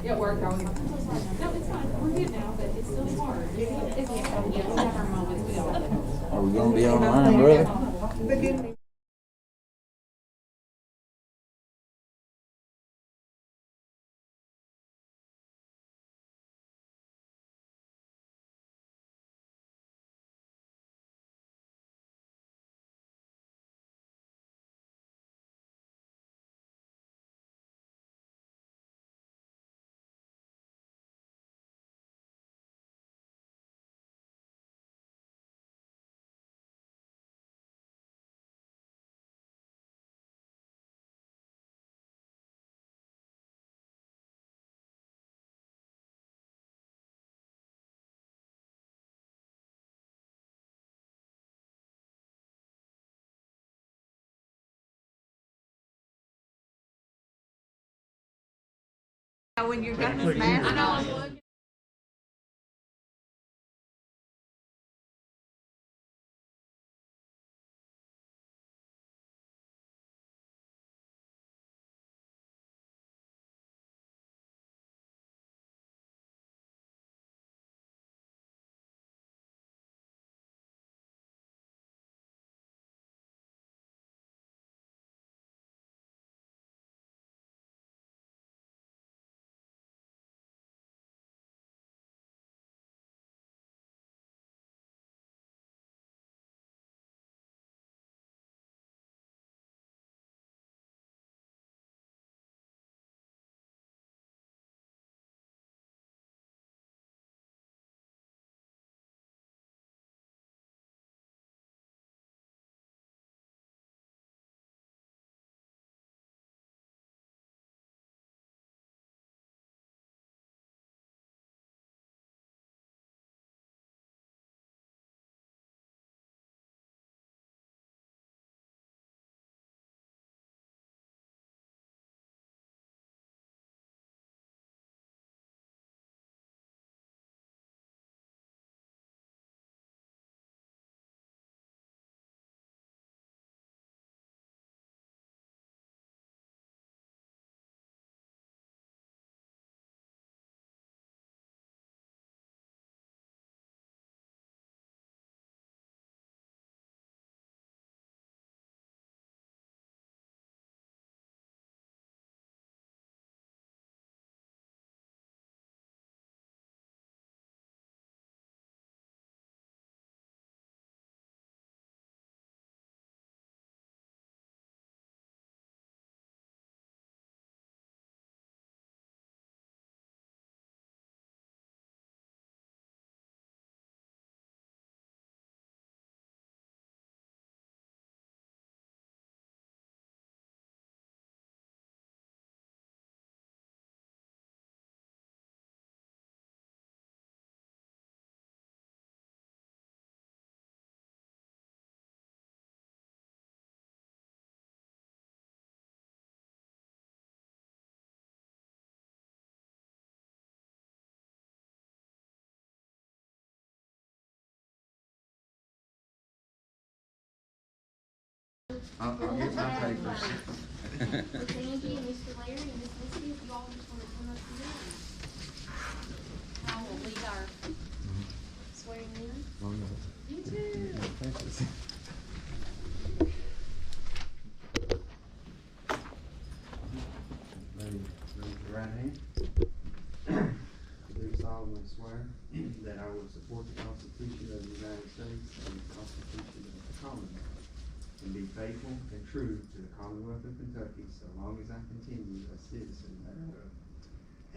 Yeah, work. No, it's fine. We're good. we gonna be online, brother? When you're got this mask on. I'll get my papers. Mr. Angie, Mr. Larry, and Miss Misty, if you all just want to come up here. I will lead our swearing in. You too. Raise your right hand. Do solemnly swear that I will support the Constitution of the United States and the Constitution of the Commonwealth, and be faithful and true to the Commonwealth of Kentucky so long as I continue a citizen thereof,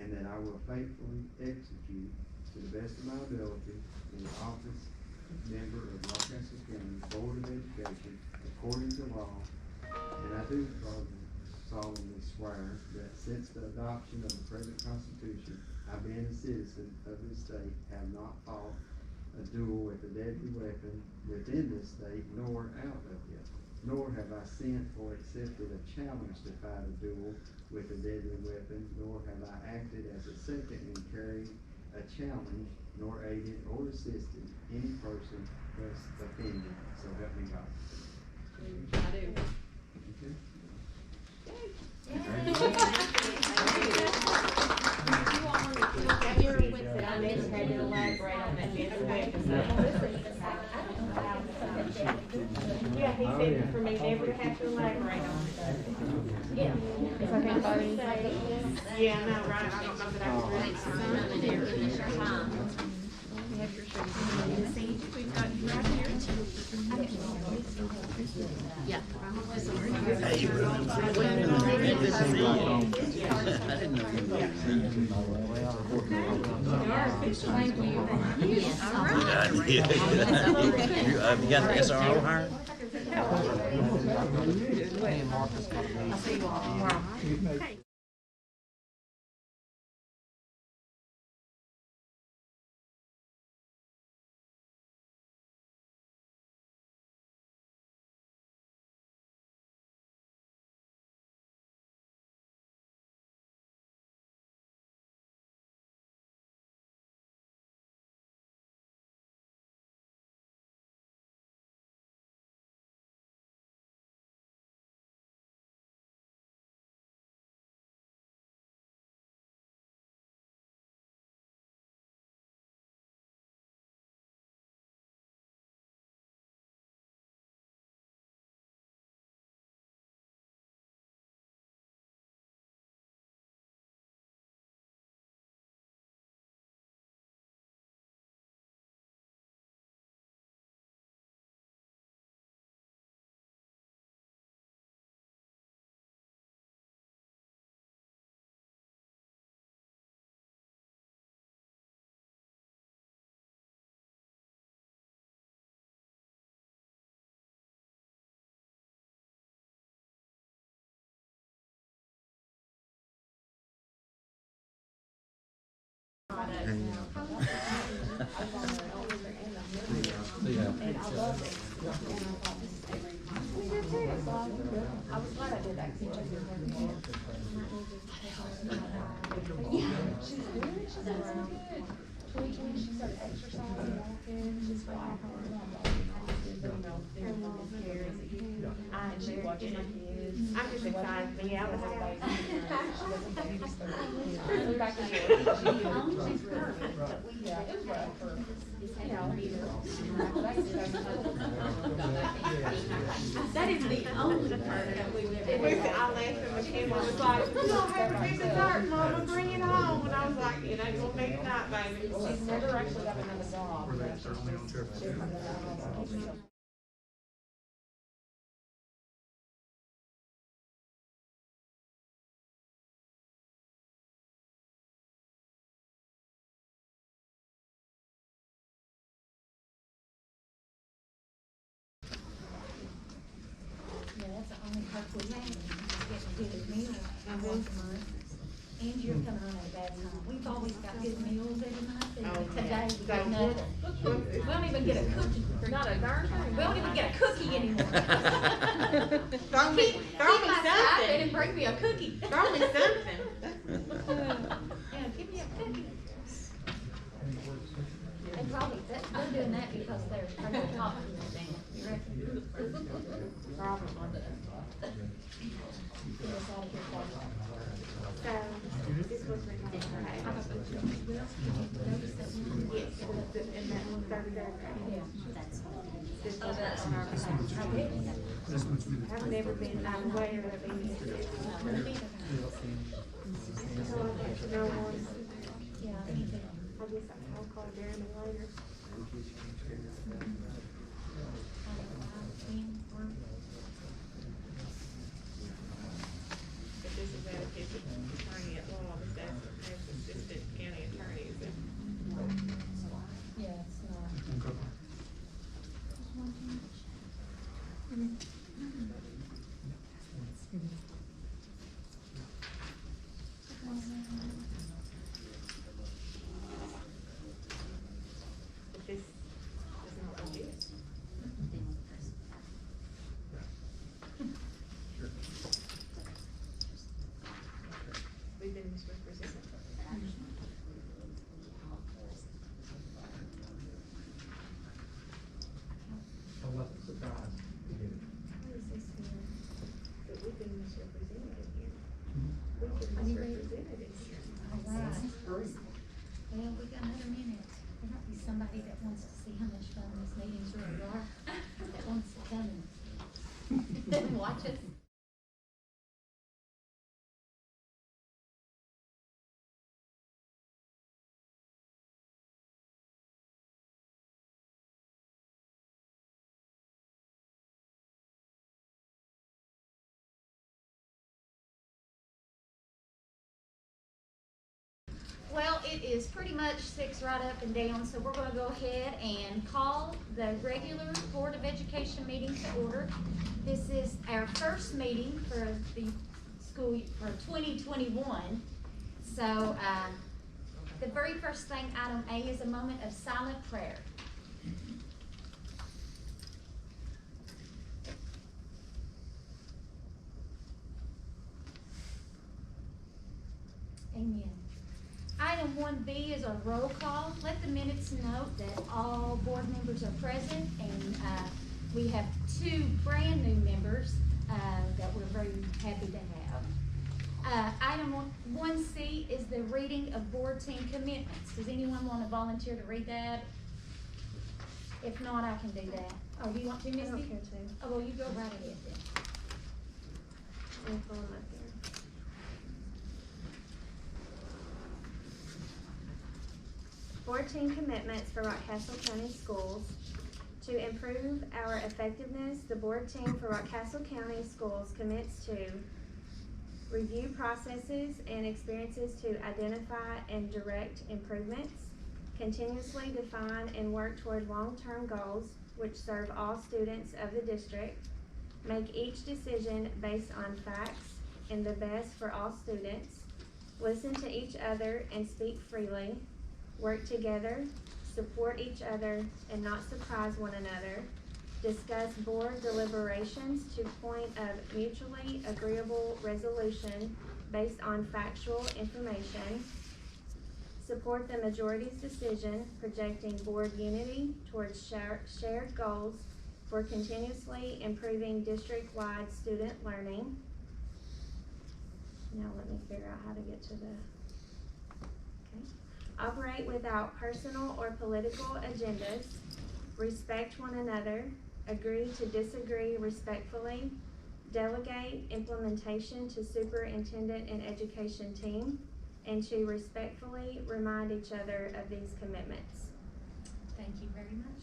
and that I will faithfully execute to the best of my ability in the office of member of Rockcastle County Board of Education according to law. And I do solemnly swear that since the adoption of the present Constitution, I, being a citizen of this state, have not fought a duel with a deadly weapon within this state, nor out of it. Nor have I sent or accepted a challenge to fight a duel with a deadly weapon, nor have I acted as a second in carrying a challenge, nor aided or assisted any person thus offended. So help me God. I do. Okay. You're with it. I just had to elaborate on that. Yeah. It's okay to borrow these? Yeah, I know, right? I don't know that I was ready to sign there. Finish our time. We have your shirt. We've got you right here. Yeah. Hey, Bruce. Good to see you. I didn't know you were seeing. You are official. Thank you. Yes, all right. You got the SRO hired? I'll see you all tomorrow. I'm just excited to be out of That is the only part that we've ever. I laughed at my kid was like, "We don't have a piece of dirt, Mama, bring it home." And I was like, "You know, you're gonna make it not, baby." She's never actually got another job. Yeah, that's the only perk we have, is getting a good meal once a month. And you're coming on at a bad time. We've always got good meals every month, and today we get nothing. We don't even get a cookie. Not a darn thing. We don't even get a cookie anymore. Throw me my stipend something. and bring me a cookie. Throw me something. Yeah, give me a cookie. And probably, they're doing that because they're trying to talk to them, Dan. You reckon? Probably. Get us out of here first. So, this was written on her. Yes, and that one third paragraph. Yeah. This was written on our. I've never been, I'm aware of any of this. So I'll let you know once. Yeah, I need to. I guess I'll call Jeremy later. But this is out of his attorney at law, this as assistant county attorney, is it? Yeah, it's not. But this is not legit. We've been misrepresented. But we've been misrepresented in here. We've been misrepresented in here. All right. Well, we got another minute. There might be somebody that wants to see how much fun these meetings really are, that wants to come and watch us. Well, it is pretty much 6 right up and down, so we're gonna go ahead and call the regular Board of Education meeting to order. This is our first meeting for the school for 2021. So, the very first thing, item A, is a moment of silent prayer. Amen. Item 1B is our roll call. Let the minutes note that all board members are present, and we have 2 brand new members that we're very happy to have. Item 1C is the reading of board team commitments. Does anyone want to volunteer to read that? If not, I can do that. Oh, you want to, Misty? I don't care to. Oh, well, you go right ahead then. Let me pull them up here. Board team commitments for Rockcastle County Schools. To improve our effectiveness, the board team for Rockcastle County Schools commits to review processes and experiences to identify and direct improvements, continuously define and work toward long-term goals which serve all students of the district, make each decision based on facts and the best for all students, listen to each other and speak freely, work together, support each other and not surprise one another, discuss board deliberations to point of mutually agreeable resolution based on factual information, support the majority's decision projecting board unity towards shared goals for continuously improving district-wide student learning. Now let me figure out how to get to the, okay. Operate without personal or political agendas, respect one another, agree to disagree respectfully, delegate implementation to superintendent and education team, and to respectfully remind each other of these commitments. Thank you very much,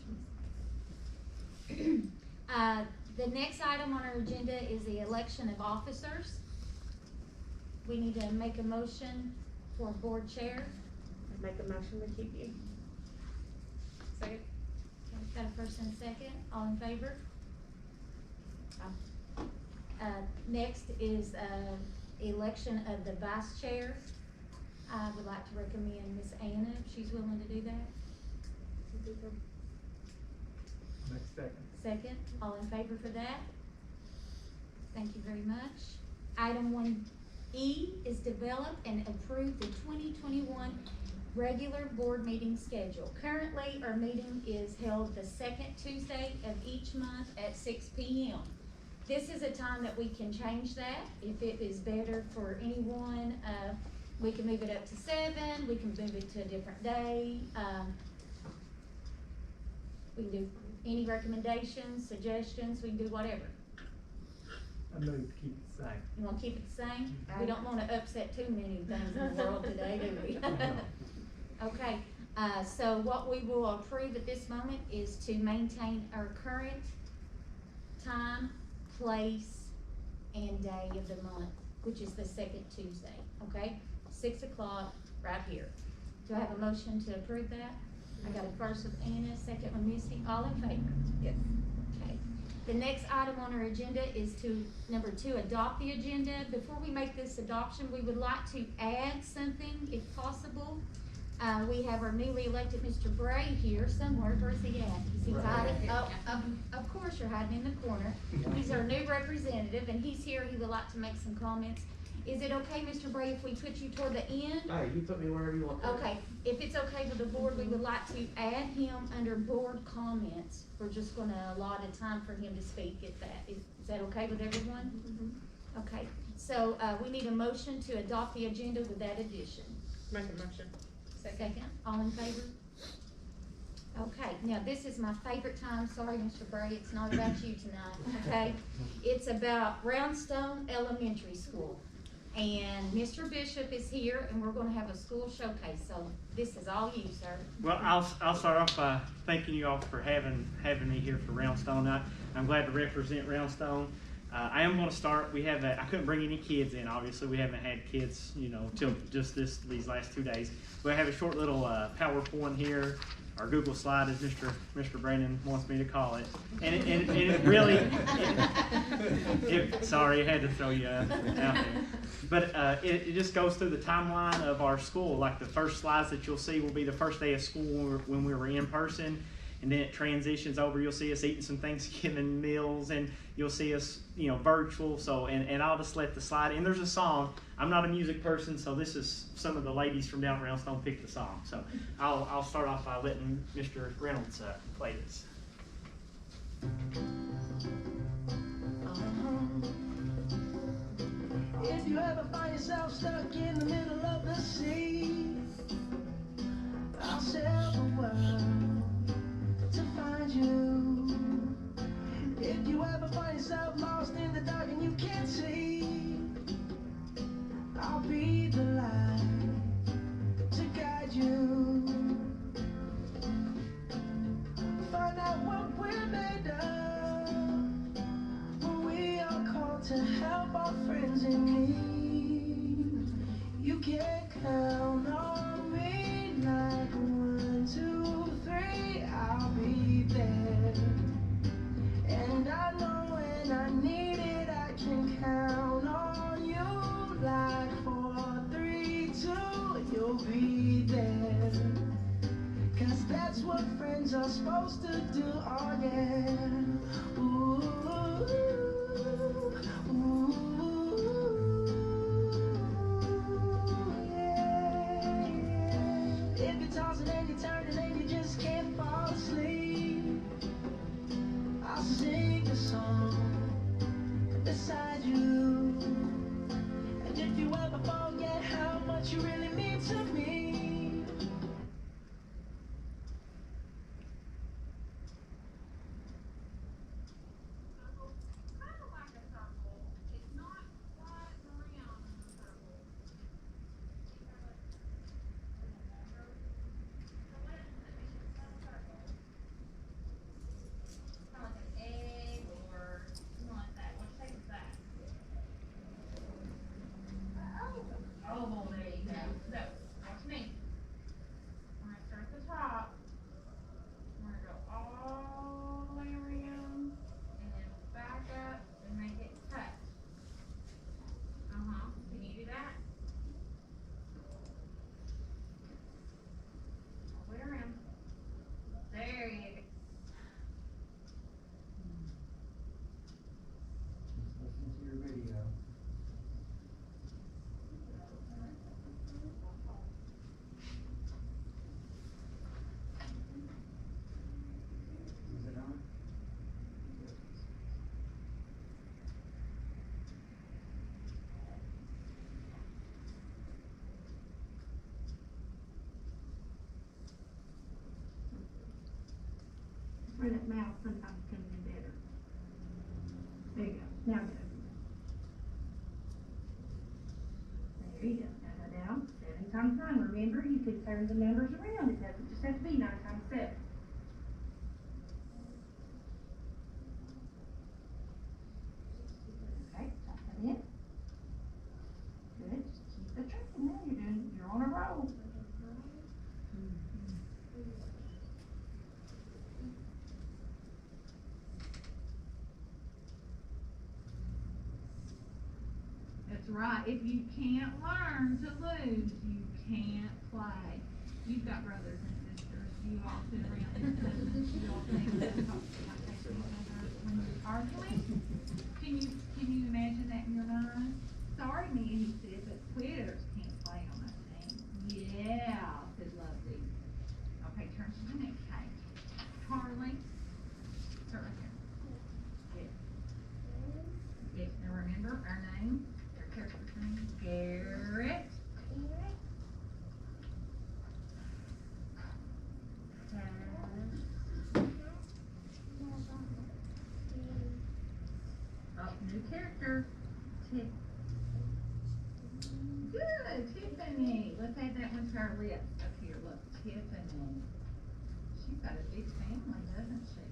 Ms. The next item on our agenda is the election of officers. We need to make a motion for board chair. I'd make a motion to keep you. Second. Okay, got a first and a second, all in favor? Next is, election of the vice chair. I would like to recommend Miss Anna, if she's willing to do that. Next second. Second, all in favor for that? Thank you very much. Item 1E is develop and approve the 2021 regular board meeting schedule. Currently, our meeting is held the second Tuesday of each month at 6 p.m. This is a time that we can change that if it is better for anyone. We can move it up to 7, we can move it to a different day. We can do any recommendations, suggestions, we can do whatever. I move to keep it the same. You wanna keep it the same? We don't wanna upset too many things in the world today, do we? Okay, so what we will approve at this moment is to maintain our current time, place, and day of the month, which is the second Tuesday, okay? 6 o'clock, right here. Do I have a motion to approve that? I got a first with Anna, second with Misty, all in favor? Yes. Okay. The next item on our agenda is to, number 2, adopt the agenda. Before we make this adoption, we would like to add something, if possible. We have our newly elected Mr. Bray here somewhere. Where's he at? Is he hiding? Oh, of course you're hiding in the corner. He's our new representative, and he's here. He would like to make some comments. Is it okay, Mr. Bray, if we put you toward the end? Hey, you put me wherever you want. Okay, if it's okay with the board, we would like to add him under board comments. We're just gonna allot a time for him to speak at that. Is that okay with everyone? Mm-hmm. Okay, so, we need a motion to adopt the agenda with that addition. Make a motion. Second, all in favor? Okay, now this is my favorite time, sorry, Mr. Bray, it's not about you tonight, okay? It's about Roundstone Elementary School. And Mr. Bishop is here, and we're gonna have a school showcase, so this is all you, sir. Well, I'll start off by thanking you all for having me here for Roundstone. I'm glad to represent Roundstone. I am going to start. I couldn't bring any kids in, obviously. We haven't had kids, till just these last 2 days. We have a short little PowerPoint here, or Google slide, as Mr. Brandon wants me to call it. And it really, sorry, I had to throw you out there. But it just goes through the timeline of our school. Like the first slides that you'll see will be the first day of school when we were in person. And then it transitions over. You'll see us eating some Thanksgiving meals, and you'll see us, virtual. So, and I'll just let the slide. And there's a song. I'm not a music person, so this is some of the ladies from down Roundstone pick the song. So, I'll start off by letting Mr. Reynolds play this. If you ever find yourself stuck in the middle of the sea, I'll sail the world to find you. If you ever find yourself lost in the dark and you can't see, I'll be the light to guide you. Find out what we're made of, for we are called to help our friends in need. You can count on me like 1, 2, 3, I'll be there. And I know when I need it, I can count on you like 4, 3, 2, you'll be there. 'Cause that's what friends are supposed to do, oh yeah. Ooh, ooh, yeah, yeah. If you're tossing and you're turning and you just can't fall asleep, I'll sing a song beside you. And if you ever forget how much you really mean to me, Oh, there you go. So, watch me. We're gonna start at the top. We're gonna go all the way around, and then back up and make it touch. Can you do that? All the way around. There you go. Listen to your video. Is it on? Where that mouth sometimes comes in better. There you go, now go. There you go, now down, 7 times 9, remember, you could turn the numbers around, it doesn't just have to be 9 times 7. Okay, come in. Good, just keep the track, now you're on a roll. That's right. If you can't learn to lose, you can't play. You've got brothers and sisters. You all sit around and you all think when you're arguing. Can you imagine that in your mind? Sorry, me, he said, but quitters can't play on that team. Yeah, said Lovely. Okay, turn to the next page. Carly. Start right there. Yes. Yes, now remember our name. Garrett. Oh, new character. Tip. Good, Tiffany. Let's add that one to our list up here. Look, Tiffany. She's got a big family, doesn't she?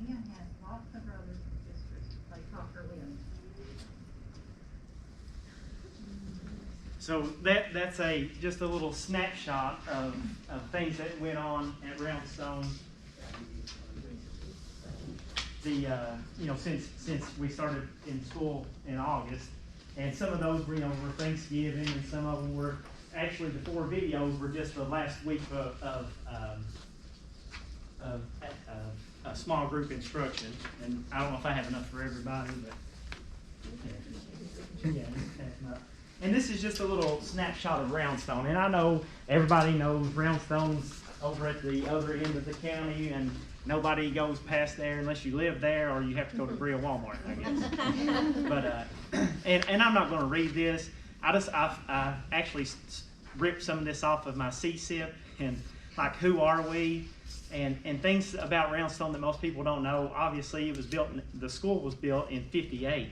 Mia has lots of brothers and sisters to play soccer with. So that's just a little snapshot of things that went on at Roundstone. Since we started in school in August, and some of those were Thanksgiving, and some of them were actually the 4 videos were just the last week of a small group instruction. And I don't know if I have enough for everybody, but yeah. And this is just a little snapshot of Roundstone. And I know everybody knows Roundstone's over at the other end of the county, and nobody goes past there unless you live there or you have to go to Brea Walmart, I guess. But and I'm not going to read this. I actually ripped some of this off of my CSIP, and like, who are we, and things about Roundstone that most people don't know. Obviously, it was built. The school was built in '58,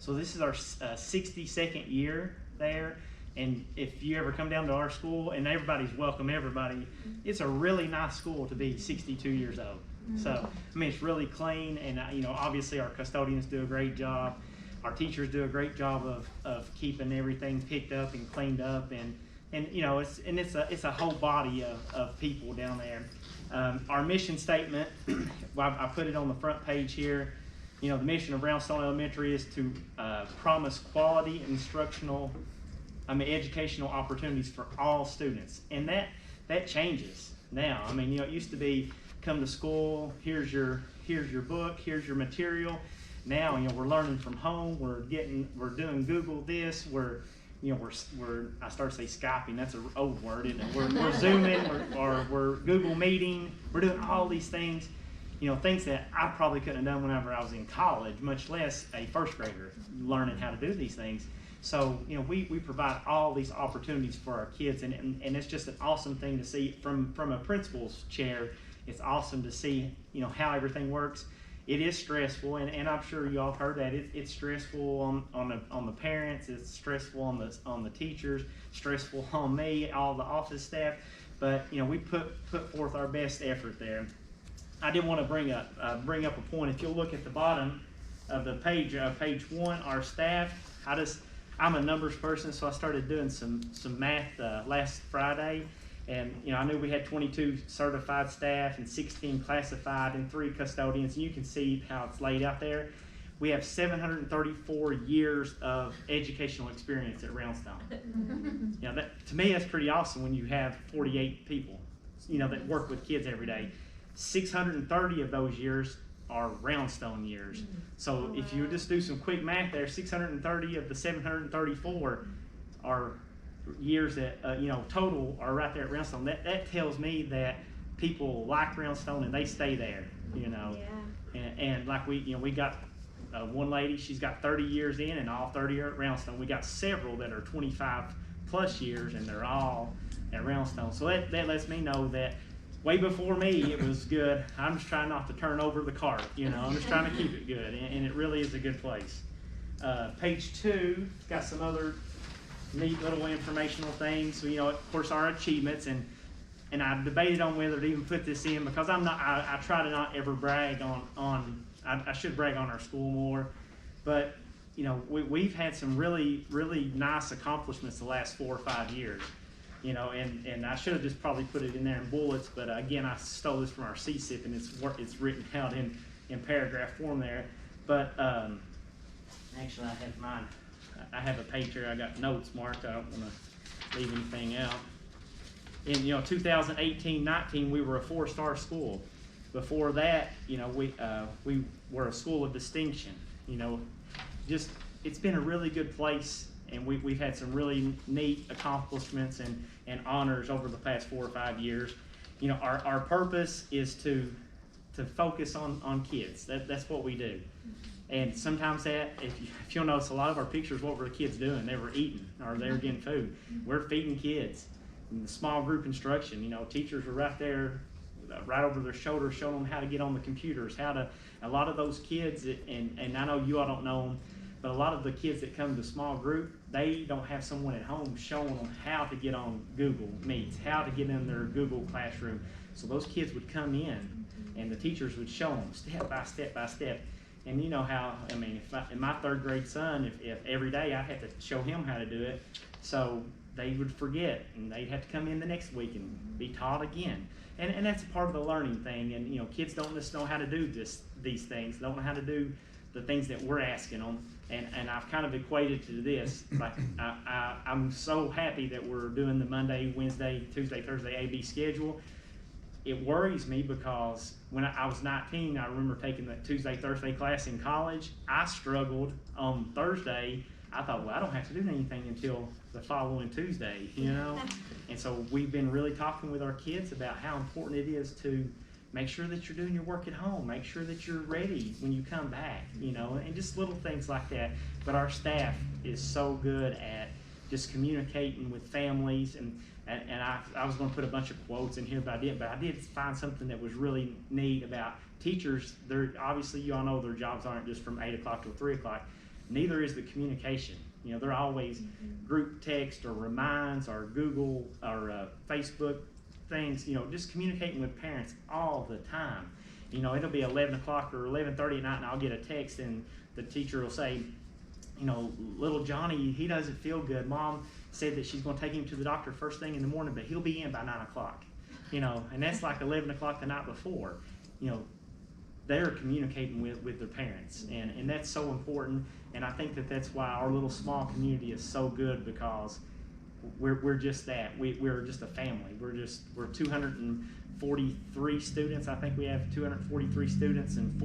so this is our 62nd year there. And if you ever come down to our school, and everybody's welcome, everybody, it's a really nice school to be 62 years old. So, I mean, it's really clean, and obviously our custodians do a great job. Our teachers do a great job of keeping everything picked up and cleaned up, and it's a whole body of people down there. Our mission statement, well, I put it on the front page here. The mission of Roundstone Elementary is to promise quality educational opportunities for all students, and that changes now. I mean, it used to be, come to school, here's your book, here's your material. Now, we're learning from home. We're doing Google this. We're I start to say Skyping. That's an old word, isn't it? We're Zooming, we're Google Meeting. We're doing all these things. Things that I probably couldn't have done whenever I was in college, much less a first grader learning how to do these things. So, we provide all these opportunities for our kids, and it's just an awesome thing to see from a principal's chair. It's awesome to see, how everything works. It is stressful, and I'm sure you all heard that. It's stressful on the parents. It's stressful on the teachers. Stressful on me, all the office staff. But we put forth our best effort there. I did want to bring up a point. If you'll look at the bottom of the page, page 1, our staff. I'm a numbers person, so I started doing some math last Friday. And I knew we had 22 certified staff and 16 classified and 3 custodians. And you can see how it's laid out there. We have 734 years of educational experience at Roundstone. That, to me, that's pretty awesome when you have 48 people, that work with kids every day. 630 of those years are Roundstone years. So if you just do some quick math there, 630 of the 734 are years that total are right there at Roundstone. That tells me that people like Roundstone and they stay there. Yeah. And like we got one lady, she's got 30 years in, and all 30 are at Roundstone. We got several that are 25 plus years, and they're all at Roundstone. So that lets me know that way before me it was good. I'm just trying not to turn over the cart. I'm just trying to keep it good, and it really is a good place. Page 2 got some other neat little informational things. So, of course, our achievements, and I debated on whether to even put this in, because I try to not ever brag on I should brag on our school more, but we've had some really, really nice accomplishments the last 4 or 5 years. And I should have just probably put it in there in bullets, but again, I stole this from our CSIP, and it's written out in paragraph form there. But actually, I have mine. I have a page here. I got notes marked. I don't want to leave anything out. In 2018-19, we were a 4-star school. Before that, we were a school of distinction. It's been a really good place, and we've had some really neat accomplishments and honors over the past 4 or 5 years. Our purpose is to focus on kids. That's what we do. And sometimes if you'll notice, a lot of our pictures, what were the kids doing? They were eating, or they were getting food. We're feeding kids. In the small group instruction, teachers were right there, right over their shoulders, showing them how to get on the computers, a lot of those kids, and I know you all don't know them, but a lot of the kids that come to small group, they don't have someone at home showing them how to get on Google Meets, how to get in their Google Classroom. So those kids would come in, and the teachers would show them step by step by step. And if my 3rd grade son, if every day I had to show him how to do it, So they would forget, and they'd have to come in the next week and be taught again. And that's part of the learning thing. And you know, kids don't just know how to do these things. They don't know how to do the things that we're asking them. And I've kind of equated to this. Like I'm so happy that we're doing the Monday, Wednesday, Tuesday, Thursday AB schedule. It worries me because when I was 19, I remember taking the Tuesday, Thursday class in college. I struggled on Thursday. I thought, well, I don't have to do anything until the following Tuesday, you know? And so we've been really talking with our kids about how important it is to make sure that you're doing your work at home, make sure that you're ready when you come back, you know, and just little things like that. But our staff is so good at just communicating with families, and I was going to put a bunch of quotes in here, but I did find something that was really neat about teachers. They're obviously, you all know their jobs aren't just from 8 o'clock till 3 o'clock. Neither is the communication. You know, they're always group text or reminds or Google or Facebook things, you know, just communicating with parents all the time. You know, it'll be 11 o'clock or 11:30 at night and I'll get a text and the teacher will say, you know, little Johnny, he doesn't feel good. Mom said that she's going to take him to the doctor first thing in the morning, but he'll be in by 9 o'clock. You know, and that's like 11 o'clock the night before. You know, they're communicating with their parents, and that's so important. And I think that that's why our little small community is so good, because we're just that. We're just a family. We're 243 students. I think we have 243 students and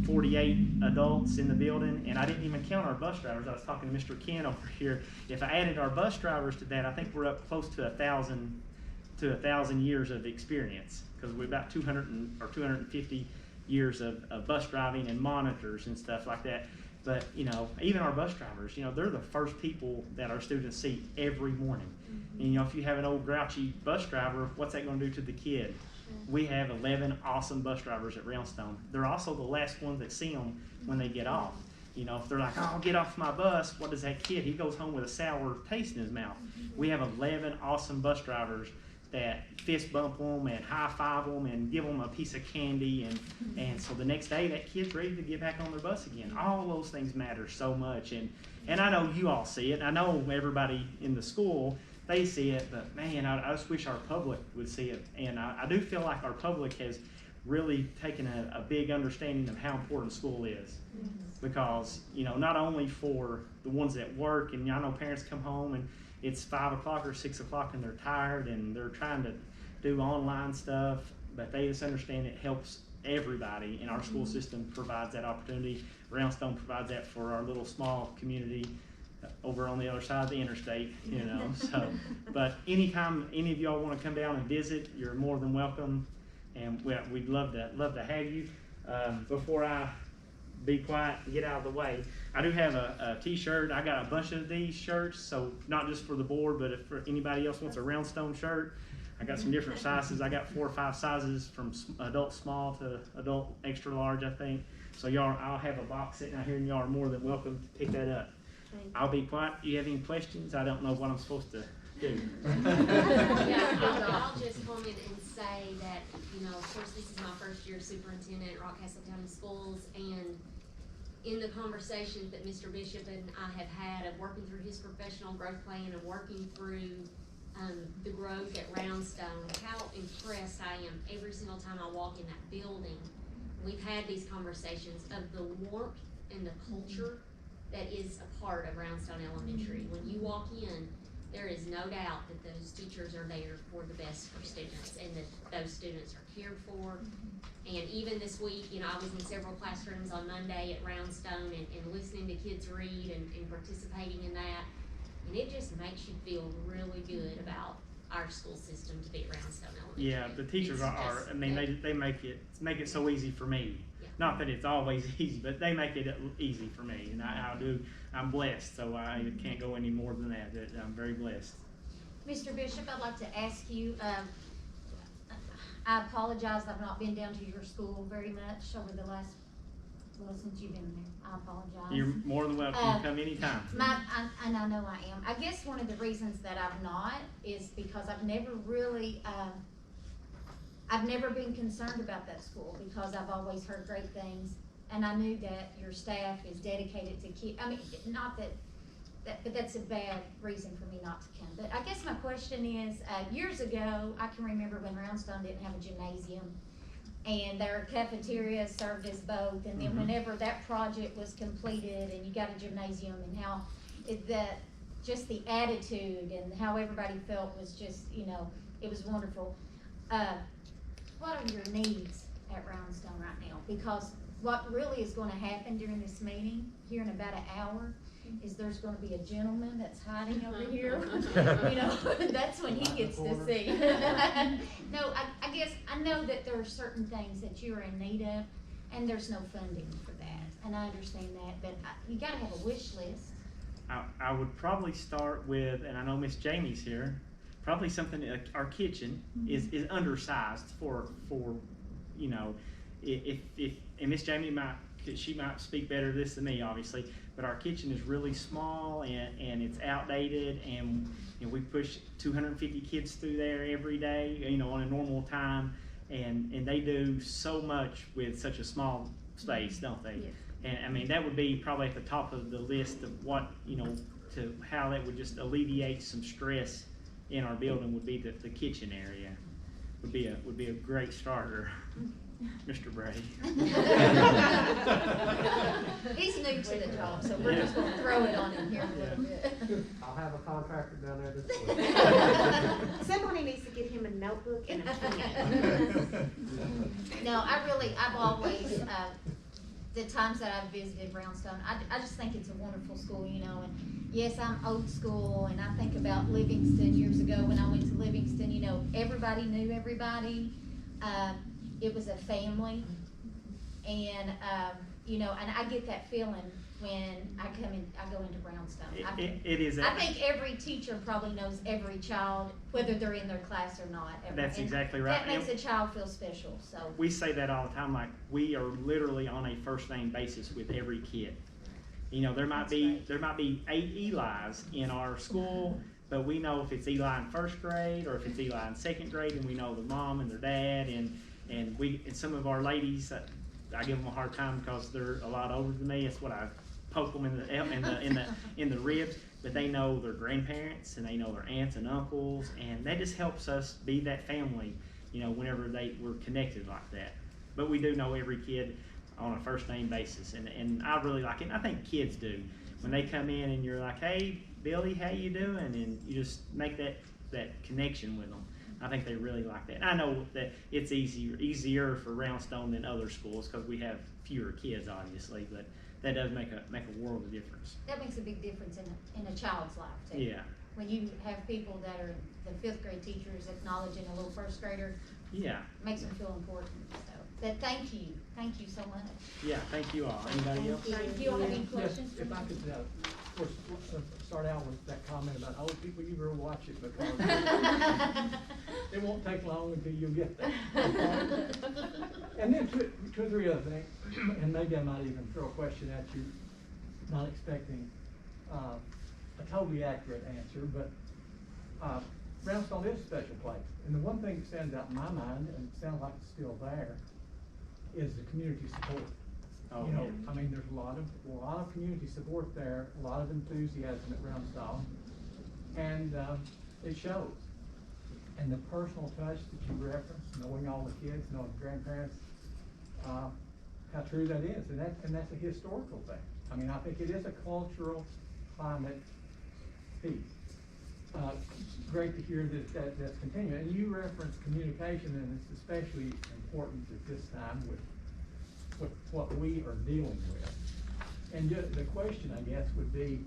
48 adults in the building. And I didn't even count our bus drivers. I was talking to Mr. Ken over here. If I added our bus drivers to that, I think we're up close to 1,000 years of experience, because we're about 250 years of bus driving and monitors and stuff like that. But, you know, even our bus drivers, you know, they're the first people that our students see every morning. And, you know, if you have an old grouchy bus driver, what's that going to do to the kid? We have 11 awesome bus drivers at Roundstone. They're also the last ones that see them when they get off. You know, if they're like, oh, get off my bus, what does that kid? He goes home with a sour taste in his mouth. We have 11 awesome bus drivers that fist bump them and high five them and give them a piece of candy, and so the next day that kid's ready to get back on their bus again. All those things matter so much, and I know you all see it. I know everybody in the school, they see it, but man, I just wish our public would see it. And I do feel like our public has really taken a big understanding of how important school is. Because, you know, not only for the ones that work, and I know parents come home and it's 5 o'clock or 6 o'clock and they're tired and they're trying to do online stuff, but they just understand it helps everybody, and our school system provides that opportunity. Roundstone provides that for our little small community over on the other side of the interstate, you know. So, but anytime any of y'all want to come down and visit, you're more than welcome, and we'd love to have you. Before I be quiet and get out of the way, I do have a t-shirt. I got a bunch of these shirts, so not just for the board, but if for anybody else wants a Roundstone shirt, I got some different sizes. I got 4 or 5 sizes from adult small to adult extra large, I think. So y'all, I'll have a box sitting out here, and y'all are more than welcome to pick that up. I'll be quiet. Do you have any questions? I don't know what I'm supposed to do. Yeah, I'll just comment and say that, you know, of course, this is my first year superintendent at Rockcastle County Schools, and in the conversations that Mr. Bishop and I have had of working through his professional growth plan and working through the growth at Roundstone, how impressed I am every single time I walk in that building. We've had these conversations of the warmth and the culture that is a part of Roundstone Elementary. When you walk in, there is no doubt that those teachers are there for the best for students, and that those students are cared for. And even this week, you know, I was in several classrooms on Monday at Roundstone and listening to kids read and participating in that. And it just makes you feel really good about our school system to be at Roundstone Elementary. Yeah, the teachers are, I mean, they make it so easy for me. Yeah. Not that it's always easy, but they make it easy for me, and I'm blessed, so I can't go any more than that. I'm very blessed. Mr. Bishop, I'd like to ask you, I apologize, I've not been down to your school very much over the last, since you've been there. I apologize. You're more than welcome to come anytime. And I know I am. I guess one of the reasons that I've not is because I've never really, I've never been concerned about that school, because I've always heard great things, and I knew that your staff is dedicated to keep, I mean, not that but that's a bad reason for me not to come. But I guess my question is, years ago, I can remember when Roundstone didn't have a gymnasium, and their cafeteria served as both, and then whenever that project was completed and you got a gymnasium, and how just the attitude and how everybody felt was just, it was wonderful. What are your needs at Roundstone right now? Because what really is gonna happen during this meeting, here in about an hour, is there's gonna be a gentleman that's hiding over here. That's when he gets to see. No, I guess, I know that there are certain things that you're in need of, and there's no funding for that, and I understand that, but you gotta have a wish list. I would probably start with, and I know Miss Jamie's here, probably something, our kitchen is undersized for if and Miss Jamie might speak better to this than me, obviously, but our kitchen is really small and it's outdated, and we push 250 kids through there every day, on a normal time, and they do so much with such a small space, don't they? Yes. And I mean, that would be probably at the top of the list of what, to how that would just alleviate some stress in our building would be the kitchen area. Would be a great starter, Mr. Brady. He's new to the job, so we're just gonna throw it on him here a little bit. I'll have a contractor down there this week. Somebody needs to get him a notebook and a pen. No, I've always, the times that I've visited Roundstone, I just think it's a wonderful school, and yes, I'm old school, and I think about Livingston years ago when I went to Livingston, everybody knew everybody. It was a family, and, and I get that feeling when I go into Roundstone. It is. I think every teacher probably knows every child, whether they're in their class or not. That's exactly right. That makes a child feel special, so. We say that all the time, like, we are literally on a first name basis with every kid. There might be 8 Eli's in our school, but we know if it's Eli in first grade or if it's Eli in second grade, and we know the mom and their dad, and some of our ladies, I give them a hard time because they're a lot older than me. That's what I poke them in the ribs, but they know their grandparents and they know their aunts and uncles, and that just helps us be that family, whenever we're connected like that. But we do know every kid on a first name basis, and I really like it. And I think kids do when they come in and you're like, "Hey, Billy, how you doing?" and you just make that connection with them. I think they really like that. And I know that it's easier for Roundstone than other schools because we have fewer kids, obviously, but that does make a world of difference. That makes a big difference in a child's life too. Yeah. When you have people that are the 5th grade teachers acknowledging a little first grader. Yeah. Makes them feel important. So, but thank you so much. Yeah, thank you all. Anybody else? Do you all have any Yes, questions? if I could, of course, start out with that comment about old people, you better watch it because it won't take long until you'll get there. And then two or three other things, and maybe I might even throw a question at you, not expecting a totally accurate answer, but Roundstone is a special place. And the one thing that stands out in my mind, and it sounds like it's still there, is the community support. Oh, You know, yeah. I mean, there's a lot of community support there, a lot of enthusiasm at Roundstone, and it shows. And the personal touch that you referenced, knowing all the kids, knowing the grandparents, how true that is, and that's a historical thing. I mean, I think it is a cultural climate piece. Great to hear that's continuing. And you referenced communication, and it's especially important at this time with what we are dealing with. And the question, I guess, would be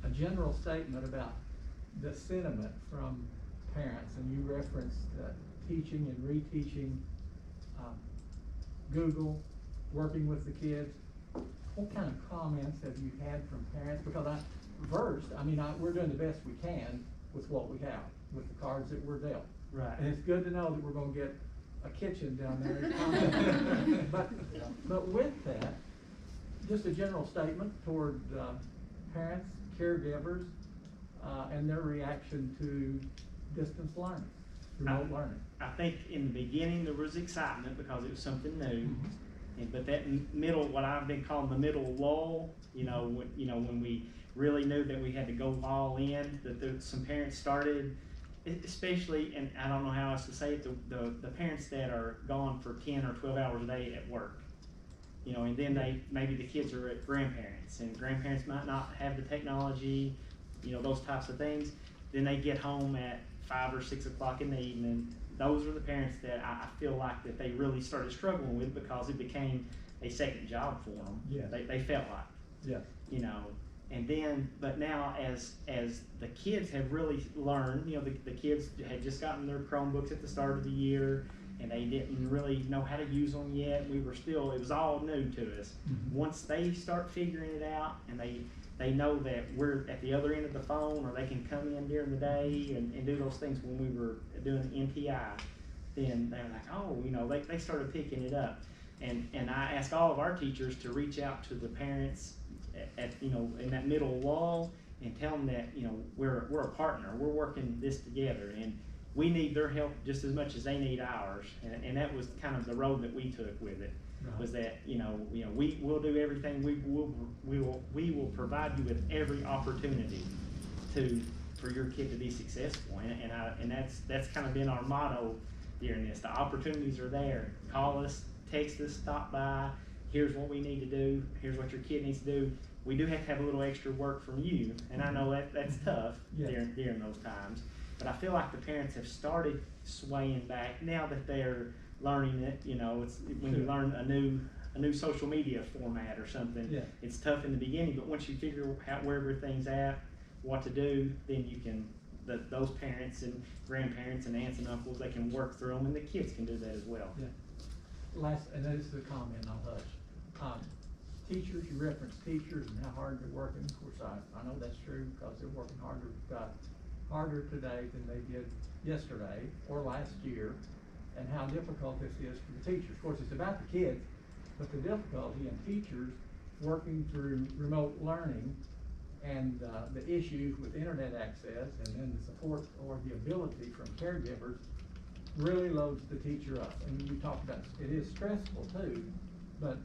a general statement about the sentiment from parents. And you referenced teaching and reteaching, Google, working with the kids. What kind of comments have you had from parents? Because we're doing the best we can with what we have, with the cards that we're dealt. Right. And it's good to know that we're gonna get a kitchen down there. But with that, just a general statement toward parents, caregivers, and their reaction to distance learning, remote learning. I think in the beginning there was excitement because it was something new, but that middle, what I've been calling the middle lull, When we really knew that we had to go all in, some parents started, especially, and I don't know how else to say it, the parents that are gone for 10 or 12 hours a day at work. And then maybe the kids are at grandparents, and grandparents might not have the technology, those types of things. Then they get home at 5 or 6 o'clock in the evening. Those are the parents that I feel like that they really started struggling with, because it became a second job for them. Yeah. They felt like. Yeah. And then, but now as the kids have really learned, the kids had just gotten their Chromebooks at the start of the year, and they didn't really know how to use them yet. It was all new to us. Mm-hmm. Once they start figuring it out, and they know that we're at the other end of the phone, or they can come in during the day and do those things when we were doing NTI, then they're like, oh, they started picking it up. And I ask all of our teachers to reach out to the parents at in that middle wall, and tell them that we're a partner, we're working this together, and we need their help just as much as they need ours. And that was kind of the road that we took with it. Right. Was that we will do everything, we will provide you with every opportunity for your kid to be successful, and that's kind of been our motto during this. The opportunities are there. Call us, text us, stop by. Here's what we need to do. Here's what your kid needs to do. We do have to have a little extra work from you, and I know that's tough. Yes. during those times. But I feel like the parents have started swaying back now that they're learning it. It's when you learn a new social media format or something. Yeah. It's tough in the beginning, but once you figure out where everything's at, what to do, then you can. Those parents and grandparents and aunts and uncles, they can work through them, and the kids can do that as well. Yeah. And this is a comment I'll hush. Teachers, you reference teachers and how hard they're working. Of course, I know that's true, because they're working harder today than they did yesterday or last year, and how difficult this is for the teachers. Of course, it's about the kids, but the difficulty in teachers working through remote learning, and the issues with internet access, and then the support or the ability from caregivers really loads the teacher up. And you talked about it is stressful too, but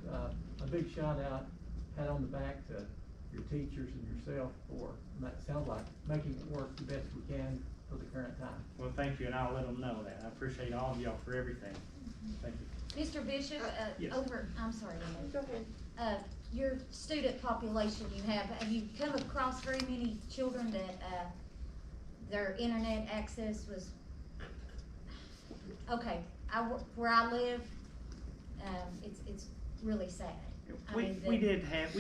a big shout out, pat on the back to your teachers and yourself for, that sounds like, making it work the best we can for the current time. Well, thank you, and I'll let them know that. I appreciate all of y'all for everything. Thank you. Mr. Bishop, yes. I'm sorry, Go ahead. Your student population have you come across very many children that their internet access was, okay, where I live, it's really sad. We did have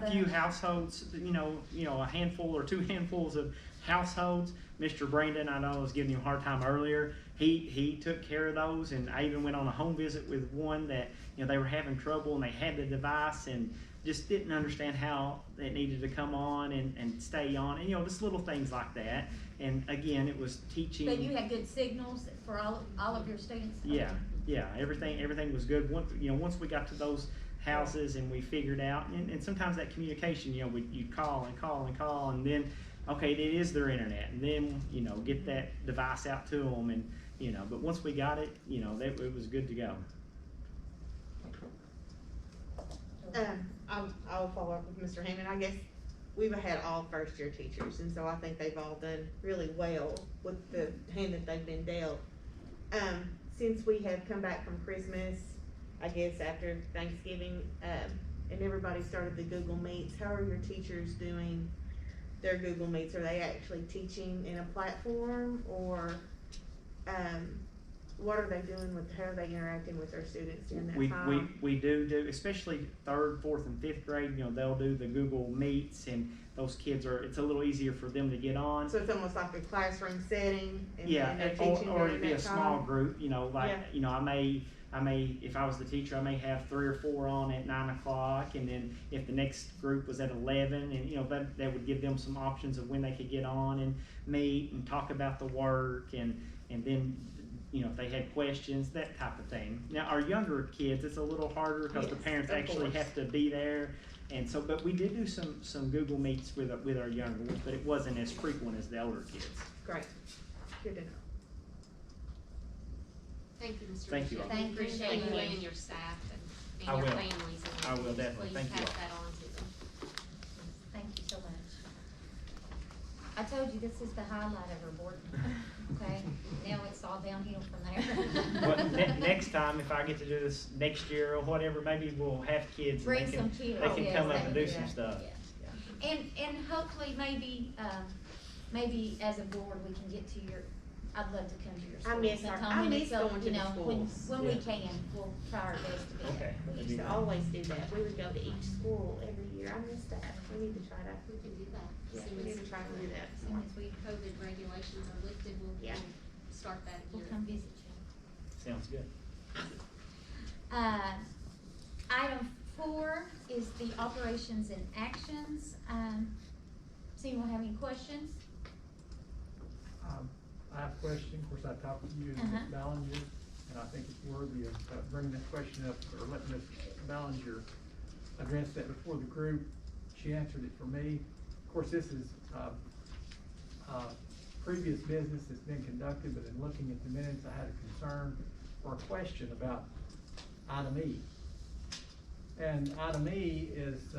a few households, a handful or 2 handfuls of households. Mr. Brandon, I know I was giving you a hard time earlier. He took care of those, and I even went on a home visit with one that they were having trouble, and they had the device and just didn't understand how it needed to come on and stay on, and just little things like that. And again, it was teaching. But you had good signals for all of your students? Yeah, everything was good. Once we got to those houses and we figured out, and sometimes that communication, you'd call and then, okay, it is their internet, and then, get that device out to them, and, but once we got it, it was good to go. I'll follow up with Mr. Hammond. I guess we've had all first-year teachers, and so I think they've all done really well with the hand that they've been dealt. Since we have come back from Christmas, I guess after Thanksgiving, and everybody started the Google Meets, how are your teachers doing their Google Meets? Are they actually teaching in a platform, or what are they doing how are they interacting with their students during that time? We do, especially 3rd, 4th, and 5th grade, they'll do the Google Meets, and those kids it's a little easier for them to get on. So it's almost like a classroom setting, and yeah, they're teaching or it'd be a small group, I may, if I was the teacher, I may have 3 or 4 on at 9 o'clock, and then if the next group was at 11, and that would give them some options of when they could get on and meet and talk about the work, and then if they had questions, that type of thing. Now our younger kids, it's a little harder because the parents actually have to be there, and so, but we did do some Google Meets with our younger ones, but it wasn't as frequent as the older kids. Great, good to know. Thank you, Mr. Thank you all. Thank you. Appreciate you and your staff and your families. I will definitely. Please Thank you pass all. that on to them. I told you, this is the highlight of our board meeting, okay? Now it's all downhill from there. But next time, if I get to do this next year or whatever, maybe we'll have kids and Bring they some can, kids. they can Yes, come up that and would do be some right. stuff. Yeah. And hopefully maybe, maybe as a board, we can get to your, I'd love to come to your I school miss sometime I when miss it's so, going to you the know, schools. when we Yeah. can, we'll try our best to be there. Okay. We used to always do that. We would go to each school every year. I miss that. We need to try that. We can do that. Yeah, As soon we need as to try to do that. As soon as we, COVID regulations are lifted, we'll Yeah. start that we'll again. come visit you. Sounds good. Item 4 is the operations and actions. Does anyone have any questions? I have a question, of course, I talked to you and Uh-huh. Ms. Ballinger, and I think it's worthy of bringing that question up, or letting Ms. Ballinger address that before the group. She answered it for me. Of course, this is, previous business that's been conducted, but in looking at the minutes, I had a concern or a question about item E. And item E is,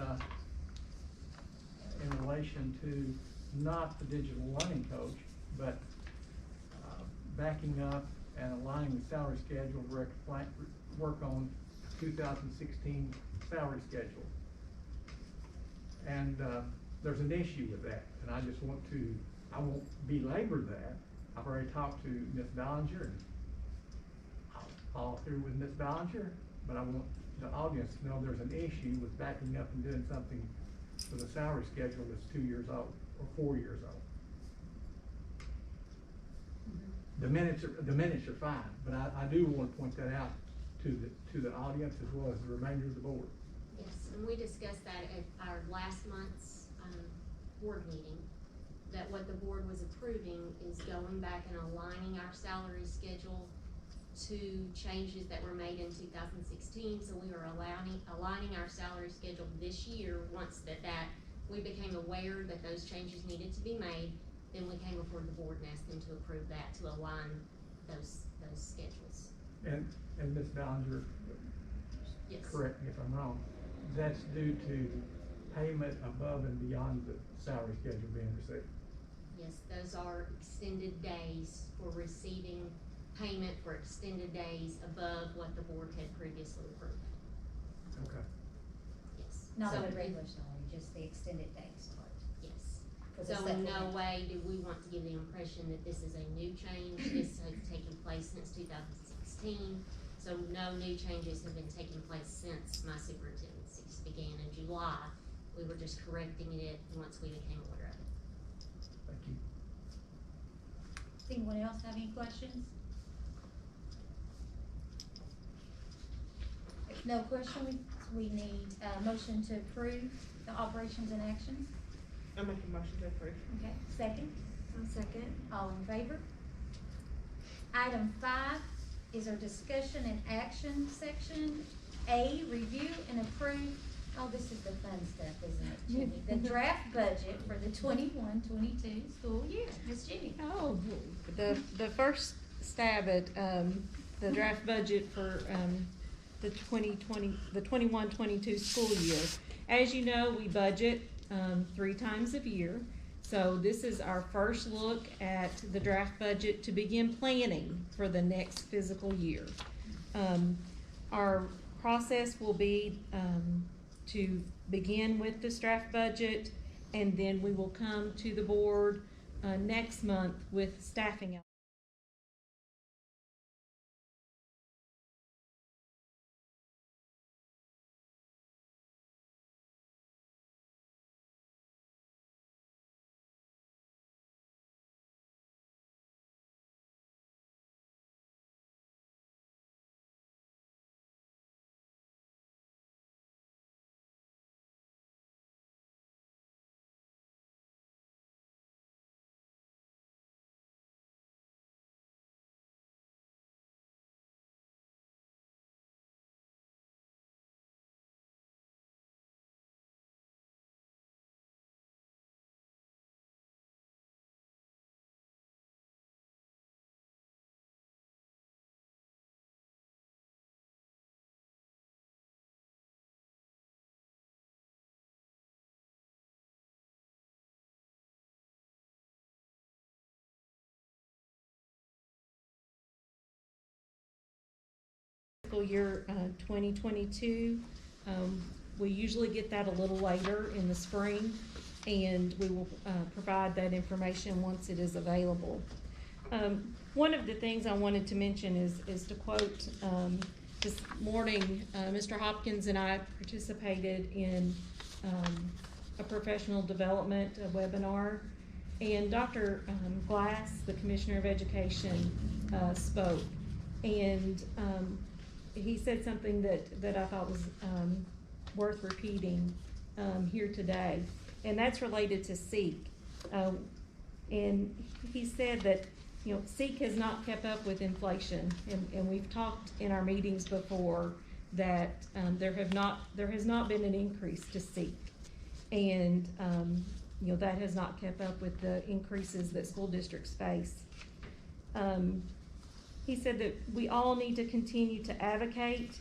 in relation to not the digital learning coach, but backing up and aligning the salary schedule to work on 2016 salary schedule. And there's an issue with that, and I just want to, I won't belabor that. I've already talked to Ms. Ballinger, and I'll follow through with Ms. Ballinger, but I want the audience to know there's an issue with backing up and doing something with a salary schedule that's 2 years old or 4 years old. The minutes are fine, but I do want to point that out to the audience as well as the remainder of the board. Yes, and we discussed that at our last month's, board meeting, that what the board was approving is going back and aligning our salary schedule to changes that were made in 2016, so we were aligning our salary schedule this year. Once we became aware that those changes needed to be made, then we came before the board and asked them to approve that, to align those schedules. And Ms. Ballinger, Yes. correct me if I'm wrong, that's due to payment above and beyond the salary schedule being received. Yes, those are extended days for receiving payment for extended days above what the board had previously approved. Okay. Yes. Not So the we- regular salary, just the extended days part. Yes. 'Cause So it's in that no one. way do we want to give the impression that this is a new change. This has taken place since 2016. So no new changes have been taking place since my superintendency began in July. We were just correcting it once we became aware of it. Thank you. Does anyone else have any questions? If no question, we need a motion to approve the operations and actions. I make a motion to approve. Okay, second, I'll second. all in favor? Item 5 is our discussion and action section. A, review and approve, oh, this is the fun stuff, isn't it, Jenny? The draft budget for the 21-22 school year. Ms. Jenny? Oh, the first stab at, the draft budget for, the 21-22 school year. As you know, we budget, 3 times a year. So this is our first look at the draft budget to begin planning for the next fiscal year. Our process will be, to begin with this draft budget, and then we will come to the board, next month with staffing. fiscal year, 2022. We usually get that a little later in the spring, and we will, provide that information once it is available. One of the things I wanted to mention is to quote, this morning, Mr. Hopkins and I participated in, a professional development webinar, and Dr. Glass, the Commissioner of Education, spoke, and he said something that I thought was worth repeating here today, and that's related to SEEK. And he said that, you know, SEEK has not kept up with inflation, and we've talked in our meetings before that there has not been an increase to SEEK, and you know, that has not kept up with the increases that school districts face. He said that we all need to continue to advocate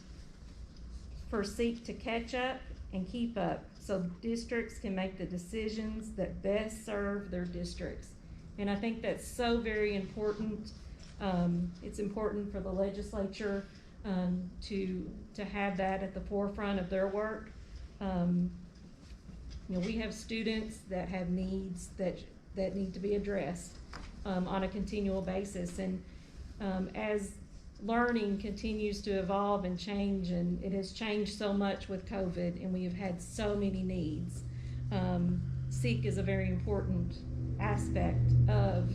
for SEEK to catch up and keep up so districts can make the decisions that best serve their districts. And I think that's so very important. It's important for the legislature to have that at the forefront of their work. You know, we have students that have needs that need to be addressed on a continual basis, and as learning continues to evolve and change, and it has changed so much with COVID, and we have had so many needs, SEEK is a very important aspect of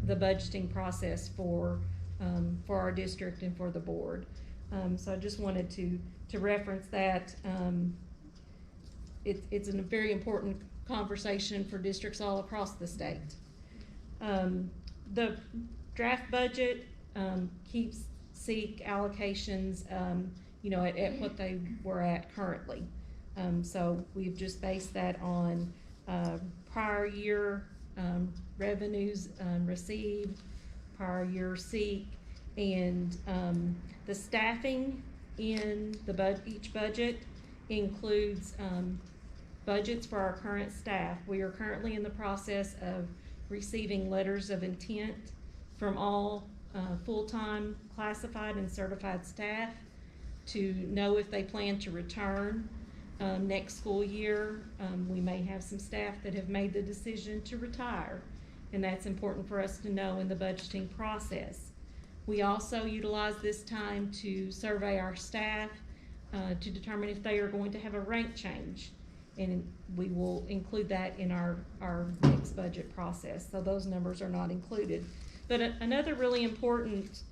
the budgeting process for our district and for the board. So I just wanted to reference that. It's a very important conversation for districts all across the state. The draft budget keeps SEEK allocations, you know, at what they were at currently. So we've just based that on prior year revenues received, prior year SEEK, and the staffing in each budget includes budgets for our current staff. We are currently in the process of receiving letters of intent from all full-time classified and certified staff to know if they plan to return next school year. We may have some staff that have made the decision to retire, and that's important for us to know in the budgeting process. We also utilize this time to survey our staff to determine if they are going to have a rank change, and we will include that in our next budget process. So those numbers are not included. But another really important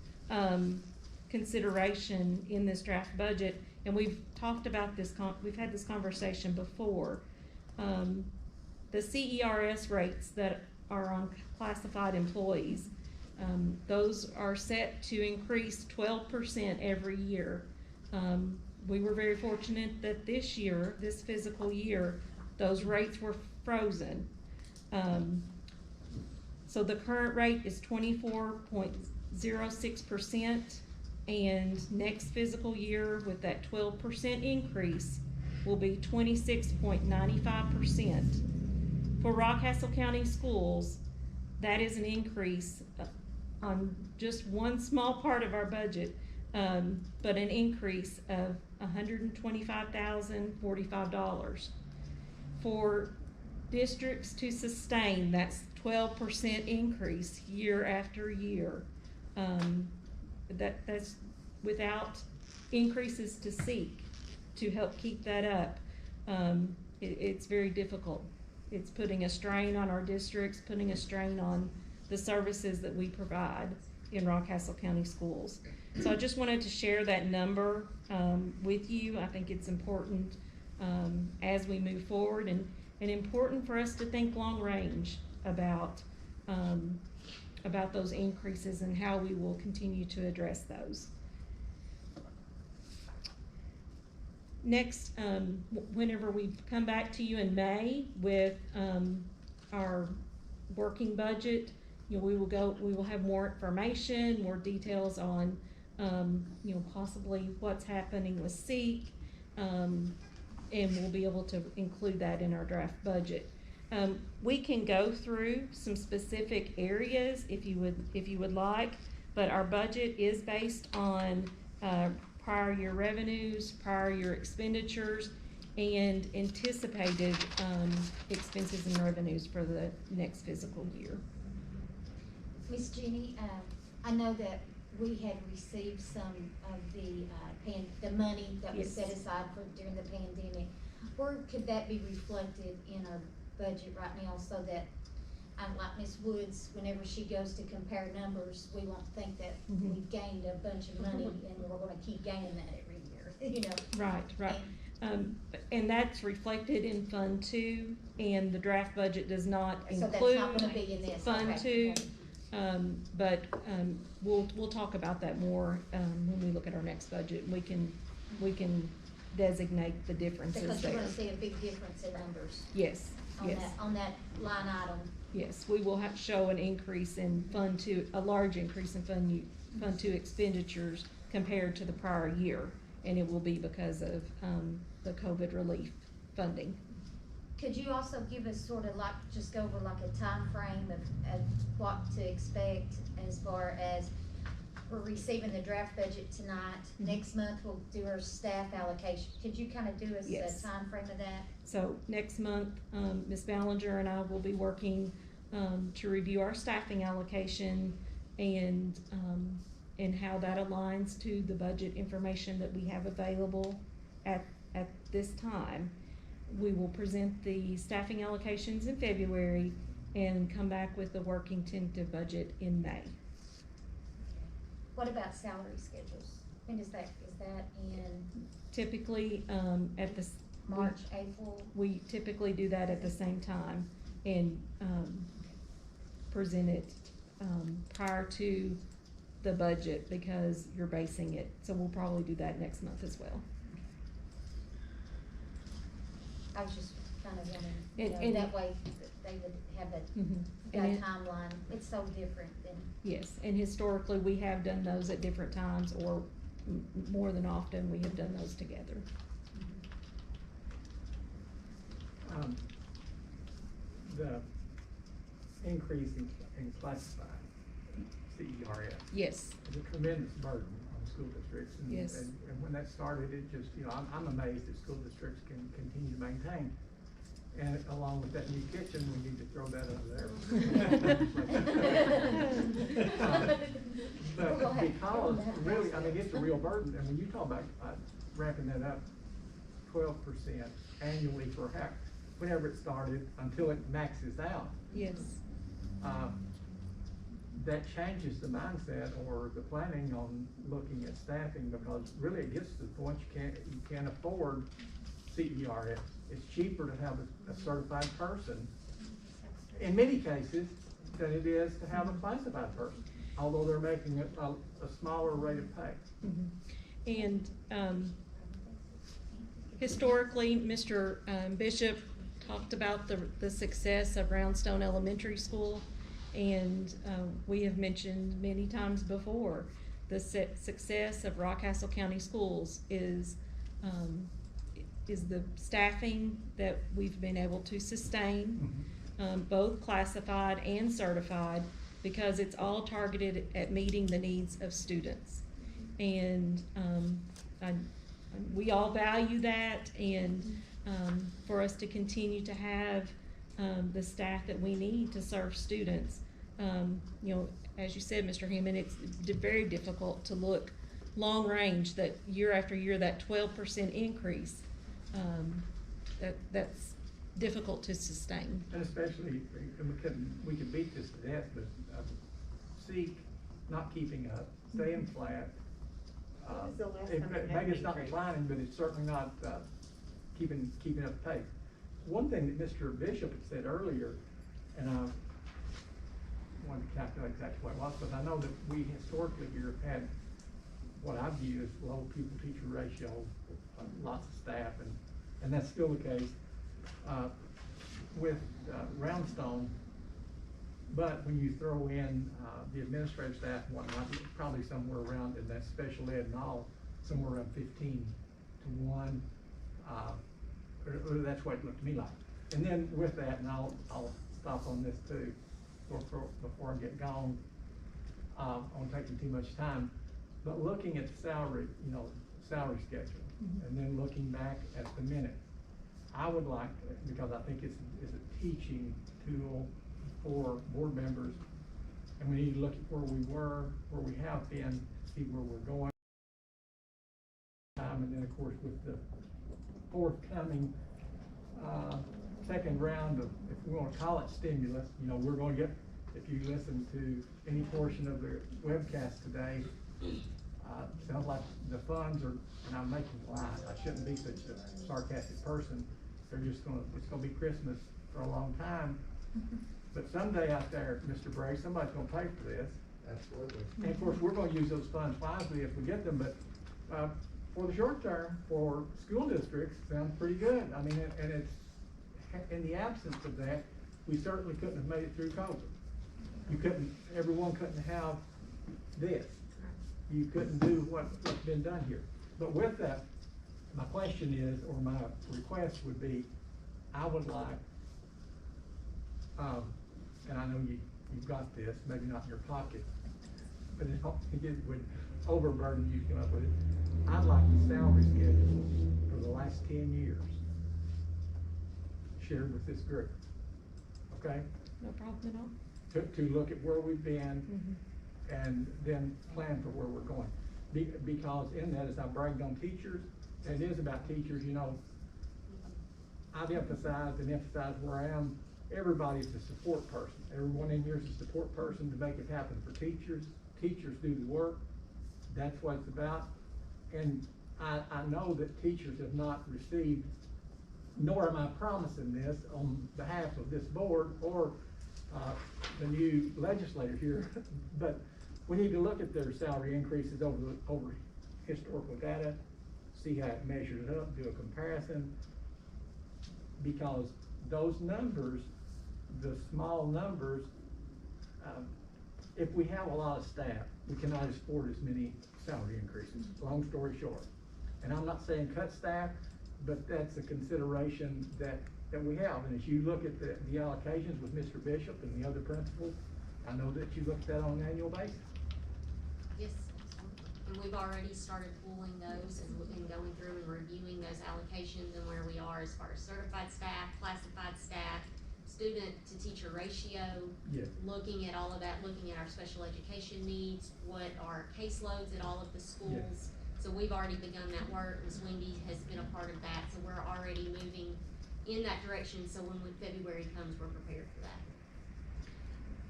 consideration in this draft budget, and we've talked about this, we've had this conversation before, the CERS rates that are on classified employees, those are set to increase 12% every year. We were very fortunate that this year, this fiscal year, those rates were frozen. So the current rate is 24.06%, and next fiscal year with that 12% increase will be 26.95%. For Rockcastle County Schools, that is an increase on just one small part of our budget, but an increase of $125,045. For districts to sustain that's 12% increase year after year, that's without increases to SEEK to help keep that up. It's very difficult. It's putting a strain on our districts, putting a strain on the services that we provide in Rockcastle County Schools. So I just wanted to share that number with you. I think it's important as we move forward, and important for us to think long range about those increases and how we will continue to address those. Next, whenever we come back to you in May with our working budget, you know, we will have more information, more details on you know, possibly what's happening with SEEK, and we'll be able to include that in our draft budget. We can go through some specific areas if you would like, but our budget is based on prior year revenues, prior year expenditures, and anticipated, expenses and revenues for the next fiscal year. Miss Jenny, I know that we had received some of the money that was Yes. set aside for during the pandemic. Where could that be reflected in our budget right now so that, like Miss Woods, whenever she goes to compare numbers, we won't think that Mhm. we gained a bunch of money and we're gonna keep gaining that every year, you know? Right. And that's reflected in Fund 2, and the draft budget does not So that's include not gonna be in this, Fund okay, 2. okay. But we'll talk about that more, when we look at our next budget. We can designate the differences Because you're there. gonna see a big difference in numbers Yes, yes. on that line item. Yes, we will show an increase in Fund 2, a large increase in Fund 2 expenditures compared to the prior year, and it will be because of, the COVID relief funding. Could you also give us sort of like, just go over like a time frame of what to expect as far as we're receiving the draft budget tonight, next month we'll do our staff allocation. Could you kind of do us Yes. a time frame of that? So next month, Ms. Ballinger and I will be working, to review our staffing allocation and how that aligns to the budget information that we have available at this time. We will present the staffing allocations in February and come back with the working tentative budget in May. What about salary schedules? When is that in Typically, at the. March, April? We typically do that at the same time and, present it, prior to the budget because you're basing it. So we'll probably do that next month as well. I was just kind of wondering, And- you know, that way they would have Mhm. that And it- timeline. It's so different than. Yes, and historically, we have done those at different times, or more than often, we have done those together. The increase in classified CERS Yes, is a tremendous burden on school districts. And- Yes. And when that started, it just, you know, I'm amazed that school districts can continue to maintain. And along with that new kitchen, we need to throw that over there. But because, really, I mean, it's a real burden, and when you talk about ramping that up 12% annually for whenever it started, until it maxes out, yes, that changes the mindset or the planning on looking at staffing, because really it gets to the point you can't afford CERS. It's cheaper to have a certified person, in many cases, than it is to have a classified person, although they're making a smaller rate of pay. Mhm. And, historically, Mr. Bishop talked about the success of Roundstone Elementary School, and, we have mentioned many times before, the success of Rockcastle County Schools is the staffing that we've been able to sustain, both classified and certified, because it's all targeted at meeting the needs of students. And, we all value that, and, for us to continue to have, the staff that we need to serve students. You know, as you said, Mr. Hammond, it's very difficult to look long range, that year after year, that 12% increase, that's difficult to sustain. And especially, we can beat this to death, but seek not keeping up, staying flat. When was the last time you had Maybe it's an not increase? declining, but it's certainly not keeping up the pace. One thing that Mr. Bishop had said earlier, and I wanted to calculate exactly what it was, but I know that we historically here have had what I view as low pupil-teacher ratio, lots of staff, and that's still the case with Roundstone. But when you throw in the administrative staff and whatnot, it's probably somewhere around, in that special ed and all, somewhere around 15-1. Or that's what it looked to me like. And then with that, and I'll stop on this too, before I get gone. I won't take too much time. But looking at the salary, you know, salary schedule, and then looking back at the minutes. I would like, because I think it's a teaching tool for board members, and we need to look at where we were, where we have been, see where we're going. And then, of course, with the forthcoming second round of, if we want to call it stimulus, you know, we're going to get, if you listen to any portion of the webcast today, sounds like the funds are, and I'm making light, I shouldn't be such a sarcastic person, they're just gonna, it's gonna be Christmas for a long time. But someday out there, Mr. Bray, somebody's gonna pay for this. Absolutely. And of course, we're gonna use those funds wisely if we get them, but for the short term, for school districts, sounds pretty good. I mean, and it's, in the absence of that, we certainly couldn't have made it through COVID. You couldn't, everyone couldn't have this. You couldn't do what's been done here. But with that, my question is, or my request would be, I would like, and I know you've got this, maybe not in your pocket, but it would overburden you to come up with it. I'd like the salary schedule for the last 10 years shared with this group, okay? No problem at all. To look at where we've been, and then plan for where we're going. Because in that, as I bragged on teachers, and it is about teachers, you know, I've emphasized where I am, everybody's a support person. Everyone in here is a support person to make it happen for teachers. Teachers do the work. That's what it's about. And I know that teachers have not received, nor am I promising this on behalf of this board or the new legislator here, but we need to look at their salary increases over historical data, see how it measures up, do a comparison, because those numbers, the small numbers, if we have a lot of staff, we cannot afford as many salary increases, long story short. And I'm not saying cut staff, but that's a consideration that we have. And as you look at the allocations with Mr. Bishop and the other principals, I know that you look at that on an annual basis. Yes, and we've already started pulling those and going through and reviewing those allocations and where we are as far as certified staff, classified staff, student to teacher ratio, Yes. looking at all of that, looking at our special education needs, what are caseloads at all of the schools. Yes. So we've already begun that work. Ms. Wendy has been a part of that, so we're already moving in that direction, so when February comes, we're prepared for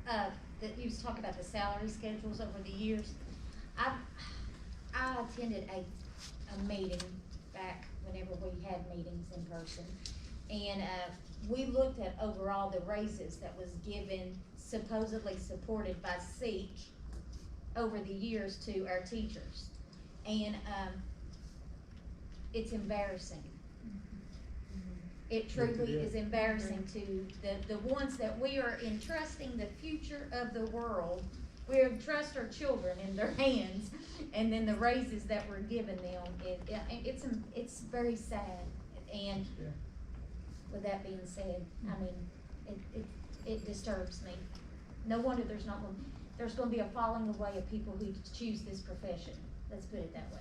that. That you was talking about the salary schedules over the years. I attended a meeting back whenever we had meetings in person, and we looked at overall the raises that was given, supposedly supported by SEEK over the years to our teachers, and it's embarrassing. It truly is embarrassing to the ones that we are entrusting the future of the world. We entrust our children in their hands, and then the raises that we're giving them, it's very sad. And with that being said, I mean, it disturbs me. No wonder there's going to be a falling away of people who choose this profession. Let's put it that way.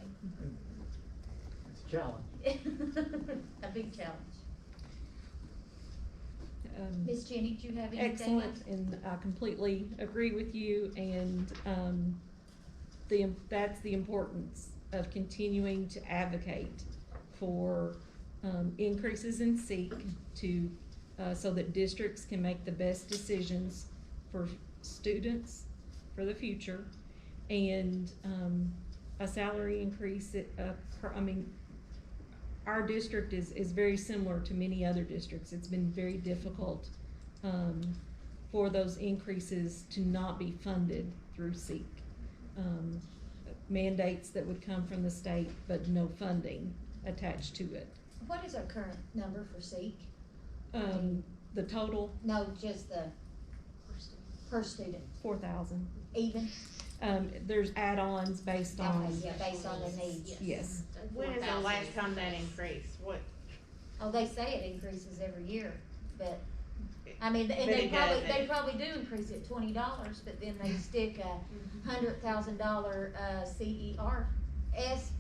It's a challenge. A big challenge. Ms. Jenny, do you have anything Excellent, else? and I completely agree with you, and that's the importance of continuing to advocate for increases in SEEK to so that districts can make the best decisions for students for the future, and a salary increase. Our district is very similar to many other districts. It's been very difficult for those increases to not be funded through SEEK. Mandates that would come from the state, but no funding attached to it. What is our current number for SEEK? The total? No, just the per student. 4,000. Even? There's add-ons based on. Yeah, based on the needs. Yes. When is the last time that increased? What? Oh, they say it increases every year, but, I mean, and But they it probably do increase it $20, but then they stick a $100,000, CERS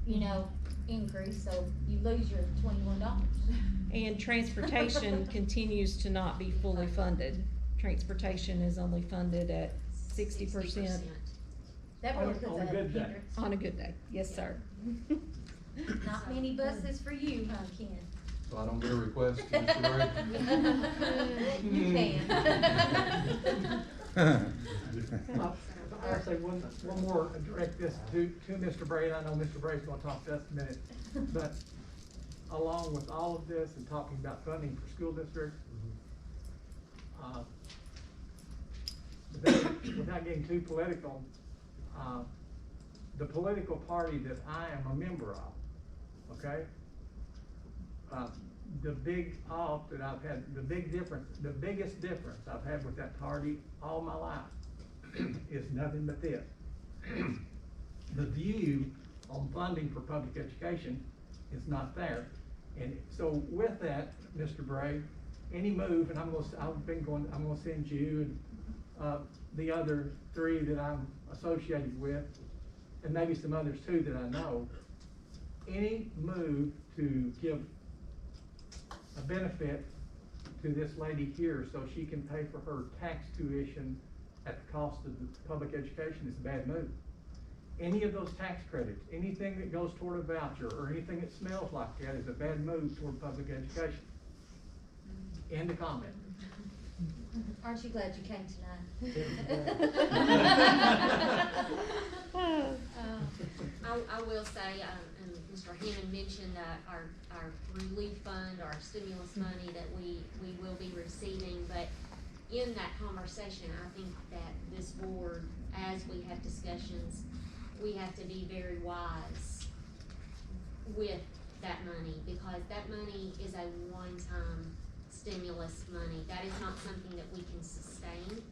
you know, increase, so you lose your $21. And transportation continues to not be fully funded. Transportation is only funded at 60%. That really puts On a a good day. hindrance. On a good day, yes, sir. Not many buses for you, huh, Ken? So I don't get a request, Mr. Ray? You can. I'll say one more, direct this to Mr. Bray, and I know Mr. Bray's gonna talk to us in a minute. But along with all of this and talking about funding for school districts, without getting too political, the political party that I am a member of, okay? The big off that I've had, the biggest difference I've had with that party all my life is nothing but this. The view on funding for public education is not there. And so with that, Mr. Bray, any move, and I'm gonna send you and, the other 3 that I'm associated with, and maybe some others too that I know, any move to give a benefit to this lady here so she can pay for her tax tuition at the cost of the public education is a bad move. Any of those tax credits, anything that goes toward a voucher or anything that smells like that is a bad move toward public education. End of comment. Aren't you glad you came tonight? I will say, and Mr. Hammond mentioned our relief fund, our stimulus money that we will be receiving, but in that conversation, I think that this board, as we have discussions, we have to be very wise with that money, because that money is a one-time stimulus money. That is not something that we can sustain.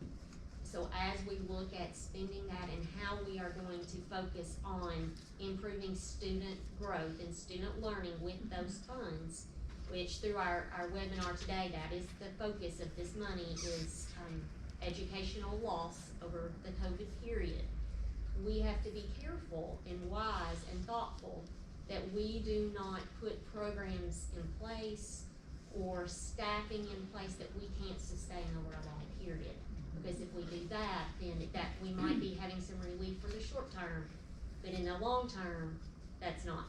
So as we look at spending that and how we are going to focus on improving student growth and student learning with those funds, which through our webinar today, that is the focus of this money, is educational loss over the COVID period. We have to be careful and wise and thoughtful that we do not put programs in place or staffing in place that we can't sustain over a long period. Because if we do that, then we might be having some relief for the short term, but in the long term, that's not,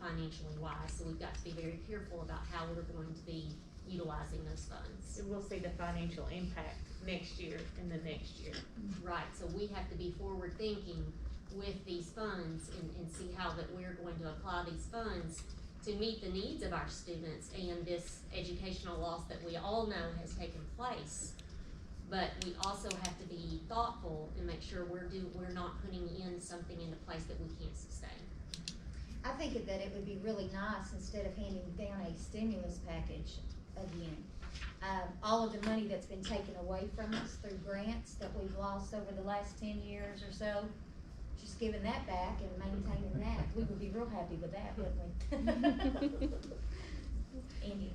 financially wise. So we've got to be very careful about how we're going to be utilizing those funds. So we'll see the financial impact next year and the next year. Right, so we have to be forward thinking with these funds and see how that we're going to apply these funds to meet the needs of our students and this educational loss that we all know has taken place. But we also have to be thoughtful and make sure we're not putting in something into place that we can't sustain. I think that it would be really nice, instead of handing down a stimulus package again, all of the money that's been taken away from us through grants that we've lost over the last 10 years or so, just giving that back and maintaining that, we would be real happy with that, wouldn't we? Andy.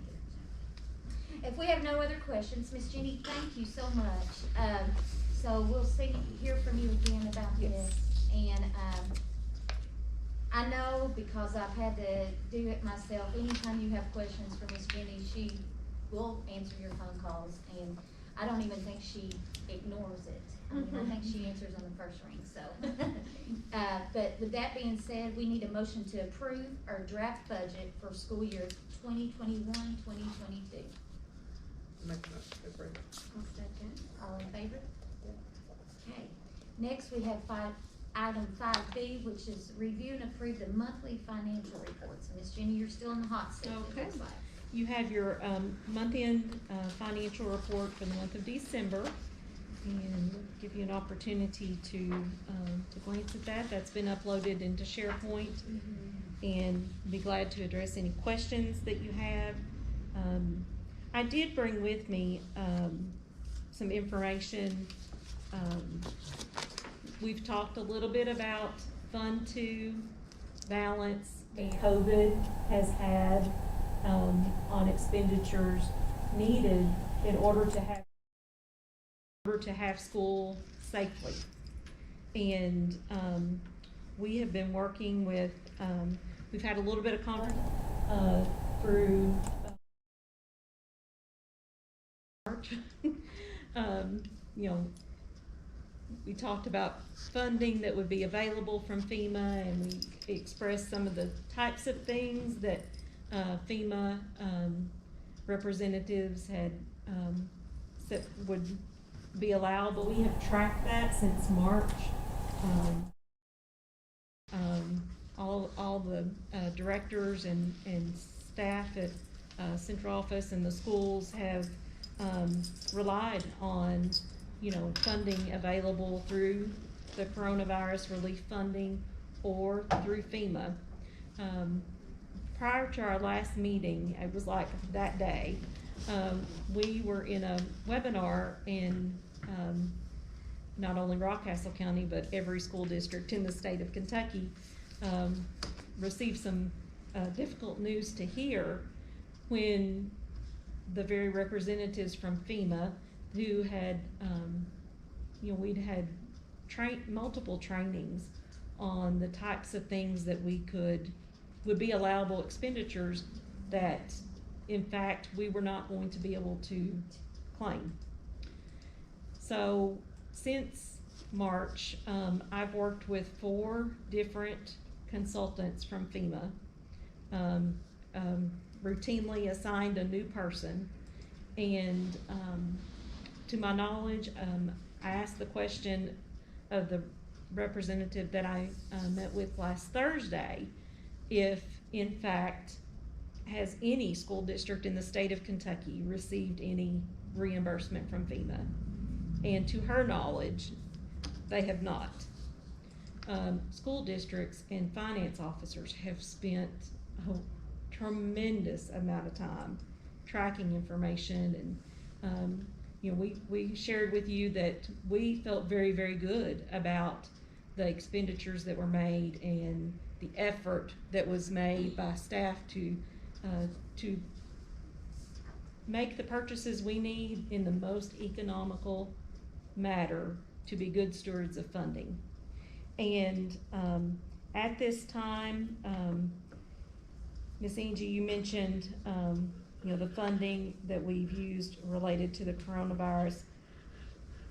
If we have no other questions, Miss Jenny, thank you so much. So we'll hear from you again about this. And I know, because I've had to do it myself, anytime you have questions for Miss Jenny, she will answer your phone calls, and I don't even think she ignores it. I mean, I think she answers on the first ring, so. But with that being said, we need a motion to approve our draft budget for school year 2021-2022. All in favor? Okay. Next, we have item 5B, which is review and approve the monthly financial reports. Miss Jenny, you're still in the hot seat. Okay. You have your month-end financial report for the month of December, and we'll give you an opportunity to glance at that. That's been uploaded into SharePoint, and be glad to address any questions that you have. I did bring with me some information. We've talked a little bit about Fund 2 balance and COVID has had on expenditures needed in order to have school safely. And we have been working with, we've had a little bit of conference, through, March. You know, we talked about funding that would be available from FEMA, and we expressed some of the types of things that FEMA representatives had said would be allowable. We have tracked that since March. All the directors and staff at central office and the schools have relied on, you know, funding available through the coronavirus relief funding or through FEMA. Prior to our last meeting, it was like that day, we were in a webinar in not only Rockcastle County, but every school district in the state of Kentucky received some difficult news to hear when the very representatives from FEMA who had, you know, we'd had multiple trainings on the types of things that would be allowable expenditures that, in fact, we were not going to be able to claim. So since March, I've worked with 4 different consultants from FEMA, routinely assigned a new person, and to my knowledge, I asked the question of the representative that I met with last Thursday if, in fact, has any school district in the state of Kentucky received any reimbursement from FEMA? And to her knowledge, they have not. School districts and finance officers have spent a tremendous amount of time tracking information, and you know, we shared with you that we felt very, very good about the expenditures that were made and the effort that was made by staff to make the purchases we need in the most economical manner to be good stewards of funding. And at this time, Ms. Angie, you mentioned you know, the funding that we've used related to the coronavirus.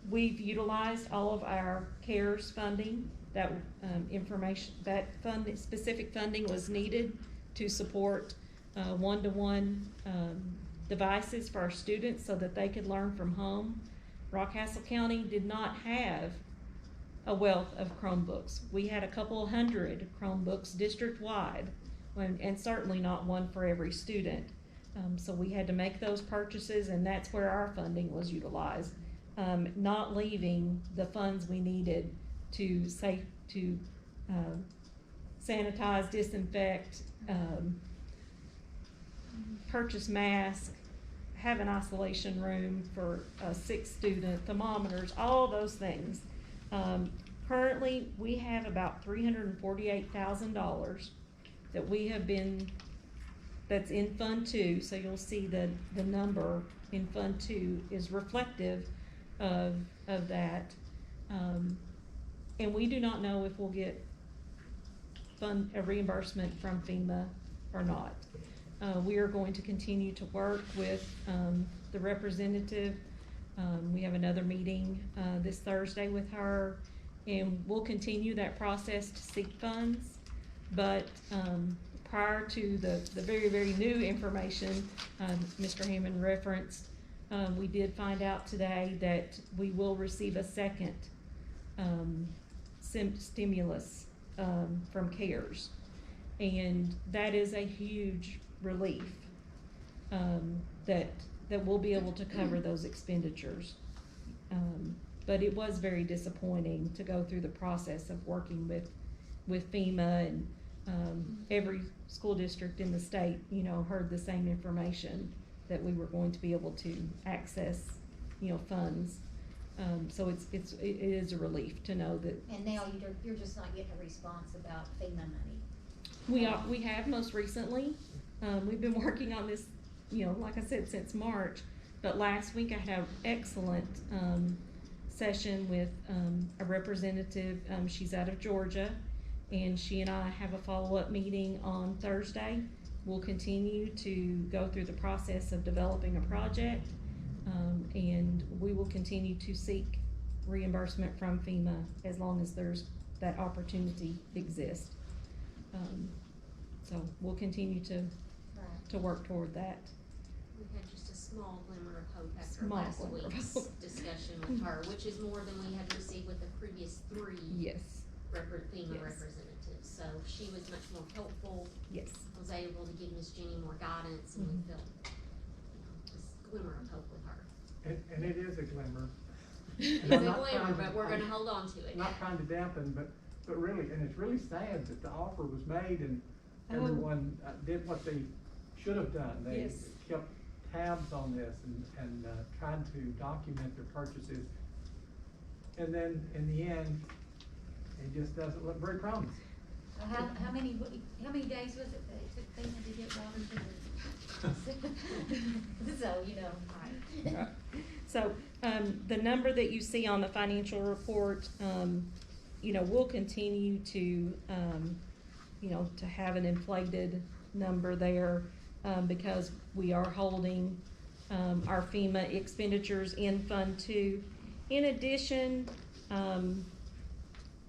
We've utilized all of our CARES funding. That specific funding was needed to support one-to-one devices for our students so that they could learn from home. Rockcastle County did not have a wealth of Chromebooks. We had a couple hundred Chromebooks district-wide, and certainly not one for every student. So we had to make those purchases, and that's where our funding was utilized, not leaving the funds we needed to sanitize, disinfect, purchase masks, have an isolation room for a sick student, thermometers, all those things. Currently, we have about $348,000 that we have been, that's in Fund 2, so you'll see the number in Fund 2 is reflective of that. And we do not know if we'll get a reimbursement from FEMA or not. We are going to continue to work with the representative. We have another meeting this Thursday with her, and we'll continue that process to seek funds. But prior to the very, very new information Mr. Hammond referenced, we did find out today that we will receive a second stimulus from CARES, and that is a huge relief that we'll be able to cover those expenditures. But it was very disappointing to go through the process of working with FEMA, and every school district in the state, you know, heard the same information that we were going to be able to access, you know, funds. So it is a relief to know that. And now you're just not getting a response about FEMA money. We have most recently. We've been working on this, you know, like I said, since March. But last week I had an excellent session with a representative. She's out of Georgia, and she and I have a follow-up meeting on Thursday. We'll continue to go through the process of developing a project, and we will continue to seek reimbursement from FEMA as long as there's that opportunity exists. So we'll continue to work toward that. We had just a small glimmer of hope after Small last glimmer of week's hope. discussion with her, which is more than we had received with the previous 3 Yes, FEMA Yes. representatives. So she was much more helpful, yes. was able to give Miss Jenny more guidance, and we Mhm. felt, this glimmer of hope with her. And it is a glimmer. It's And a I'm not glimmer, trying to- but we're gonna hold on to it. Not trying to dampen, but really, and it's really sad that the offer was made and Oh. everyone did what they should have done. They Yes. kept tabs on this and tried to document their purchases. And then, in the end, it just doesn't look very promising. How many days was it that it took FEMA to get water to the? So, you know. Right. So, the number that you see on the financial report, you know, we'll continue to, you know, to have an inflated number there, because we are holding, our FEMA expenditures in Fund 2. In addition,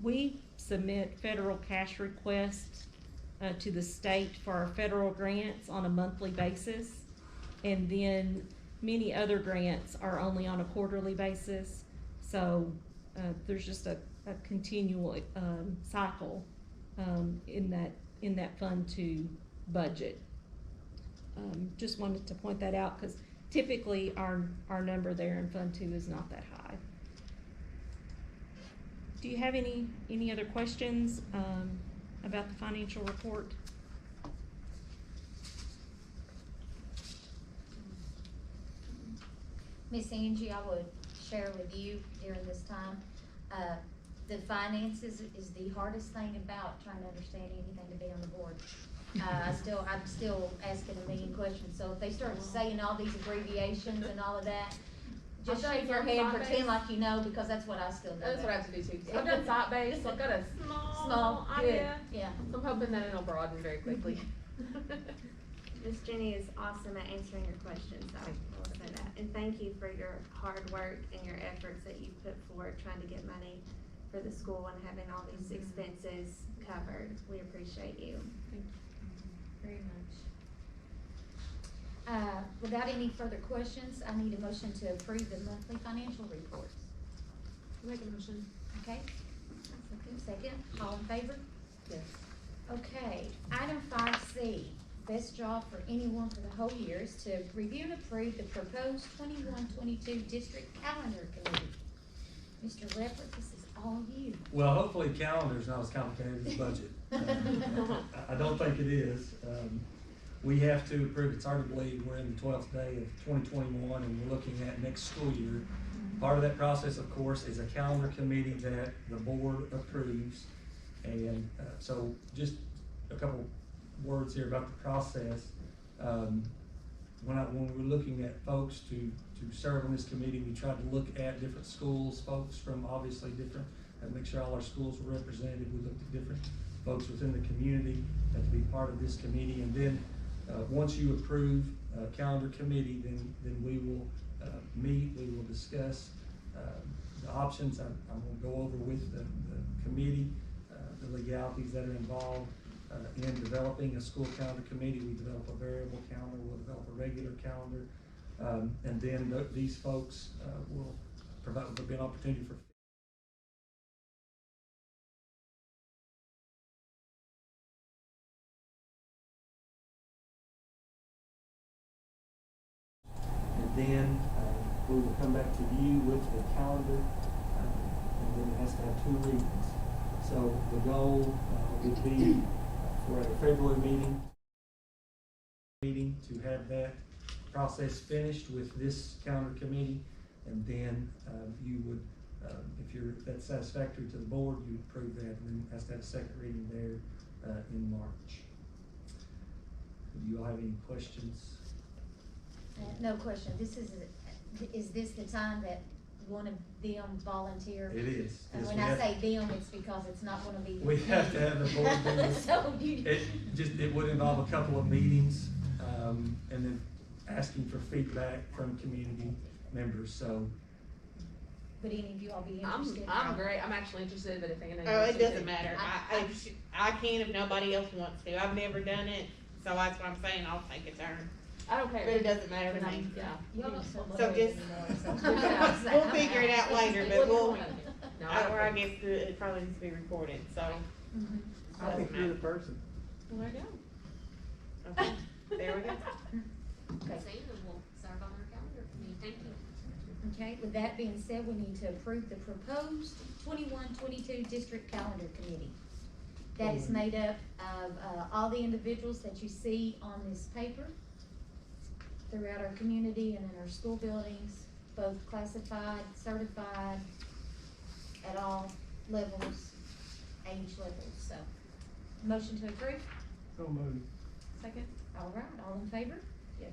we submit federal cash requests, to the state for our federal grants on a monthly basis. And then many other grants are only on a quarterly basis. So, there's just a continual, cycle, in that Fund 2 budget. Just wanted to point that out, cause typically our number there in Fund 2 is not that high. Do you have any other questions, about the financial report? Miss Angie, I would share with you during this time, the finances is the hardest thing about trying to understand anything to be on the board. I'm still asking a million questions, so if they start saying all these abbreviations and all of that, just I've done shake your some head, site pretend base. like you know, because that's what I still do. That's what I have to do too. So I've done site base, so I've got a Small, good, idea. yeah. So I'm hoping that it'll broaden very quickly. Miss Jenny is awesome at answering your questions, so I will say that. And thank you for your hard work and your efforts that you put forward trying to get money for the school and having all these expenses covered. We appreciate you. Very much. Without any further questions, I need a motion to approve the monthly financial reports. Make a motion. Okay? Second, all in favor? Yes. Okay, item 5C, best job for anyone for the whole year is to review and approve the proposed 21-22 district calendar committee. Mr. Leopard, this is all you. Well, hopefully calendar's not as complicated as budget. I don't think it is. We have to approve, it's hard to believe we're in the 12th day of 2021 and we're looking at next school year. Part of that process, of course, is a calendar committee that the board approves. And so just a couple words here about the process. When we were looking at folks to serve on this committee, we tried to look at different schools, folks from obviously different, and make sure all our schools were represented. We looked at different folks within the community to be part of this committee. And then once you approve a calendar committee, then we will meet, we will discuss the options. I'm going to go over with the committee the legalities that are involved in developing a school calendar committee. We develop a variable calendar, we'll develop a regular calendar, and then these folks will provide, there'll be an opportunity for and then we will come back to you with the calendar, and then it has to have 2 readings. So the goal would be for a February meeting to have that process finished with this calendar committee, and then you would, if that's satisfactory to the board, you would approve that, and then it has to have a second reading there in March. Do you all have any questions? No question, is this the time that one of them volunteer? It is. And Yes, when we I have- say them, it's because it's not gonna be. We have to have the board members. So you. It would involve a couple of meetings, and then asking for feedback from community members, so. Would any of you all be I'm interested? great, I'm actually interested, but if Anna Oh, wants it Uh, doesn't to. matter, I can if nobody else wants to, I've never done it, so that's what I'm saying, I'll take a turn. I don't care. But it doesn't matter to me, yeah. Y'all don't smoke So cigarettes just, anymore, so. we'll figure it out later, but we'll, No, or I guess it probably needs to be recorded, so. Mhm. I think you're the person. Well, there you go. Okay, there we go. Okay. Santa will serve on our calendar for me, thank you. Okay, with that being said, we need to approve the proposed 21-22 district calendar committee. That is made up of, all the individuals that you see on this paper throughout our community and in our school buildings, both classified, certified, at all levels, age levels, so. Motion to approve? So moved. Second? All right, all in favor? Yes.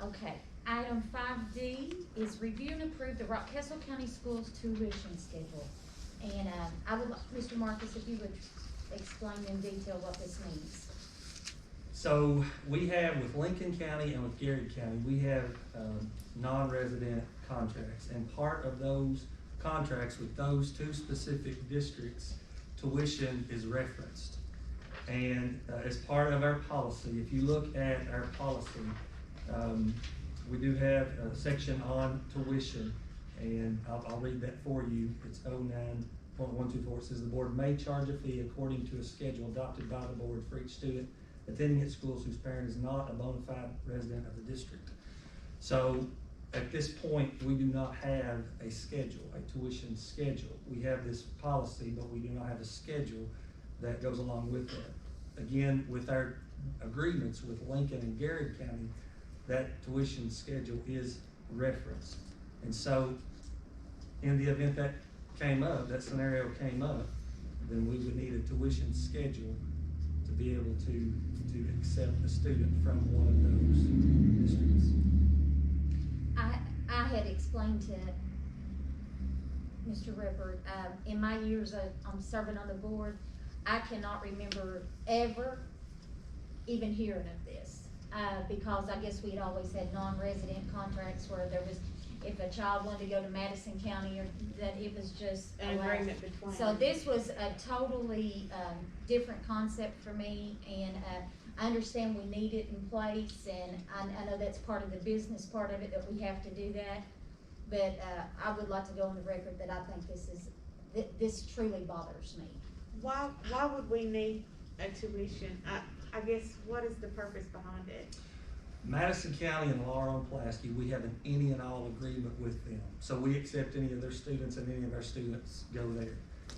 Okay, item 5D is review and approve the Rockcastle County Schools tuition schedule. And, I would like, Mr. Marcus, if you would explain in detail what this means. So we have with Lincoln County and with Garrett County, we have non-resident contracts. And part of those contracts with those two specific districts, tuition is referenced. And as part of our policy, if you look at our policy, we do have a section on tuition. And I'll read that for you. It's 09.124. It says the board may charge a fee according to a schedule adopted by the board for each student attending at schools whose parent is not a bona fide resident of the district. So at this point, we do not have a schedule, a tuition schedule. We have this policy, but we do not have a schedule that goes along with that. Again, with our agreements with Lincoln and Garrett County, that tuition schedule is referenced. And so in the event that came up, that scenario came up, then we would need a tuition schedule to be able to accept a student from one of those districts. I had explained to Mr. Rippert, in my years of serving on the board, I cannot remember ever even hearing of this. Because I guess we'd always had non-resident contracts where there was, if a child wanted to go to Madison County, or that it was just An allowed. agreement between. So this was a totally, different concept for me, and, I understand we need it in place, and I know that's part of the business part of it, that we have to do that. But, I would like to go on the record that I think this truly bothers me. Why would we need a tuition? I guess, what is the purpose behind it? Madison County and Laura and Pulaski, we have an any and all agreement with them. So we accept any of their students, and any of our students go there.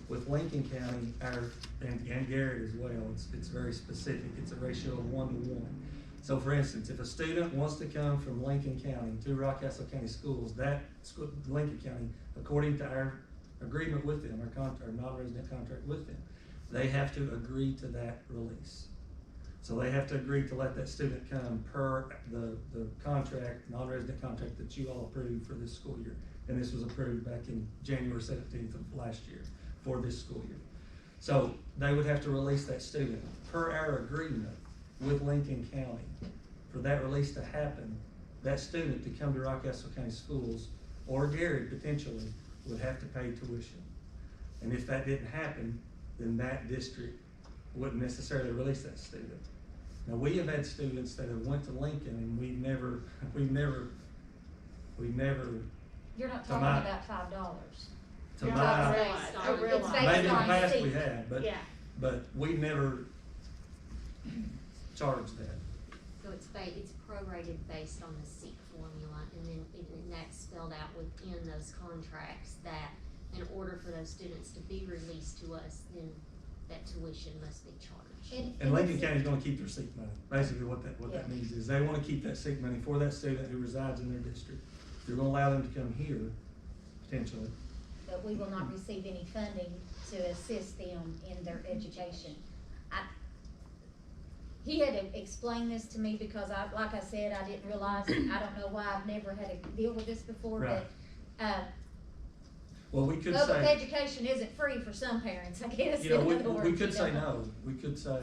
With Lincoln County, and Garrett as well, it's very specific. It's a ratio of 1 to 1. So for instance, if a student wants to come from Lincoln County to Rockcastle County Schools, that school, Lincoln County, according to our agreement with them, our non-resident contract with them, they have to agree to that release. So they have to agree to let that student come per the contract, non-resident contract that you all approved for this school year. And this was approved back in January 17th of last year for this school year. So they would have to release that student per our agreement with Lincoln County. For that release to happen, that student to come to Rockcastle County Schools, or Garrett potentially, would have to pay tuition. And if that didn't happen, then that district wouldn't necessarily release that student. Now, we have had students that have went to Lincoln, and we've never. You're not To talking my- about $5. To Yeah, my, I Based realize, on- I realize. It's based maybe in the on past we seat. have, but Yeah. we've never charged that. So it's prorated based on the seat formula, and then that's spelled out within those contracts, that in order for those students to be released to us, then that tuition must be charged. And Lincoln County's gonna keep their seat money. Basically, what that Yeah. means is they wanna keep that seat money for that student who resides in their district. They're gonna allow them to come here, potentially. But we will not receive any funding to assist them in their education. He had to explain this to me because like I said, I didn't realize it. I don't know why, I've never had to deal with this before, Right. but, Well, we could Public say, education isn't free for some parents, I guess, you know, in other words. we could you say know. no, we could say,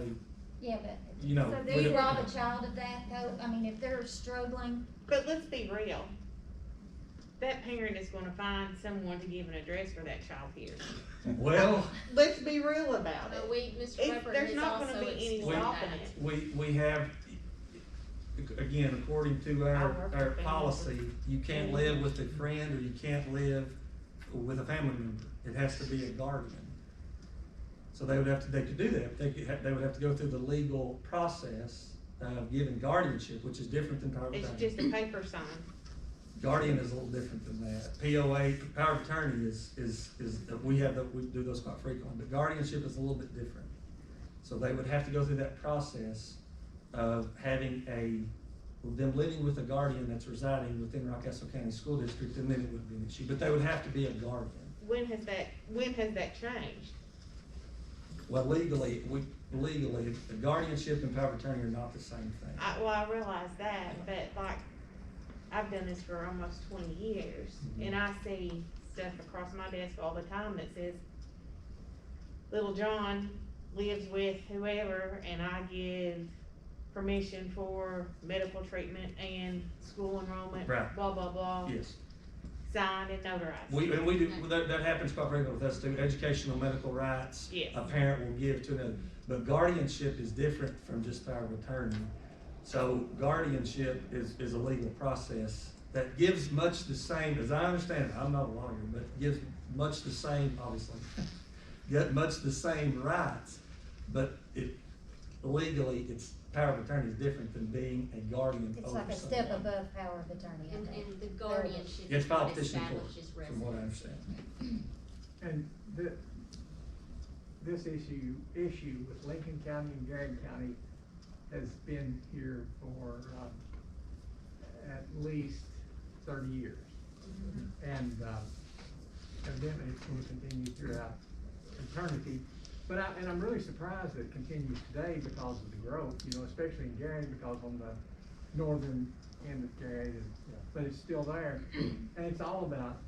Yeah, but you know. So do there you you rob a child of that though? I mean, if they're struggling, But let's be real. That parent is gonna find someone to give an address for that child here. Well, Let's be real about But it. Mr. If Pepper there's has not gonna also be any explored stopping that. it. we have, again, according to I work our with policy, you can't live with a friend or you can't live with a family member. It has to be a guardian. So they could do that. They would have to go through the legal process of giving guardianship, which is different than power of It's attorney. just a paper sign. Guardian is a little different than that. POA, power of attorney is, we do those quite frequently, but guardianship is a little bit different. So they would have to go through that process of having them living with a guardian that's residing within Rockcastle County School District, and then it would be an issue, but they would have to be a guardian. When has that changed? Well, legally, the guardianship and power of attorney are not the same thing. I realize that, but like, I've done this for almost 20 years, and I see stuff across my desk all the time that says, little John lives with whoever, and I give permission for medical treatment and school enrollment, Right. blah, blah, blah. Yes. Signed and notarized. We do, that happens quite frequently with us too, educational, medical rights. Yes. A parent will give to another, but guardianship is different from just power of attorney. So guardianship is a legal process that gives much the same, as I understand it, I'm not a lawyer, but gives much the same, obviously, get much the same rights, but legally, power of attorney is different than being a guardian it's over like a step someone. above power of attorney, I think. And the guardianship It's is what filed petition court, establishes from what I residence. understand. And this issue with Lincoln County and Garrett County has been here for, at least 30 years. And, evidently it's gonna continue throughout eternity. But I'm really surprised that it continues today because of the growth, especially in Gary, because on the northern end of Gary, but it's still there. And it's all about,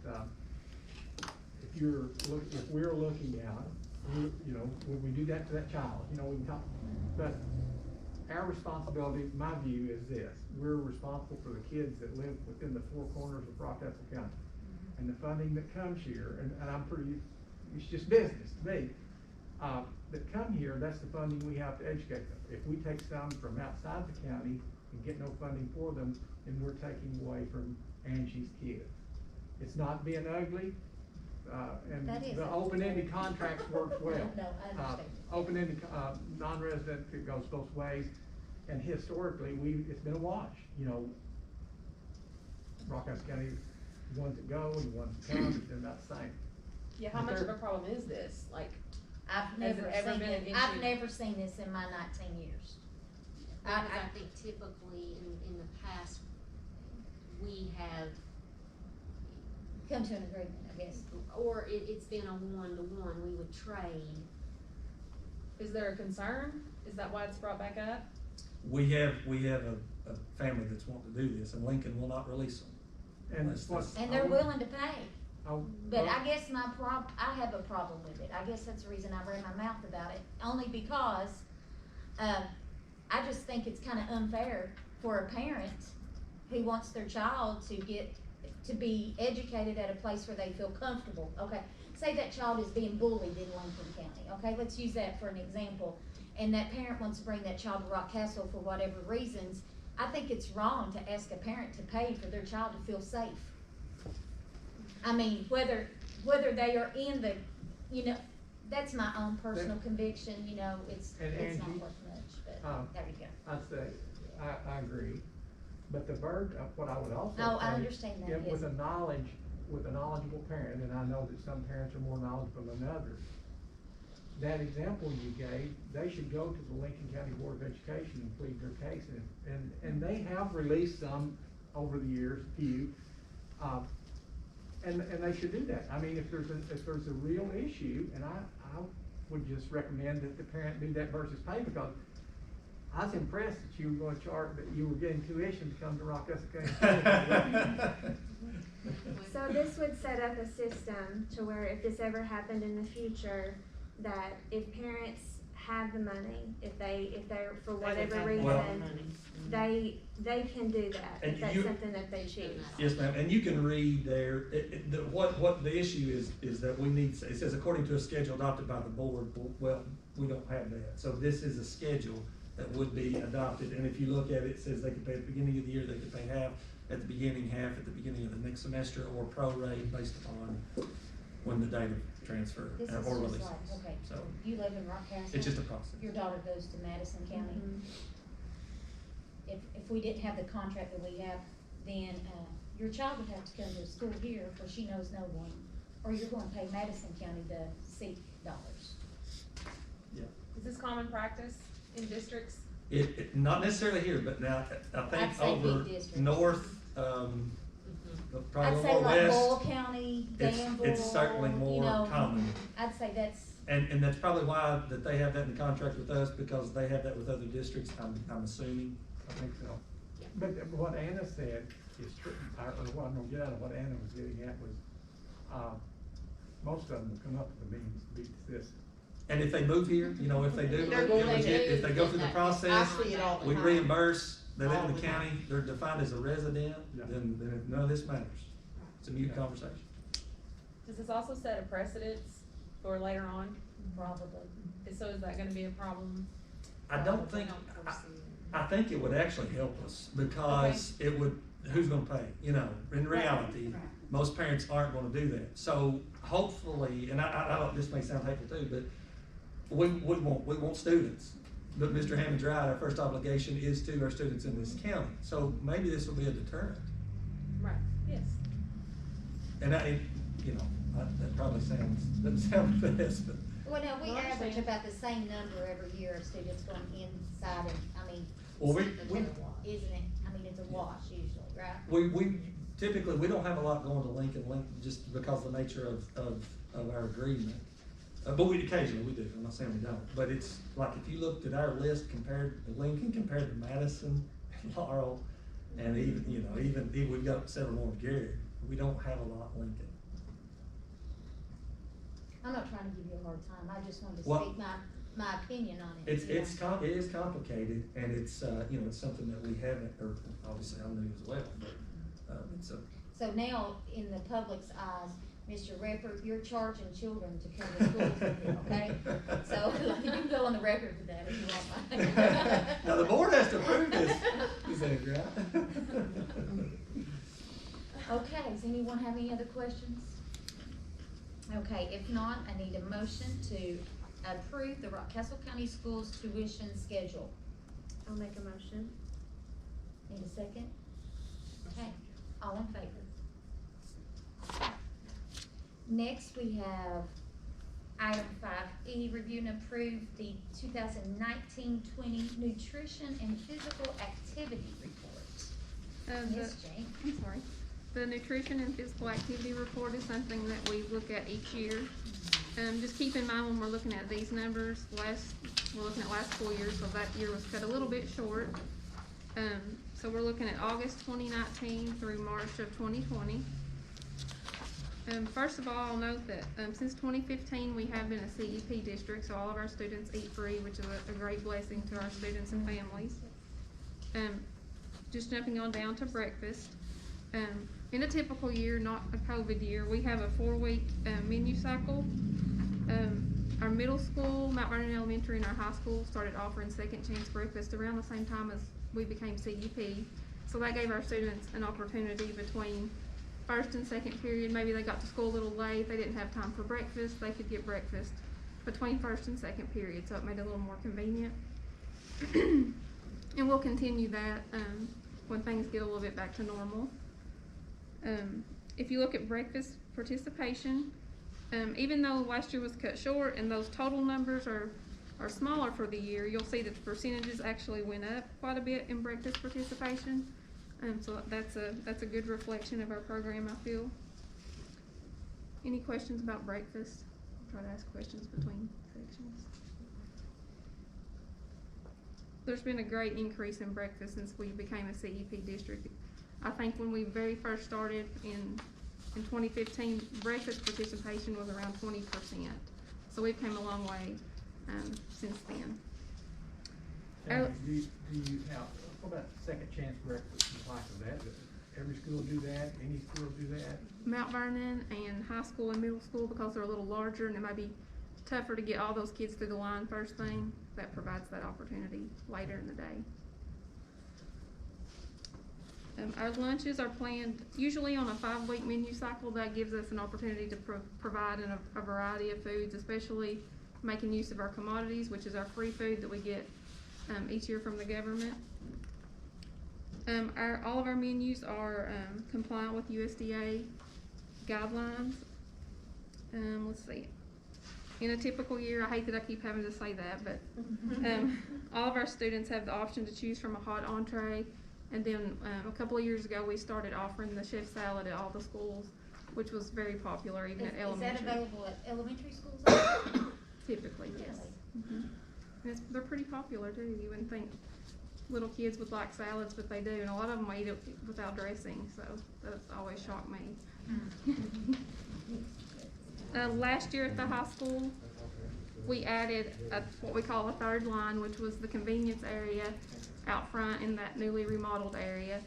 if we're looking out, when we do that to that child, we can talk. But our responsibility, my view, is this: we're responsible for the kids that live within the four corners of Rockcastle County. And the funding that comes here, and it's just business to me, that come here, that's the funding we have to educate them. If we take some from outside the county and get no funding for them, then we're taking away from Angie's kids. It's not being ugly, and That is the ugly. open-ended contracts works well. No, I understand. Open-ended, non-resident, it goes both ways, and historically, it's been a wash, Rockcastle County, the ones that go and the ones that come, it's been about the same. Yeah, how much of a problem is this? Like, I've Has never it ever seen been it, an I've issue? never seen this in my 19 years. Because I think typically in the past, we have, Come to an agreement, I guess. or it's been a one-to-one, we would trade. is there a concern? Is that why it's brought back up? We have a family that's wanting to do this, and Lincoln will not release them. And Unless what- this- And they're willing to pay. Oh, But well, I guess I have a problem with it. I guess that's the reason I ran my mouth about it, only because, I just think it's kinda unfair for a parent who wants their child to be educated at a place where they feel comfortable. Okay, say that child is being bullied in Lincoln County, okay, let's use that for an example. And that parent wants to bring that child to Rockcastle for whatever reasons. I think it's wrong to ask a parent to pay for their child to feel safe. I mean, whether they are in the, that's my own personal conviction, it's And not Angie, worth much, but there you go. I'd say, I agree, but the burden of what I would also say. Oh, I understand that, yes. With a knowledgeable parent, and I know that some parents are more knowledgeable than others, that example you gave, they should go to the Lincoln County Board of Education and plead their case, and they have released some over the years, a few, and they should do that. I mean, if there's a real issue, and I would just recommend that the parent do that versus pay, because I was impressed that you were gonna charge, that you were getting tuition to come to Rockcastle County. So this would set up a system to where if this ever happened in the future, that if parents have the money, if they're, for whatever reason, they can do that, And if that's you- something that they choose. Yes, ma'am, and you can read there, what the issue is that we need, it says according to a schedule adopted by the board, well, we don't have that. So this is a schedule that would be adopted, and if you look at it, it says they could pay at the beginning of the year, they could pay half at the beginning, half at the beginning of the next semester, or prorate based upon when the date of transfer This is or just release. like, okay, So you live in Rockcastle. it's just a process. Your daughter goes to Madison County. Mhm. If we didn't have the contract that we have, then, your child would have to come to school here where she knows no one, or you're gonna pay Madison County the seat dollars. Yeah. Is this common practice in districts? Not necessarily here, but now, I I'd think say big over districts. north, probably I'd say more like west. Boyle County, Danville, It's certainly you more know, common. I'd say that's, And that's probably why that they have that in the contract with us, because they have that with other districts, I'm assuming. I think so. But what Anna said is true, or what I'm gonna get out of what Anna was getting at was, most of them will come up with the means to beat the system. And if they move here, you know, if they do, They're going to if they go through the I process, see it all the we time. reimburse, they live All in the the time. county, they're defined as a resident, Yeah. then none of this matters. It's a mute conversation. Does this also set a precedence for later on? probably. So is that gonna be a problem? I don't think, I think it would actually help us, because it would, who's gonna pay, you know, in reality, Right. most parents aren't gonna do that. So hopefully, and I don't, this may sound hateful too, but we want students. But Mr. Hammond's right, our first obligation is to our students in this county, so maybe this will be a deterrent. Right, yes. And you know, that probably doesn't sound the best, but. Well, no, we Well, I average understand. about the same number every year of students going inside, and, I mean, Well, we isn't it, I mean, it's a wash usually, right? we typically, we don't have a lot going to Lincoln just because of the nature of our agreement. But we occasionally we do, I'm not saying we don't, but it's like if you looked at our list compared to Lincoln, compared to Madison, and Laurel, and even, you know, even we've got several more in Gary, we don't have a lot in Lincoln. I'm not trying to give you a hard time, I just wanted to Well, speak my opinion on it. It you is complicated, and it's, you know, it's something that we haven't, or obviously I'm new as well, but, it's a. So now, in the public's eyes, Mr. Redford, you're charging children to come to school with you, okay? So, you can go on the record with that if you want. Now, the board has to approve this, is that right? Okay, does anyone have any other questions? Okay, if not, I need a motion to approve the Rockcastle County Schools tuition schedule. I'll make a motion. Need a second? Okay, all in favor? Next, we have item 5E, review and approve the 2019-20 nutrition and physical activity report. Ms. Jane? I'm sorry. The nutrition and physical activity report is something that we look at each year. Just keep in mind when we're looking at these numbers, we're looking at last school year, so that year was cut a little bit short. So we're looking at August 2019 through March of 2020. First of all, I'll note that since 2015, we have been a CEP district, so all of our students eat free, which is a great blessing to our students and families. Just jumping on down to breakfast. In a typical year, not a COVID year, we have a 4-week menu cycle. Our middle school, Mount Vernon Elementary, and our high school started offering second chance breakfast around the same time as we became CEP. So that gave our students an opportunity between first and second period. Maybe they got to school a little late, they didn't have time for breakfast, they could get breakfast between first and second period, so it made it a little more convenient. And we'll continue that when things get a little bit back to normal. If you look at breakfast participation, even though last year was cut short and those total numbers are smaller for the year, you'll see that the percentages actually went up quite a bit in breakfast participation. So that's a good reflection of our program, I feel. Any questions about breakfast? I'll try to ask questions between sections. there's been a great increase in breakfast since we became a CEP district. I think when we very first started in 2015, breakfast participation was around 20%. So we've come a long way since then. Now, do you, now, what about second chance breakfast and like that? Does every school do that? Any school do that? Mount Vernon and high school and middle school, because they're a little larger and it might be tougher to get all those kids through the line first thing, that provides that opportunity later in the day. Our lunches are planned usually on a 5-week menu cycle. That gives us an opportunity to provide a variety of foods, especially making use of our commodities, which is our free food that we get each year from the government. All of our menus are compliant with USDA guidelines. Let's see. In a typical year, I hate that I keep having to say that, but all of our students have the option to choose from a hot entree. And then a couple of years ago, we started offering the chef salad at all the schools, which was very popular, even at elementary. Is that available at elementary schools? Typically, yes. Really? And they're pretty popular too. You wouldn't think little kids would like salads, but they do, and a lot of them eat it without dressing, so that's always shocked me. Last year at the high school, we added what we call a third line, which was the convenience area out front in that newly remodeled area.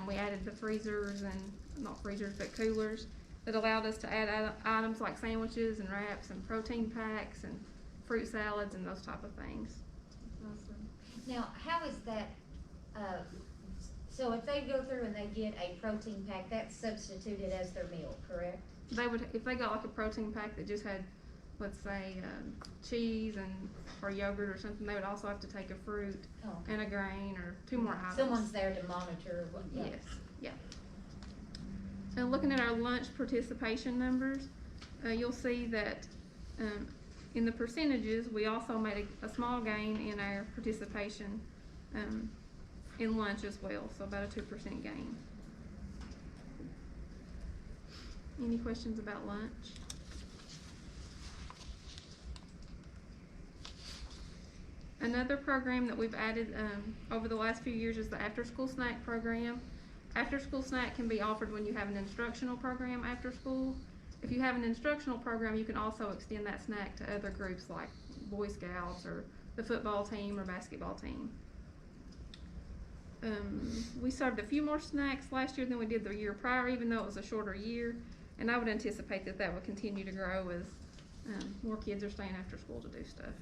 We added the freezers, and not freezers, but coolers, that allowed us to add items like sandwiches and wraps and protein packs and fruit salads and those type of things. Awesome. Now, how is that, so if they go through and they get a protein pack, that's substituted as their meal, correct? They would, if they got like a protein pack that just had, let's say, cheese or yogurt or something, they would also have to take a fruit and a grain or 2 more items. Someone's there to monitor what, yeah. Yes, yeah. And looking at our lunch participation numbers, you'll see that in the percentages, we also made a small gain in our participation in lunch as well, so about a 2% gain. Any questions about lunch? Another program that we've added over the last few years is the after-school snack program. After-school snack can be offered when you have an instructional program after school. If you have an instructional program, you can also extend that snack to other groups like Boy Scouts or the football team or basketball team. We served a few more snacks last year than we did the year prior, even though it was a shorter year, and I would anticipate that that would continue to grow as more kids are staying after school to do stuff.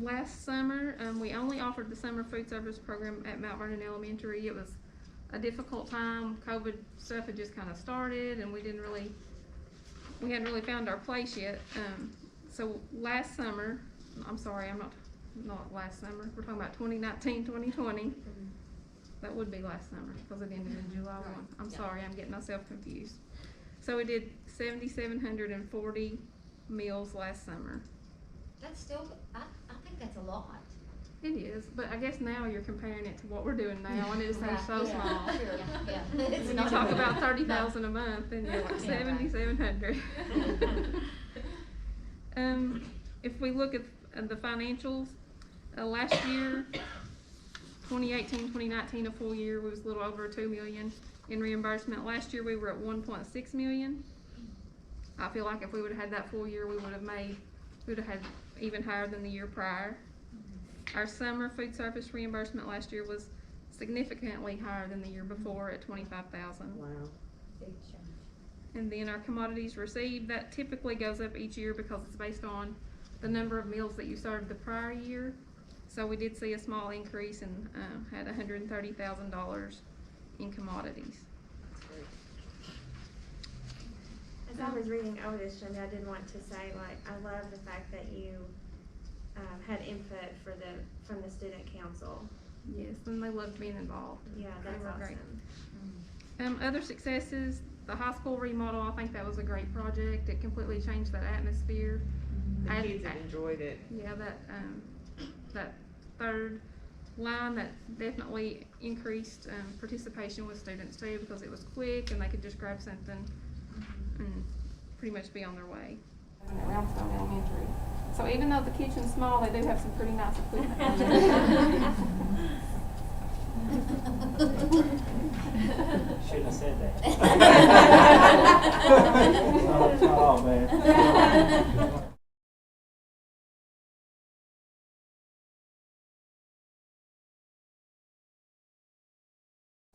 Last summer, we only offered the summer food service program at Mount Vernon Elementary. It was a difficult time. COVID stuff had just kind of started, and we hadn't really found our place yet. So last summer, I'm sorry, not last summer. We're talking about 2019, 2020. That would be last summer because it ended in July 1. I'm sorry, I'm getting myself confused. So we did 7,740 meals last summer. That's still, I think that's a lot. It is, but I guess now you're comparing it to what we're doing now, and it seems so small. Sure. Yeah. When you talk about 30,000 a month, and you're like 7,700. If we look at the financials, last year, 2018, 2019, a full year, was a little over $2 million in reimbursement. Last year we were at 1.6 million. I feel like if we would have had that full year, we would have had even higher than the year prior. Our summer food service reimbursement last year was significantly higher than the year before at 25,000. Wow. Big change. And then our commodities received, that typically goes up each year because it's based on the number of meals that you served the prior year. So we did see a small increase and had $130,000 in commodities. As I was reading over this, Jenny, I did want to say, like, I love the fact that you had input from the student council. Yes, and they loved being involved. Yeah, that's They were great. awesome. Other successes, the high school remodel, I think that was a great project. It completely changed that atmosphere. The kids have enjoyed it. Yeah, that third line, that definitely increased participation with students too, because it was quick and they could just grab something and pretty much be on their way. At Roundstone Elementary. So even though the kitchen's small, they do have some pretty nice equipment. Shouldn't have said that. It's not all bad.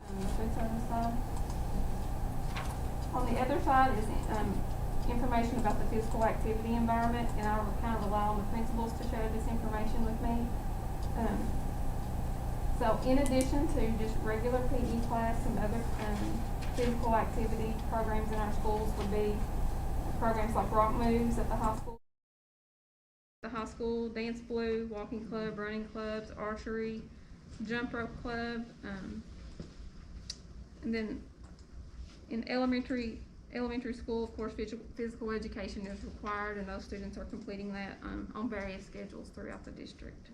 The food service side. On the other side is, information about the physical activity environment, and I would kind of rely on the principals to share this information with me. So in addition to just regular PE class, some other, physical activity programs in our schools would be programs like Rock Moves at the high school. The high school, Dance Blue, Walking Club, Running Clubs, Archery, Jump Rope Club, and then in elementary school, of course, physical education is required, and those students are completing that on various schedules throughout the district.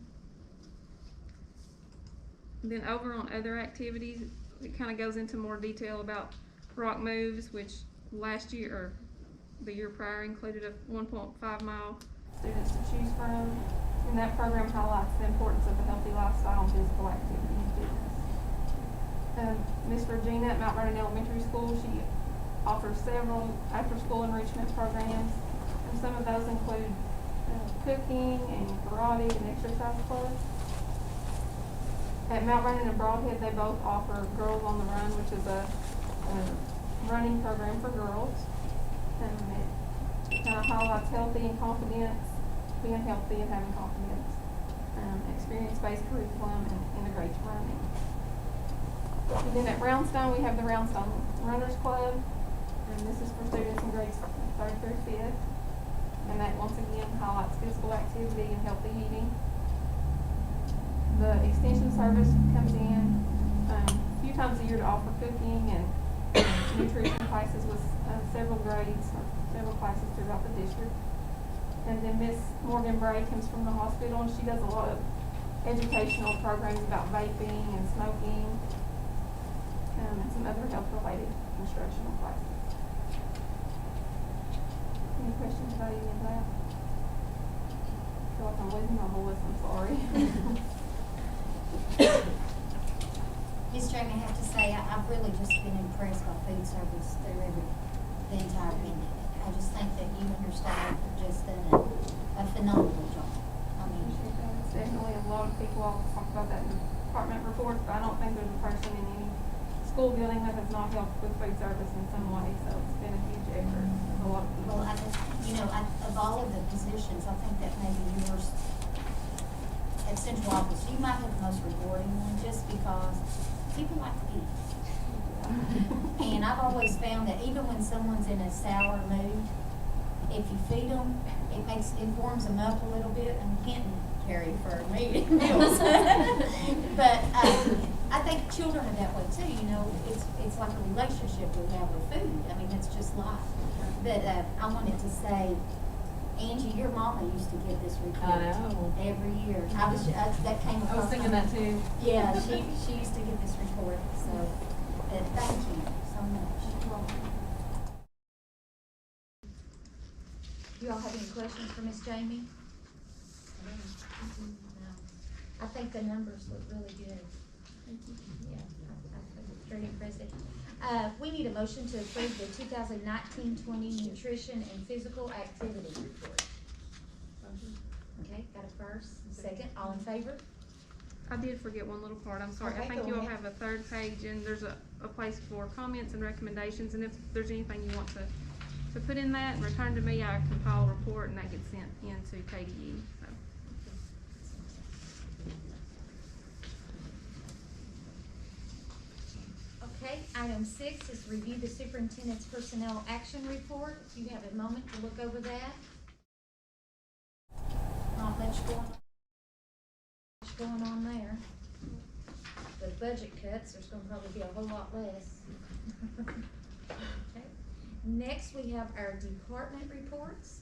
And then over on other activities, it kind of goes into more detail about Rock Moves, which last year, or the year prior, included a 1.5 mile students to choose from. And that program highlights the importance of a healthy lifestyle and physical activity and fitness. Miss Regina at Mount Vernon Elementary School, she offers several after-school enrichment programs, and some of those include cooking and karate and exercise clubs. At Mount Vernon and Broadhead, they both offer Girls on the Run, which is a running program for girls. It kind of highlights healthy and confidence, being healthy and having confidence, experience-based curriculum, and integrates running. And then at Roundstone, we have the Roundstone Runners Club, and this is for students in grades 3rd through 5th. And that once again highlights physical activity and healthy eating. The extension service comes in a few times a year to offer cooking and nutrition classes with several grades or several classes throughout the district. And then Miss Morgan Bray comes from the hospital, and she does a lot of educational programs about vaping and smoking, and some other health-related instructional classes. Any questions about any of that? I feel like I'm losing my voice, I'm sorry. Ms. Jamie, I have to say, I've really just been impressed by food service through the entire pandemic. I just think that you and your staff have just done a phenomenal job. I mean, Definitely a lot of people all talk about that in the department reports, but I don't think there's a person in any school building that has not helped with food service in some way, so it's been a huge effort. A lot of people. well, I just, of all of the positions, I think that maybe yours at central office, you might have the most rewarding one, just because people like to eat. And I've always found that even when someone's in a sour mood, if you feed them, it warms them up a little bit, and can't carry for meals. But I think children are that way too. It's like a relationship we have with food. I mean, it's just life. But I wanted to say, Angie, your mama used to give this report every year. That came across. I was thinking that too. Yeah, she used to give this report. So, thank you so much. You all have any questions for Miss Jamie? No. I think the numbers look really good. Yeah, I think it's very impressive. We need a motion to approve the 2019-20 nutrition and physical activity report. Okay, got a first, second, all in favor? I did forget one little part, I'm sorry. Okay, I think go you all ahead. have a third page, and there's a place for comments and recommendations, and if there's anything you want to put in that and return to me, I compile a report, and that gets sent in to KDE, so. Okay, item 6 is review the superintendent's personnel action report. If you have a moment to look over that. Not much going on there. The budget cuts, there's gonna probably be a whole lot less. Okay. Next, we have our department reports.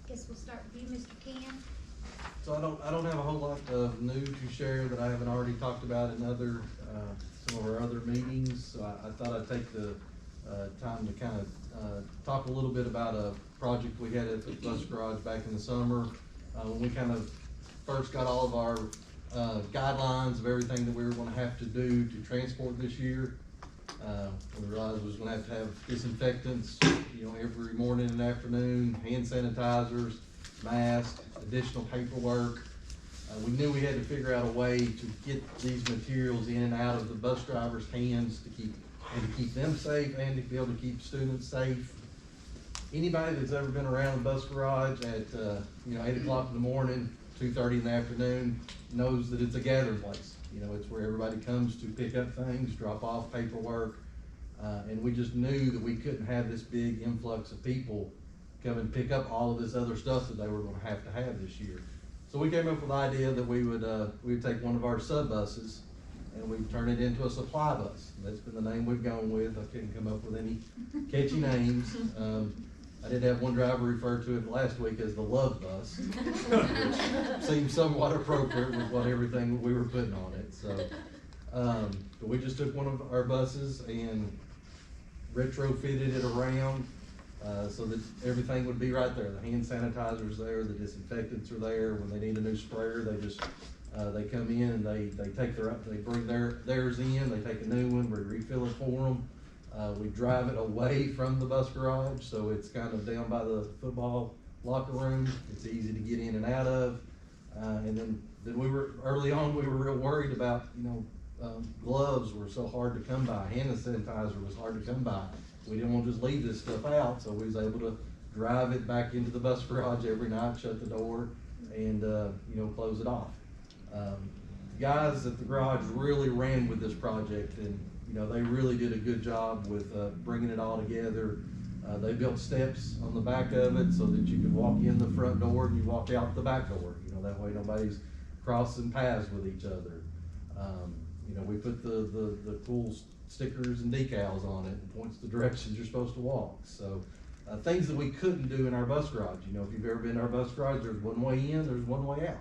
Guess we'll start with you, Mr. Ken. So I don't have a whole lot of new to share that I haven't already talked about in some of our other meetings. So I thought I'd take the time to kind of talk a little bit about a project we had at the bus garage back in the summer. when we kind of first got all of our guidelines of everything that we were gonna have to do to transport this year. We realized we was gonna have to have disinfectants, every morning and afternoon, hand sanitizers, masks, additional paperwork. We knew we had to figure out a way to get these materials in and out of the bus drivers' hands to keep them safe and to be able to keep students safe. Anybody that's ever been around the bus garage at 8 o'clock in the morning, 2:30 in the afternoon, knows that it's a gathering place. It's where everybody comes to pick up things, drop off paperwork, and we just knew that we couldn't have this big influx of people come and pick up all of this other stuff that they were gonna have to have this year. So we came up with the idea that we would take one of our sub buses and we'd turn it into a supply bus. That's been the name we've gone with. I couldn't come up with any catchy names. I did have one driver refer to it last week as the love bus, which seemed somewhat appropriate with everything we were putting on it. So, but we just took one of our buses and retrofitted it around so that everything would be right there. The hand sanitizer's there, the disinfectants are there. When they need a new sprayer, they just they come in and they bring theirs in. They take a new one, we refill it for them. We drive it away from the bus garage, so it's kind of down by the football locker room. It's easy to get in and out of. And then early on, we were real worried about, gloves were so hard to come by. Hand sanitizer was hard to come by. We didn't want to just leave this stuff out, so we was able to drive it back into the bus garage every night, shut the door, and, close it off. Guys at the garage really ran with this project, and they really did a good job with bringing it all together. They built steps on the back of it so that you could walk in the front door and you walk out the back door. That way nobody's crossing paths with each other. We put the cool stickers and decals on it and points the directions you're supposed to walk. So things that we couldn't do in our bus garage. If you've ever been to our bus garage, there's one way in, there's one way out,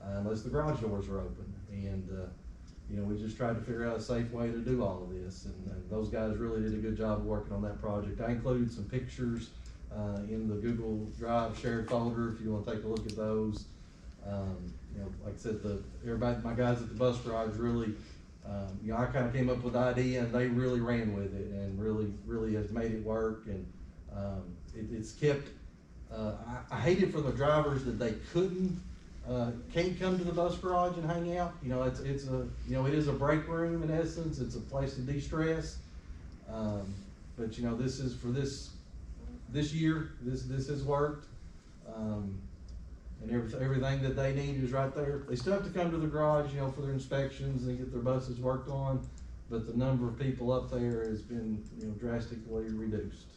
unless the garage doors are open. And we just tried to figure out a safe way to do all of this, and those guys really did a good job of working on that project. I included some pictures in the Google Drive shared folder if you want to take a look at those. Like I said, my guys at the bus garage really, I kind of came up with the idea, and they really ran with it, and really has made it work. And it's kept. I hate it for the drivers that they can't come to the bus garage and hang out. It is a break room in essence. It's a place to de-stress. But this is for this year. This has worked. And everything that they need is right there. They still have to come to the garage, for their inspections and get their buses worked on. But the number of people up there has been, drastically reduced.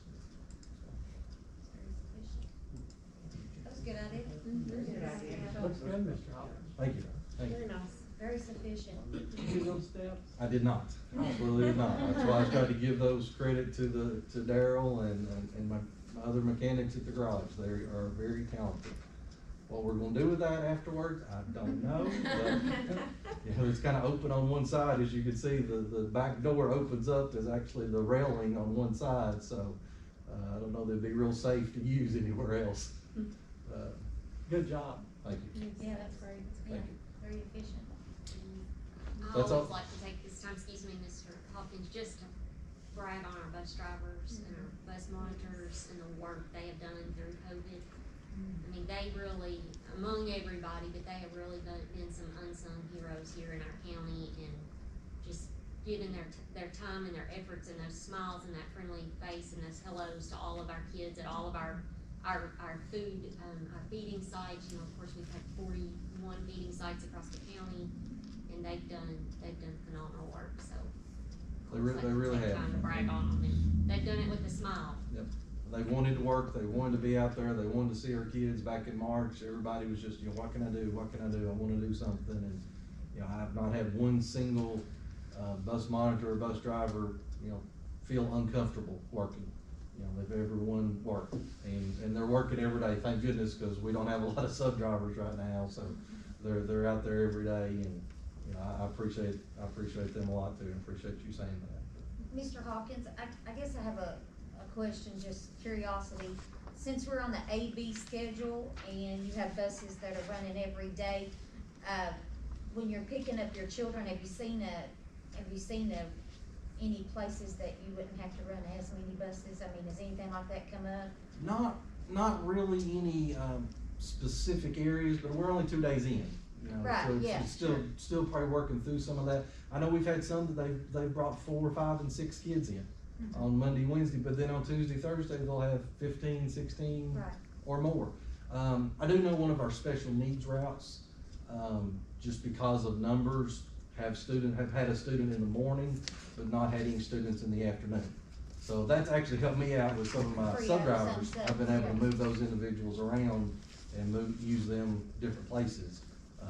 That's a good idea. Looks good, Mr. Hopkins. Thank you. Very nice, very sufficient. Did you do those steps? I did not. Absolutely did not. That's why I tried to give those credit to Daryl and my other mechanics at the garage. They are very talented. What we're gonna do with that afterwards, I don't know. But, it's kind of open on one side. As you can see, the back door opens up. There's actually the railing on one side. So I don't know that it'd be real safe to use anywhere else. Good job. Thank you. Yeah, that's great. Yeah, Thank you. very efficient. I That's always all. like to take this time, excuse me, Mr. Hopkins, just to brag on our bus drivers and our bus monitors and the work they have done through COVID. I mean, they really, among everybody, but they have really been some unsung heroes here in our county, and just giving their time and their efforts and those smiles and that friendly face and those hellos to all of our kids at all of our food, our feeding sites. Of course, we've had 41 feeding sites across the county, and they've done phenomenal work. So They really have. Time to brag on them, and they've done it with a smile. Yep. They wanted to work. They wanted to be out there. They wanted to see our kids. Back in March, everybody was just, what can I do? What can I do? I want to do something. And I've not had one single bus monitor or bus driver, feel uncomfortable working. They've everyone worked, and they're working every day. Thank goodness, because we don't have a lot of sub drivers right now. So they're out there every day, and I appreciate them a lot too. And appreciate you saying that. Mr. Hawkins, I guess I have a question, just curiosity. since we're on the A-B schedule and you have buses that are running every day, when you're picking up your children, have you seen any places that you wouldn't have to run as many buses? I mean, has anything like that come up? Not really any, specific areas, but we're only 2 days in, you know. Right, So yeah, it's still probably working through some of that. I know we've had some that they've brought 4, 5, and 6 kids in on Monday, Wednesday, but then on Tuesday, Thursday, they'll have 15, 16 Right. or more. I do know one of our special needs routes, just because of numbers, have had a student in the morning, but not had any students in the afternoon. So that's actually helped me out with some of my Free up sub-drivers. some I've been stuff, able to yeah. move those individuals around and use them different places.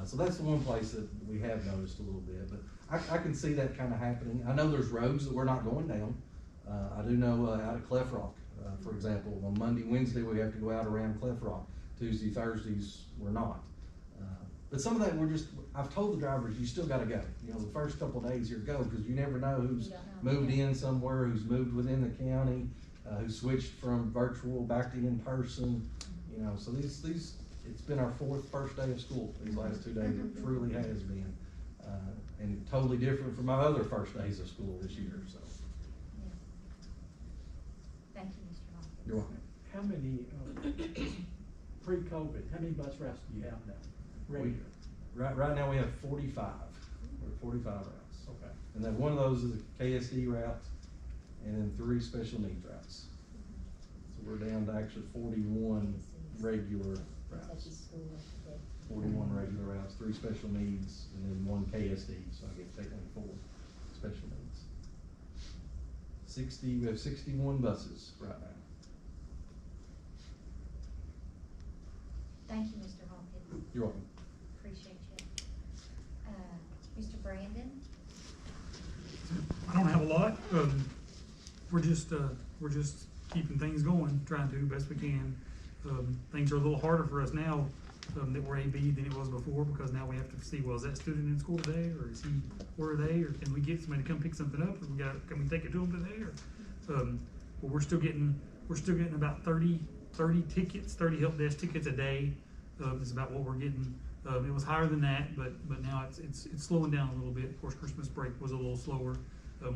So that's the one place that we have noticed a little bit, but I can see that kind of happening. I know there's roads that we're not going down. I do know out at Clef Rock, for example, on Monday, Wednesday, we have to go out around Clef Rock. Tuesday, Thursdays, we're not. But some of that, I've told the drivers, you still gotta go. You know, the first couple of days here, go, because you never know who's moved in somewhere, who's moved within the county, who switched from virtual back to in-person. You know, so it's been our first day of school these last 2 days. It truly has been. And totally different from my other first days of school this year, so. Thank you, Mr. Hawkins. You're welcome. How many, pre-COVID, how many bus routes do you have now? Regular? Right now we have 45. We're 45 routes. Okay. And then one of those is a KSD route, and then 3 special needs routes. So we're down to actually 41 regular routes. 41 regular routes, 3 special needs, and then 1 KSD, so I get technically 4 special needs. We have 61 buses right now. Thank you, Mr. Hawkins. You're welcome. Appreciate you. Mr. Brandon? I don't have a lot. We're just keeping things going, trying to do the best we can. Things are a little harder for us now, that we're AB than it was before, because now we have to see, well, is that student in school today, or is he, where are they, or can we get somebody to come pick something up, or can we take it to them today, or, but we're still getting about 30 tickets, 30 help desk tickets a day, is about what we're getting. It was higher than that, but now it's slowing down a little bit. Of course, Christmas break was a little slower.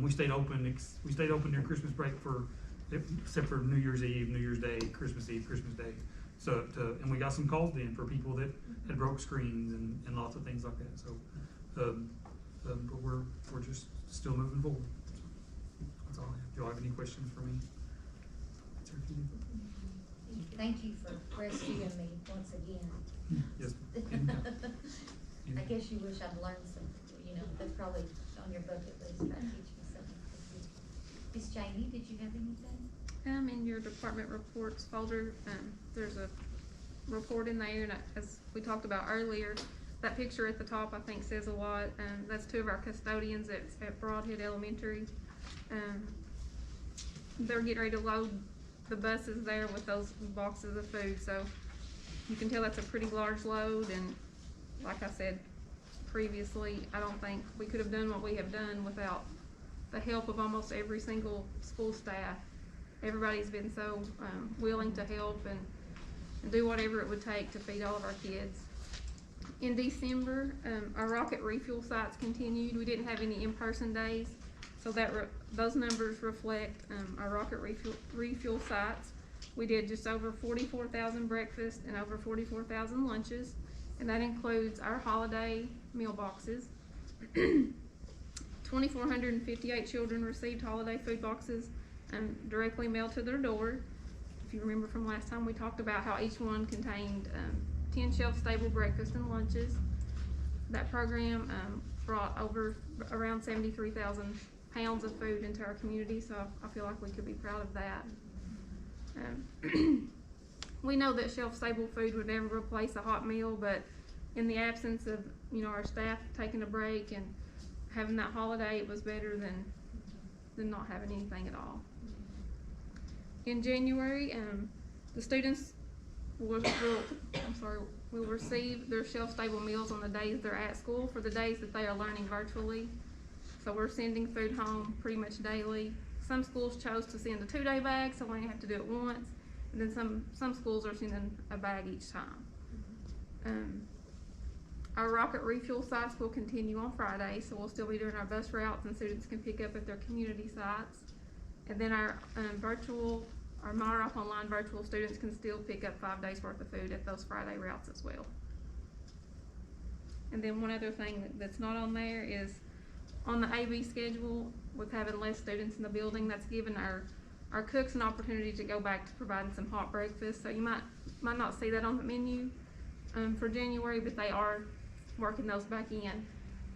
We stayed open during Christmas break except for New Year's Eve, New Year's Day, Christmas Eve, Christmas Day. So, and we got some calls in for people that had broke screens and lots of things like that. So, but we're just still moving forward. So that's all I have. Do y'all have any questions for me? Thank you for rescuing me once again. Yes. I guess you wish I'd learned some, that's probably on your bucket list, try to teach me something. Miss Jamie, did you have anything? In your department reports folder, there's a report in there, and as we talked about earlier, that picture at the top I think says a lot. That's 2 of our custodians at Broadhead Elementary. They're getting ready to load the buses there with those boxes of food, so you can tell that's a pretty large load, and like I said previously, I don't think we could have done what we have done without the help of almost every single school staff. Everybody's been so willing to help and do whatever it would take to feed all of our kids. In December, our rocket refuel sites continued. We didn't have any in-person days, so those numbers reflect our rocket refuel sites. We did just over 44,000 breakfasts and over 44,000 lunches, and that includes our holiday meal boxes. 2,458 children received holiday food boxes directly mailed to their door. If you remember from last time, we talked about how each one contained 10 shelf-stable breakfast and lunches. That program brought around 73,000 pounds of food into our community, so I feel like we could be proud of that. We know that shelf-stable food would never replace a hot meal, but in the absence of our staff taking a break and having that holiday, it was better than not having anything at all. In January, the students will receive their shelf-stable meals on the days they're at school for the days that they are learning virtually. So we're sending food home pretty much daily. Some schools chose to send a 2-day bag, so we only have to do it once. And then some schools are sending a bag each time. Our rocket refuel sites will continue on Friday, so we'll still be doing our bus routes and students can pick up at their community sites. And then our MyRock online virtual students can still pick up 5 days worth of food at those Friday routes as well. And then one other thing that's not on there is on the AB schedule, with having less students in the building, that's given our cooks an opportunity to go back to providing some hot breakfast. So you might not see that on the menu for January, but they are working those back in.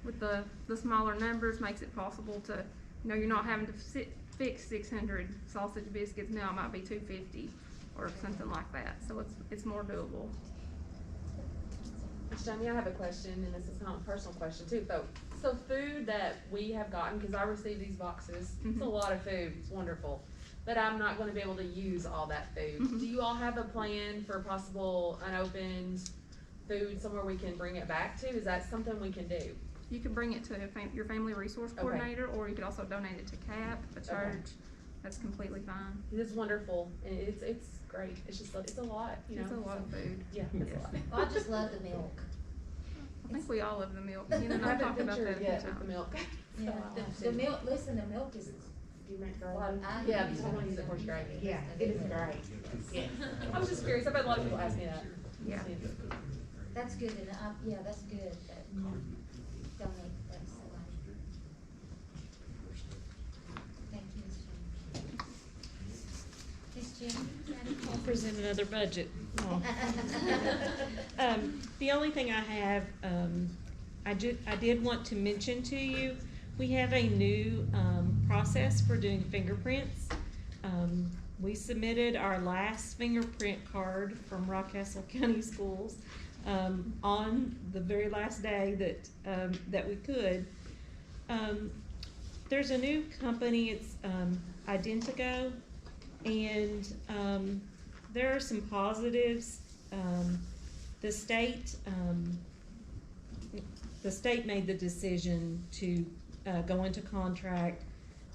With the smaller numbers, makes it possible to, you're not having to fix 600 sausage biscuits. Now it might be 250 or something like that. So it's more doable. Johnny, I have a question, and this is kind of a personal question too, though. So food that we have gotten, because I received these boxes, it's a lot of food, it's wonderful, but I'm not going to be able to use all that food. Do you all have a plan for possible unopened food somewhere we can bring it back to? Is that something we can do? You can bring it to your family resource coordinator, or you could also donate it to CAP, a church. That's completely fine. It's wonderful, and it's great. It's just it's a lot, It's a lot of food. Yeah, it's a lot. Well, I just love the milk. I think we all love the milk. You know, I I've haven't talked about that a few yet with times. the milk. Yeah, the milk, listen, the milk is, You make A lot of, yeah, someone uses it for gravy. Yeah, it is great. Yeah. I was just curious. I bet a lot of people ask me that. Yeah. that's good, and yeah, that's good that you donate that, so. Thank you, Ms. Jenny. I'll present another budget. Oh. The only thing I have, I did want to mention to you, we have a new process for doing fingerprints. We submitted our last fingerprint card from Rockcastle County Schools on the very last day that we could. There's a new company, it's Identigo, and there are some positives. The state made the decision to go into contract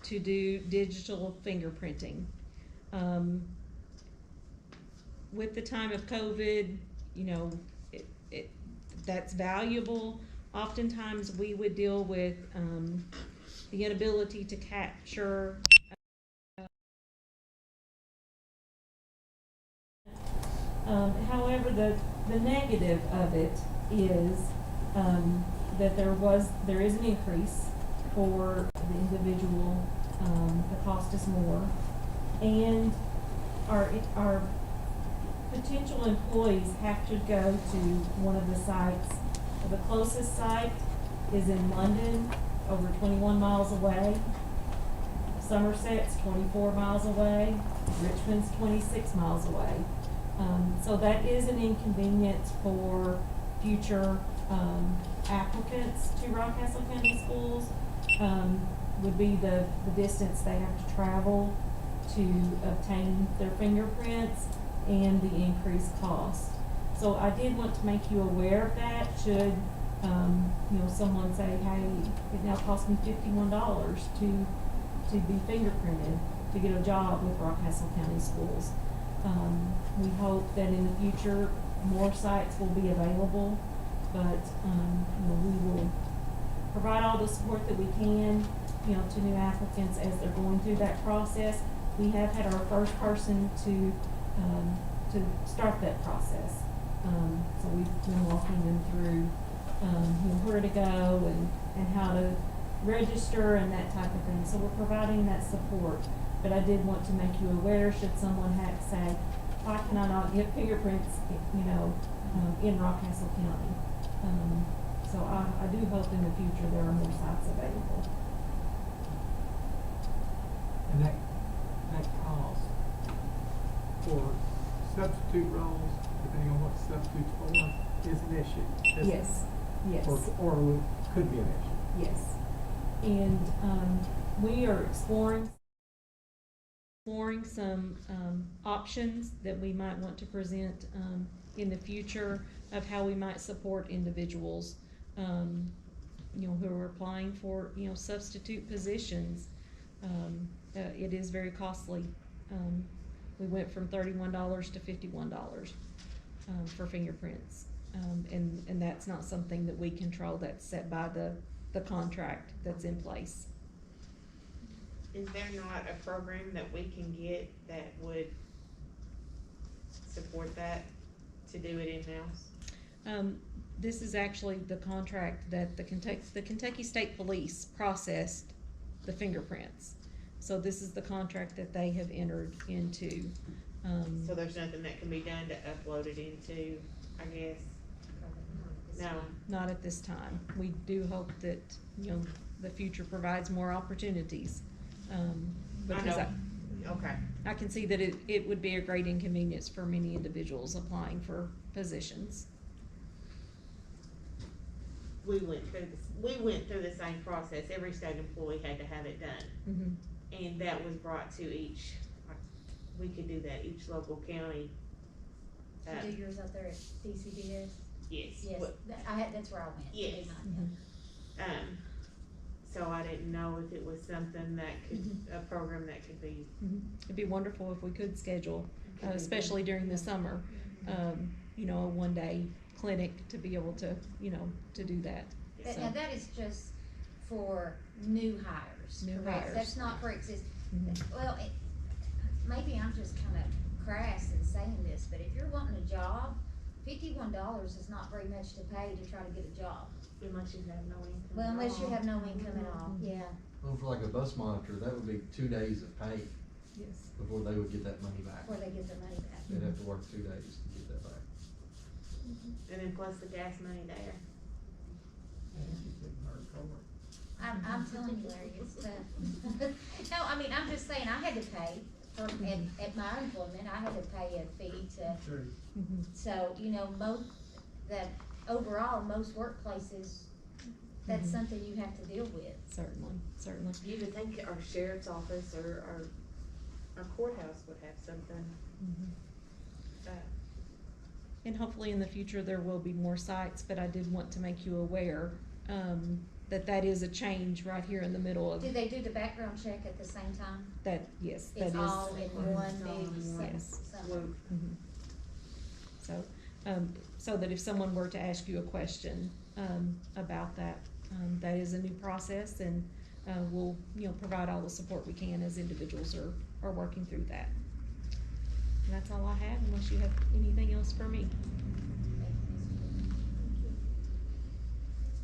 to do digital fingerprinting. With the time of COVID, that's valuable. Oftentimes we would deal with the inability to capture however, the negative of it is that there is an increase for the individual. The cost is more, and our potential employees have to go to one of the sites. The closest site is in London, over 21 miles away. Somerset's 24 miles away. Richmond's 26 miles away. So that is an inconvenience for future applicants to Rockcastle County Schools. Would be the distance they have to travel to obtain their fingerprints and the increased cost. So I did want to make you aware of that. Should someone say, hey, it now costs me $51 to be fingerprinted to get a job with Rockcastle County Schools. We hope that in the future more sites will be available, but we will provide all the support that we can, to new applicants as they're going through that process. We have had our first person to start that process. So we've been walking them through where to go and how to register and that type of thing. So we're providing that support. But I did want to make you aware, should someone have to say, why can I not get fingerprints, in Rockcastle County? So I do hope in the future there are more sites available. And that cost for substitute roles, depending on what the substitute's for, is an issue. Yes, yes. Or could be an issue. Yes. And we are exploring some options that we might want to present in the future of how we might support individuals who are applying for substitute positions. It is very costly We went from $31 to $51, for fingerprints. And that's not something that we control, that's set by the contract that's in place. Is there not a program that we can get that would support that, to do it in-house? This is actually the contract that the Kentucky State Police processed the fingerprints. So this is the contract that they have entered into. So there's nothing that can be done to upload it into, I guess? No. Not at this time. We do hope that, the future provides more opportunities. Because Okay. I can see that it would be a great inconvenience for many individuals applying for positions. We went through the same process. Every state employee had to have it done. Mm-hmm. And that was brought to each, we could do that, each local county. You do yours out there at DCDS? Yes. Yes, that's where I went. Yes. Mm-hmm. So I didn't know if it was something that could, a program that could be. Mm-hmm. It'd be wonderful if we could schedule, especially during the summer, a one-day clinic to be able to, to do that. So. Now that is just for new hires, New correct? hires. That's not for existing. Mm-hmm. Well, maybe I'm just kinda crass in saying this, but if you're wanting a job, $51 is not very much to pay to try to get a job. Unless you have no income. Well, unless you have no income at all, yeah. Well, for like a bus monitor, that would be 2 days of pay Yes. before they would get that money back. Before they get their money back. They'd have to work 2 days to get that back. And then plus the gas money there. I'm telling you, Larry, it's tough. No, I mean, I'm just saying, I had to pay at my employment, I had to pay a fee to, Mm-hmm. so, overall, most workplaces, that's something you have to deal with. Certainly. You would think our sheriff's office or our courthouse would have something. Mm-hmm. And hopefully in the future, there will be more sites, but I did want to make you aware, that is a change right here in the middle of. Did they do the background check at the same time? That, yes, that is. It's all in one big, yes. something. So, so that if someone were to ask you a question, about that, that is a new process, and, we'll, provide all the support we can as individuals are working through that. And that's all I have, unless you have anything else for me.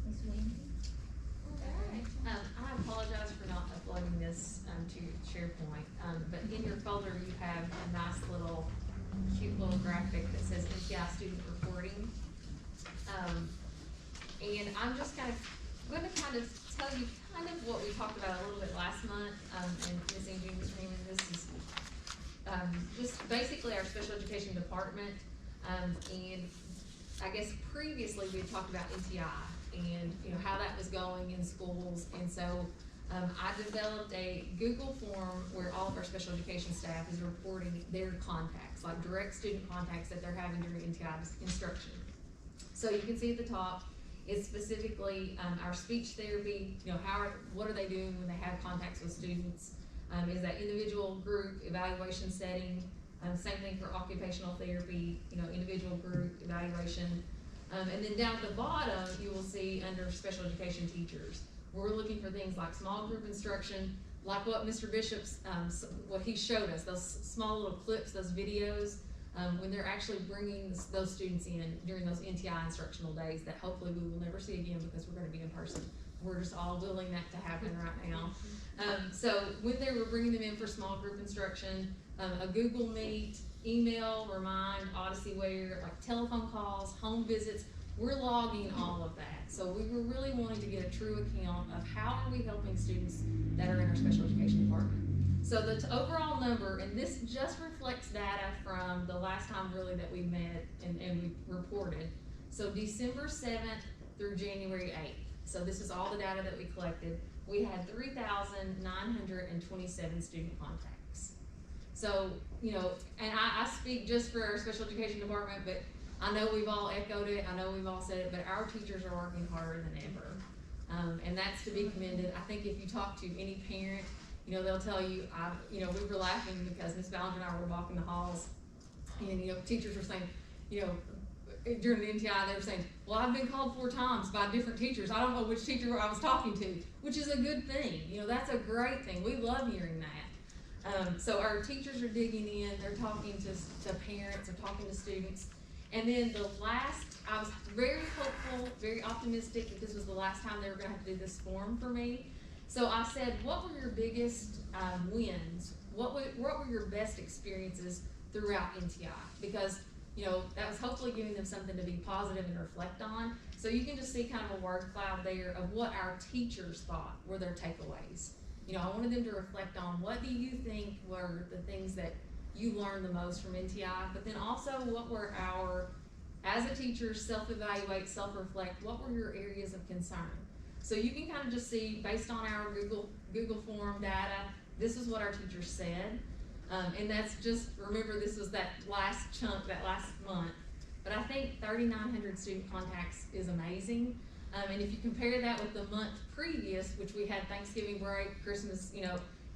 Ms. Wendy? I apologize for not uploading this to SharePoint, but in your folder you have a nice little, cute little graphic that says NTI student reporting. And I'm just going to tell you what we talked about a little bit last month, and Ms. Angie was reading this is just basically our special education department, and I guess previously we had talked about NTI and how that was going in schools, and so I developed a Google form where all of our special education staff is reporting their contacts, like direct student contacts that they're having during NTI instruction. So you can see at the top, it's specifically our speech therapy, what are they doing when they have contacts with students? Is that individual, group, evaluation setting, same thing for occupational therapy, individual, group, evaluation. And then down at the bottom, you will see under special education teachers, we're looking for things like small group instruction, like what Mr. Bishop's, what he showed us, those small little clips, those videos, when they're actually bringing those students in during those NTI instructional days that hopefully we will never see again because we're going to be in person. We're just all willing that to happen right now. So when they were bringing them in for small group instruction, a Google Meet, email, Remind, OdysseyWare, like telephone calls, home visits, we're logging all of that. So we were really wanting to get a true account of how are we helping students that are in our special education department. So the overall number, and this just reflects data from the last time really that we met and we reported. So December 7th through January 8th. So this is all the data that we collected. We had 3,927 student contacts. So, and I speak just for our special education department, but I know we've all echoed it, I know we've all said it, but our teachers are working harder than ever. And that's to be commended. I think if you talk to any parent, You know, they'll tell you, we were laughing because Miss Ballinger and I were walking the halls, and, teachers were saying, during the NTI, they were saying, well, I've been called 4 times by different teachers. I don't know which teacher I was talking to, which is a good thing. That's a great thing. We love hearing that. So our teachers are digging in. They're talking to parents. They're talking to students. And then I was very hopeful, very optimistic that this was the last time they were going to have to do this form for me. So I said, what were your biggest wins? What were your best experiences throughout NTI? Because that was hopefully giving them something to be positive and reflect on. So you can just see kind of a word cloud there of what our teachers thought were their takeaways. I wanted them to reflect on what do you think were the things that you learned the most from NTI, but then also what were as a teacher, self-evaluate, self-reflect, what were your areas of concern? So you can kind of just see, based on our Google form data, this is what our teachers said. And that's just, remember, this was that last chunk, that last month. But I think 3,900 student contacts is amazing. And if you compare that with the month previous, which we had Thanksgiving break, Christmas,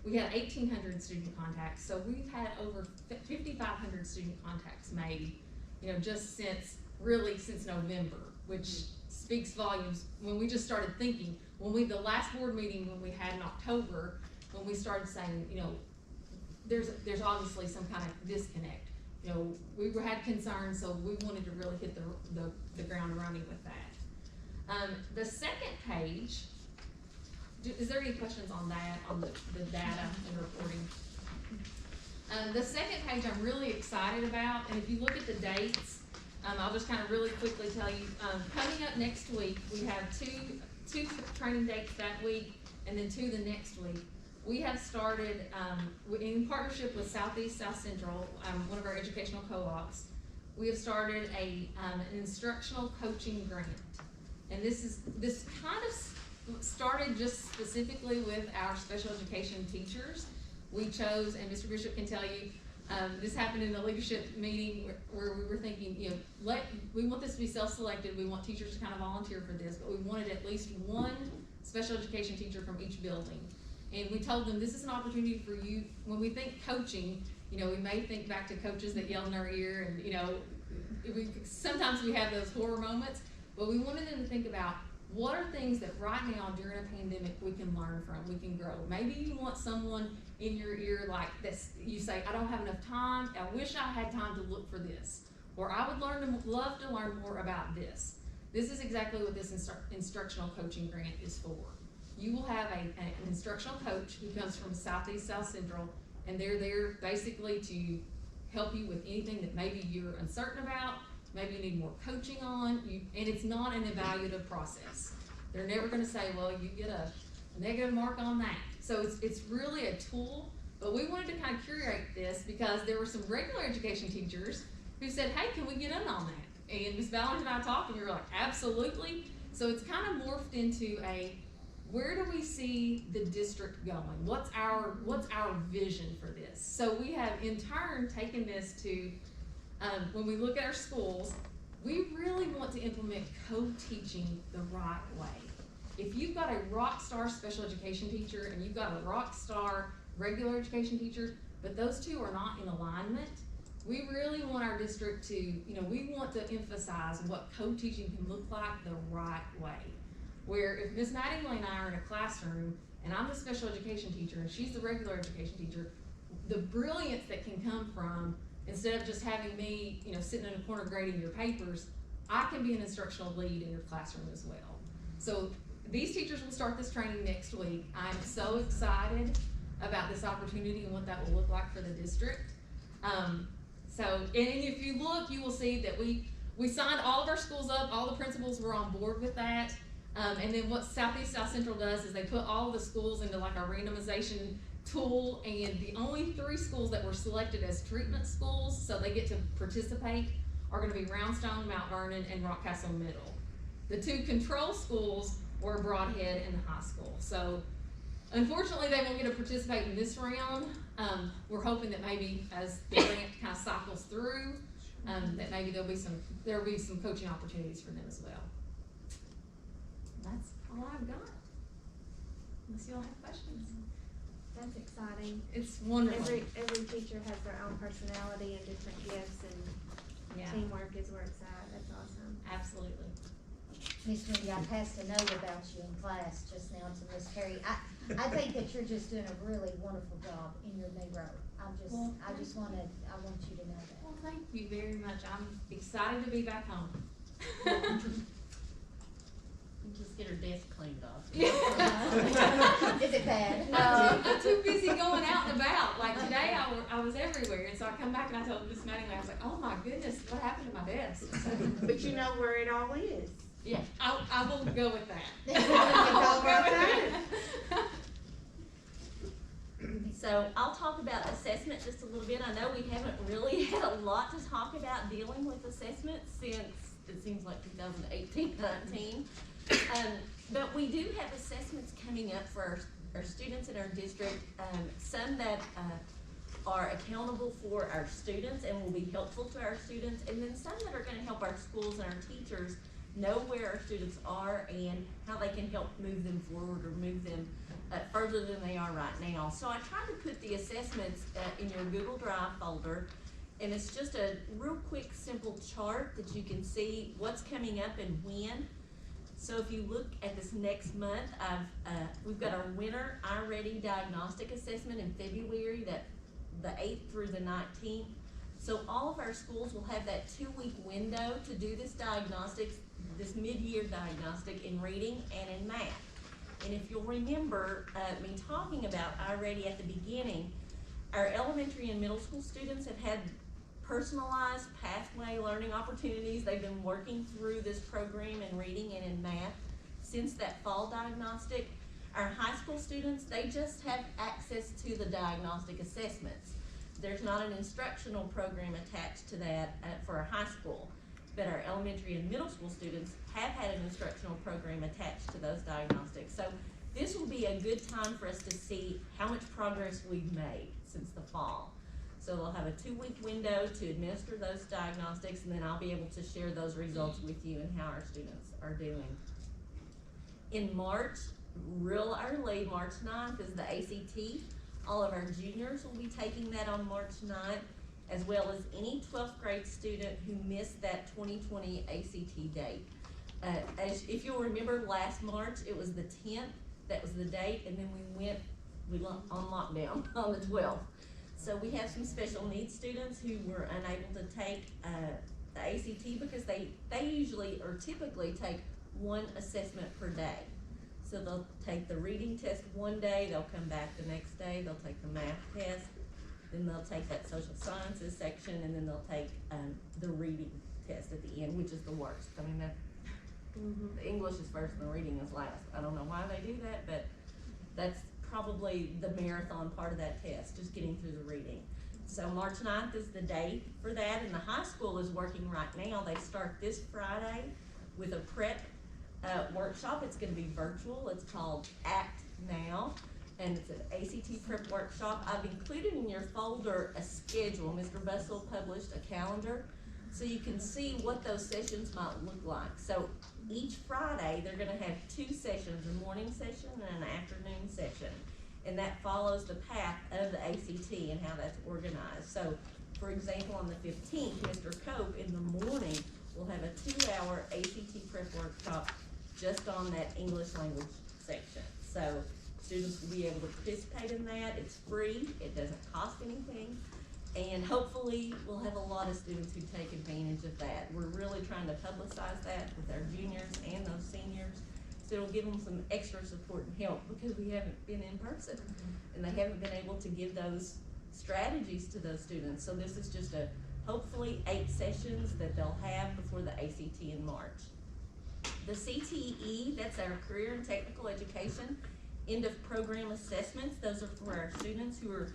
we had 1,800 student contacts. So we've had over 5,500 student contacts made, just since November, which speaks volumes. When we just started thinking, the last board meeting when we had in October, when we started saying, there's obviously some kind of disconnect. We had concerns, so we wanted to really hit the ground running with that. The second page, is there any questions on that, on the data and reporting? The second page I'm really excited about, and if you look at the dates, I'll just kind of really quickly tell you, coming up next week, we have two training dates that week, and then 2 the next week. We have started, in partnership with Southeast South Central, one of our educational co-ops, we have started an instructional coaching grant. And this kind of started just specifically with our special education teachers. We chose, and Mr. Bishop can tell you, this happened in the leadership meeting where we were thinking, we want this to be self-selected. We want teachers to kind of volunteer for this, but we wanted at least one special education teacher from each building. And we told them, this is an opportunity for you. When we think coaching, we may think back to coaches that yell in our ear, and sometimes we have those horror moments, but we wanted them to think about what are things that right now during a pandemic we can learn from, we can grow. Maybe you want someone in your ear like this, you say, I don't have enough time, I wish I had time to look for this, or I would love to learn more about this. This is exactly what this instructional coaching grant is for. You will have an instructional coach who comes from Southeast South Central, and they're there basically to help you with anything that maybe you're uncertain about, maybe you need more coaching on, and it's not an evaluative process. They're never gonna say, well, you get a negative mark on that. So it's really a tool, but we wanted to kind of curate this because there were some regular education teachers who said, hey, can we get in on that? And Ms. Ballinger and I talked, and we were like, absolutely. So it's kind of morphed into where do we see the district going? What's our vision for this? So we have in turn taken this to, when we look at our schools, we really want to implement co-teaching the right way. If you've got a rock star special education teacher and you've got a rock star regular education teacher, but those two are not in alignment, we really want our district to, we want to emphasize what co-teaching can look like the right way. Where if Ms. Mattingly and I are in a classroom and I'm the special education teacher and she's the regular education teacher, the brilliance that can come from, instead of just having me, sitting in a corner grading your papers, I can be an instructional lead in your classroom as well. So these teachers will start this training next week. I'm so excited about this opportunity and what that will look like for the district. And if you look, you will see that we signed all of our schools up, all the principals were on board with that. And then what Southeast South Central does is they put all of the schools into like a randomization tool, and the only 3 schools that were selected as treatment schools, so they get to participate, are gonna be Roundstone, Mount Vernon, and Rockcastle Middle. The 2 control schools were Broadhead and the high school. So unfortunately they won't get to participate in this round. We're hoping that maybe as the grant kind of cycles through, that maybe there'll be some coaching opportunities for them as well. That's all I've got. Unless you all have questions. That's exciting. It's wonderful. Every teacher has their own personality and different gifts, and Yeah. teamwork is where it's at. That's awesome. Absolutely. Miss Wendy, I passed a note about you in class just now to Miss Terry. I think that you're just doing a really wonderful job in your new role. I want you to know that. Well, thank you very much. I'm excited to be back home. Just get her desk cleaned off. Is it bad? I'm too busy going out and about. Like today, I was everywhere, and so I come back and I told Miss Mattingly, I was like, oh my goodness, what happened to my desk? So, But you know where it all is. yeah, I will go with that. It's all about that. So I'll talk about assessment just a little bit. I know we haven't really had a lot to talk about dealing with assessment since it seems like 2018-19. But we do have assessments coming up for our students in our district, some that are accountable for our students and will be helpful to our students, and then some that are going to help our schools and our teachers know where our students are and how they can help move them forward or move them further than they are right now. So I tried to put the assessments in your Google Drive folder, and it's just a real quick, simple chart that you can see what's coming up and when. So if you look at this next month, we've got our winter iReady diagnostic assessment in February, that the 8th through the 19th. So all of our schools will have that 2-week window to do this diagnostics, this mid-year diagnostic in reading and in math. And if you'll remember me talking about iReady at the beginning, our elementary and middle school students have had personalized pathway learning opportunities. They've been working through this program in reading and in math since that fall diagnostic. Our high school students, they just have access to the diagnostic assessments. There's not an instructional program attached to that for our high school, but our elementary and middle school students have had an instructional program attached to those diagnostics. So this will be a good time for us to see how much progress we've made since the fall. So they'll have a 2-week window to administer those diagnostics, and then I'll be able to share those results with you and how our students are doing. In March, real early, March 9th is the ACT. All of our juniors will be taking that on March 9th, as well as any 12th grade student who missed that 2020 ACT date. If you'll remember, last March, it was the 10th, that was the date, and then we went on lockdown on the 12th. So we have some special needs students who were unable to take the ACT because they usually or typically take one assessment per day. So they'll take the reading test one day, they'll come back the next day, they'll take the math test, then they'll take that social sciences section, and then they'll take the reading test at the end, which is the worst. I mean, the English is first and the reading is last. I don't know why they do that, but that's probably the marathon part of that test, just getting through the reading. So March 9th is the day for that, and the high school is working right now. They start this Friday with a prep workshop. It's going to be virtual. It's called Act Now, and it's an ACT prep workshop. I've included in your folder a schedule. Mr. Bussell published a calendar, so you can see what those sessions might look like. So each Friday, they're going to have 2 sessions, a morning session and an afternoon session. And that follows the path of the ACT and how that's organized. So, for example, on the 15th, Mr. Cope in the morning will have a 2-hour ACT prep workshop just on that English language section. So students will be able to participate in that. It's free. It doesn't cost anything. And hopefully we'll have a lot of students who take advantage of that. We're really trying to publicize that with our juniors and those seniors. So it'll give them some extra support and help because we haven't been in person and they haven't been able to give those strategies to those students. So this is just a hopefully 8 sessions that they'll have before the ACT in March. The CTE, that's our career and technical education end of program assessments. Those are for our students who are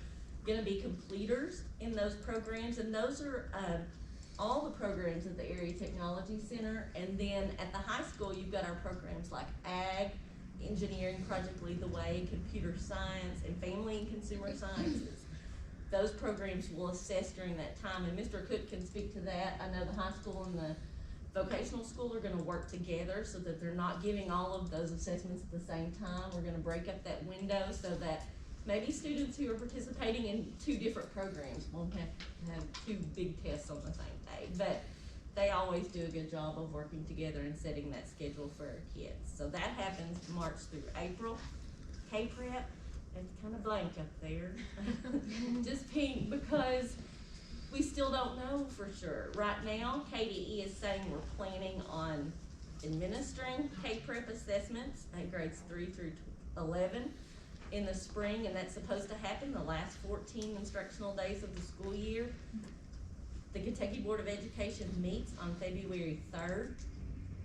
going to be completers in those programs, and those are all the programs at the Area Technology Center. And then at the high school, you've got our programs like Ag, Engineering, Project Lead the Way, Computer Science, and Family and Consumer Sciences. Those programs will assess during that time, and Mr. Cook can speak to that. I know the high school and the vocational school are going to work together so that they're not giving all of those assessments at the same time. We're going to break up that window so that maybe students who are participating in 2 different programs won't have to have 2 big tests on the same day, but they always do a good job of working together and setting that schedule for our kids. So that happens March through April. K-Prep, it's kind of blank up there. Just pink because we still don't know for sure. Right now, KDE is saying we're planning on administering K-Prep assessments at grades 3 through 11 in the spring, and that's supposed to happen the last 14 instructional days of the school year. The Kentucky Board of Education meets on February 3rd,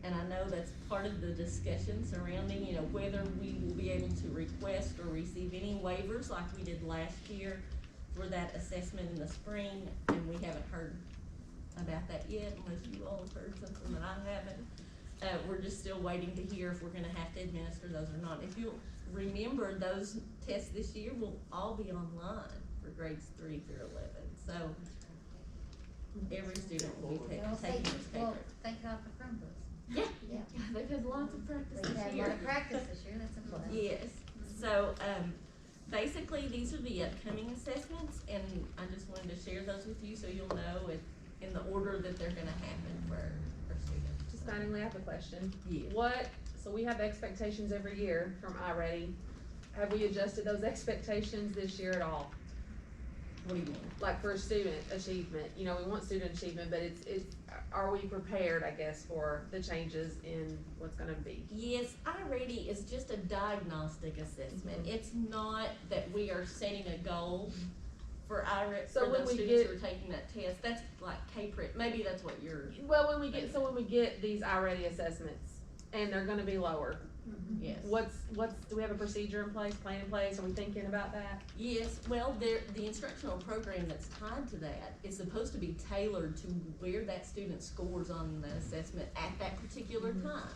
and I know that's part of the discussion surrounding, whether we will be able to request or receive any waivers like we did last year for that assessment in the spring, and we haven't heard about that yet, unless you all have heard something that I haven't. We're just still waiting to hear if we're gonna have to administer those or not. If you'll remember, those tests this year will all be online for grades 3 through 11, so every student will be taking this paper. Well, thank God for Chromebooks. Yeah, Yeah. they've had lots of practice We've this had a year. lot of practice this year, that's a plus. Yes, so, basically, these are the upcoming assessments, and I just wanted to share those with you so you'll know in the order that they're gonna happen for students. Just finally, I have a question. Yeah. So we have expectations every year from iReady. Have we adjusted those expectations this year at all? What do you mean? Like for student achievement, we want student achievement, but are we prepared, I guess, for the changes in what's gonna be? Yes, iReady is just a diagnostic assessment. Mm-hmm. It's not that we are setting a goal for iReady, So for when those we students get- who are taking that test. That's like K-Prep, maybe that's what you're. Well, when we get these iReady assessments, and they're gonna be lower, Yes. do we have a procedure in place, plan in place? Are we thinking about that? Yes, well, the instructional program that's tied to that is supposed to be tailored to where that student scores on the assessment at that particular time.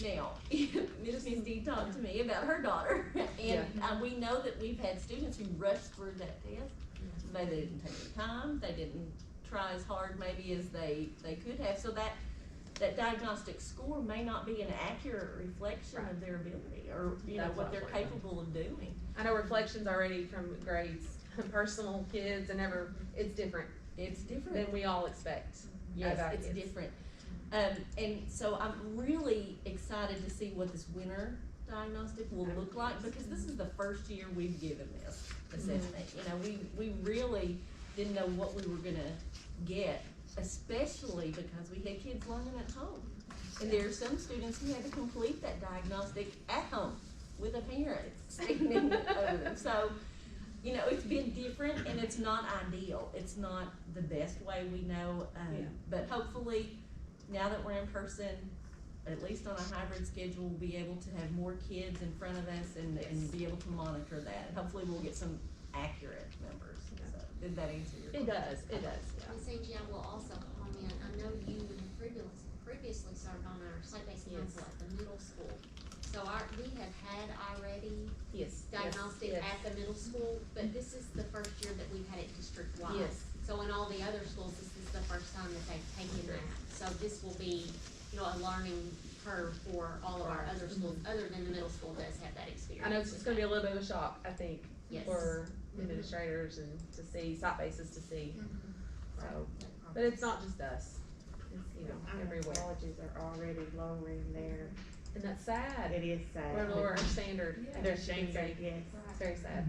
Now, Ms. Misty talked to me about her daughter, and we know that we've had students who rushed through that test. Maybe they didn't take the time, they didn't try as hard maybe as they could have, so that diagnostic score may not be an accurate reflection of their ability or, what they're capable of doing. I know reflections already from grades, personal kids, and it's different. It's different Than we all expect. Yes, it's different. And so I'm really excited to see what this winter diagnostic will look like, because this is the first year we've given this assessment. We really didn't know what we were gonna get, especially because we had kids learning at home. And there are some students who had to complete that diagnostic at home with a parent standing over them. So, it's been different, and it's not ideal. It's not the best way we know, but hopefully, now that we're in person, at least on a hybrid schedule, we'll be able to have more kids in front of us and be able to monitor that. And hopefully we'll get some accurate numbers. So, did that answer your question? It does. Ms. Angie, I will also comment, I know you have previously served on our site-based council at the middle school. So we have had already diagnostic at the middle school, but this is the first year that we've had it district-wide. Yes. So in all the other schools, this is the first time that they've taken that. So this will be, a learning curve for all of our other schools, other than the middle school does have that experience. I know it's just gonna be a little bit of a shock, I think, Yes. for administrators and to see, site bases to see. So, but it's not just us, it's, everywhere. Colleges are already lowering their. And that's sad. It is sad. We're lower our standard. Yeah. Their standard, yes. It's very sad.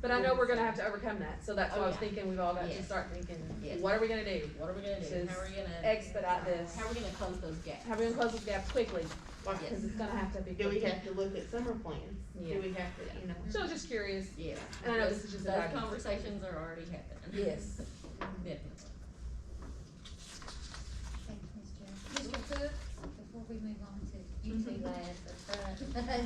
But I know we're gonna have to overcome that, so that's why I was thinking we've all got to start thinking, what are we gonna do? What are we gonna do? To How are we gonna expedite this? How are we gonna close those gaps? How are we gonna close this gap quickly? Because it's gonna have to be. Do we quick. have to look at summer plans? Yeah. Do we have to, So I was just curious. Yeah. And I know this is just a Those diagnostic. conversations are already happening. Yes. Definitely. Thanks, Ms. Jones. Mr. Cook, before we move on to you two lads up front,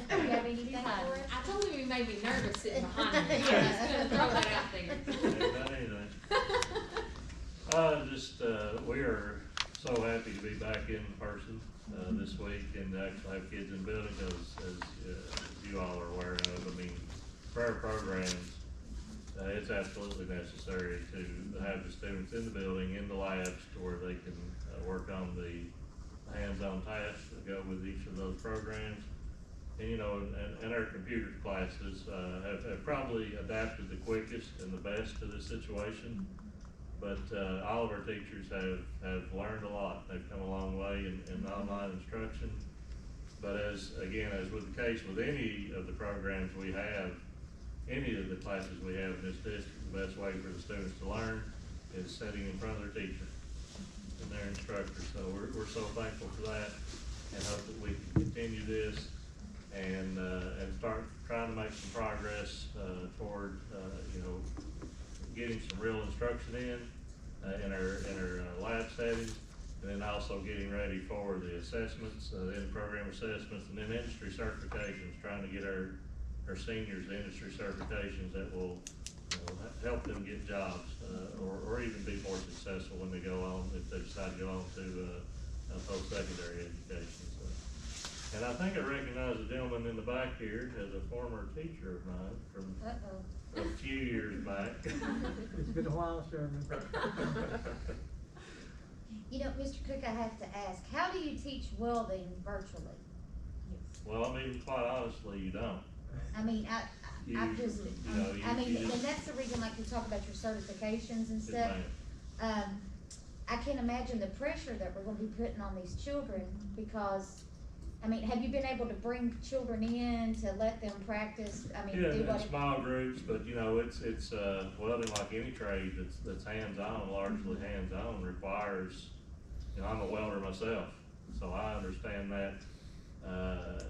do you have anything for us? I told him he made me nervous sitting behind me. I was gonna throw that out there. Not anything. We are so happy to be back in person, this week and to actually have kids in the building, because as you all are aware of, prayer programs, it's absolutely necessary to have the students in the building, in the labs, to where they can work on the hands-on tasks that go with each of those programs. And, you know, and our computer classes, have probably adapted the quickest and the best to this situation. But, all of our teachers have learned a lot. They've come a long way in online instruction. But as with the case with any of the programs we have, any of the classes we have in this district, the best way for the students to learn is sitting in front of their teacher and their instructor. So we're so thankful for that, and hope that we can continue this and start trying to make some progress toward you know, getting some real instruction in our lab settings, and then also getting ready for the assessments, the program assessments, and then industry certifications, trying to get our seniors industry certifications that will, you know, help them get jobs, or even be more successful when they go on, if they decide to go on to post-secondary education. So. And I think I recognize the gentleman in the back here as a former teacher of mine from a few years back. It's been a while, Sherman. You know, Mr. Cook, I have to ask, how do you teach welding virtually? Well, I mean, quite honestly, you don't. I mean, I just, you know, and that's the reason, like, you talk about your certifications and stuff. I can't imagine the pressure that we're gonna be putting on these children, because, I mean, have you been able to bring children in to let them practice? I mean, yeah, do in small groups, but you know, it's welding, like any trade that's hands-on, largely hands-on, requires, you know, I'm a welder myself, so I understand that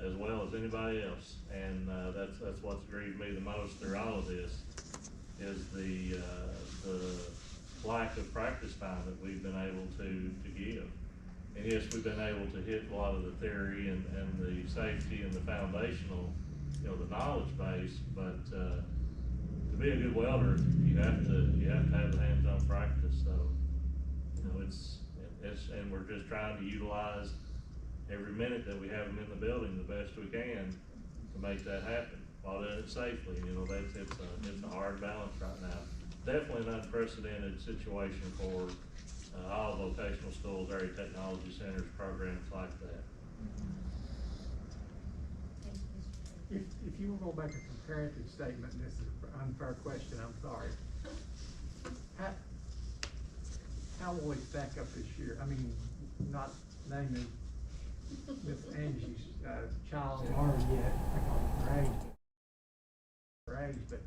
as well as anybody else, and that's what's grieved me the most through all of this, is the lack of practice time that we've been able to give. And yes, we've been able to hit a lot of the theory and the safety and the foundational, you know, the knowledge base, but to be a good welder, you have to have the hands-on practice. So, you know, it's and we're just trying to utilize every minute that we have them in the building the best we can to make that happen while doing it safely. You know, it's a hard balance right now. Definitely an unprecedented situation for all vocational schools, area technology centers, programs like that. If you were going to make a comparative statement, and this is an unfair question, I'm sorry. How will we stack up this year? I mean, not naming Miss Angie's child or yet, her age, but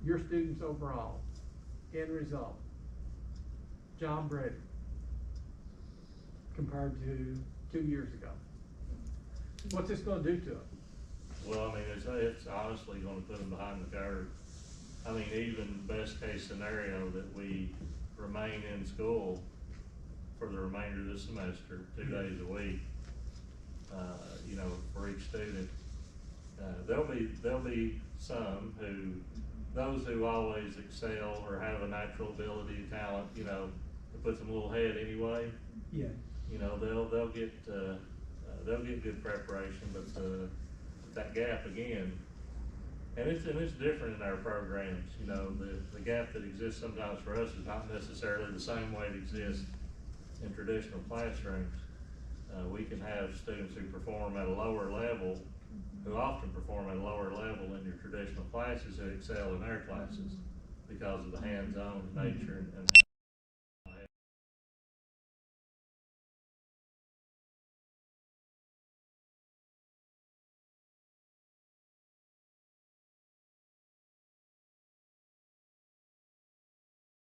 your students overall, end result, job ready, compared to 2 years ago. What's this going to do to them? Well, I mean, it's honestly going to put them behind the curve. I mean, even best case scenario that we remain in school for the remainder of the semester, 2 days a week, you know, for each student. There'll be some those who always excel or have a natural ability, talent, you know, that puts them a little ahead anyway. Yeah. You know, they'll get good preparation, but that gap again, and it's different in our programs. You know, the gap that exists sometimes for us is not necessarily the same way it exists in traditional classrooms. We can have students who perform at a lower level, who often perform at a lower level in your traditional classes, who excel in their classes because of the hands-on nature and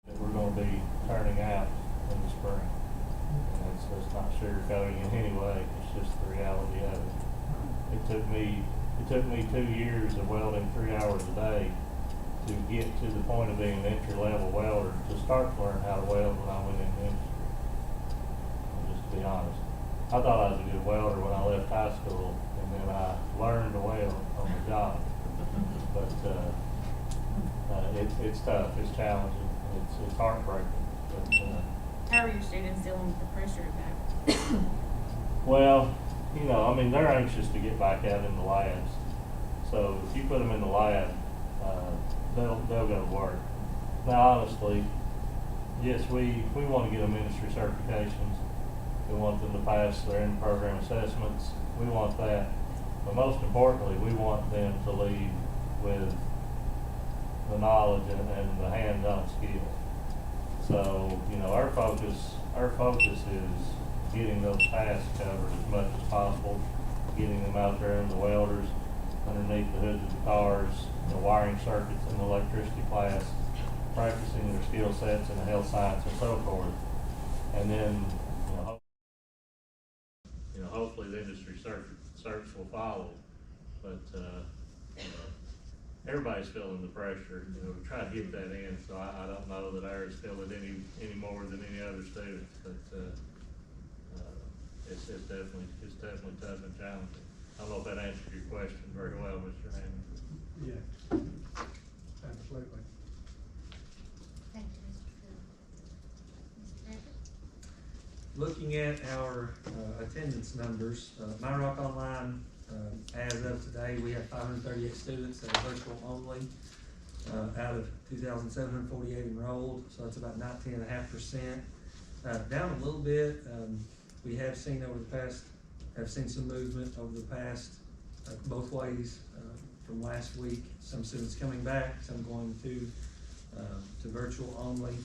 that we're going to be turning out in the spring. And it's not sugarcoating in any way, it's just the reality of it. It took me 2 years of welding 3 hours a day to get to the point of being an entry-level welder, to start to learn how to weld when I went into industry. And just to be honest, I thought I was a good welder when I left high school, and then I learned to weld on the job. But it's tough, it's challenging, it's heartbreaking. But, how are your students dealing with the pressure of that? well, you know, I mean, they're anxious to get back out in the labs. So if you put them in the lab, they'll go to work. Now, honestly, yes, we want to get them industry certifications. We want them to pass their in-program assessments. We want that. But most importantly, we want them to leave with the knowledge and the hands-on skill. So, you know, our focus is getting those tasks covered as much as possible, getting them out there in the welders, underneath the hoods of the cars, the wiring circuits in the electricity class, practicing their skill sets in the health science and so forth. And then, hopefully the industry search will follow. But, everybody's feeling the pressure, to try to get that in. So I don't know that ours feel it any more than any other students, but, it's definitely tough and challenging. I don't know if that answered your question very well, Mr. Hammond. Yeah, absolutely. Thank you, Mr. Phil. Mr. Patrick? Looking at our attendance numbers, My Rock Online, as of today, we have 538 students that are virtual only, out of 2,748 enrolled, so that's about 19.5%. Down a little bit. We have seen some movement over the past, both ways, from last week. Some students coming back, some going to virtual only.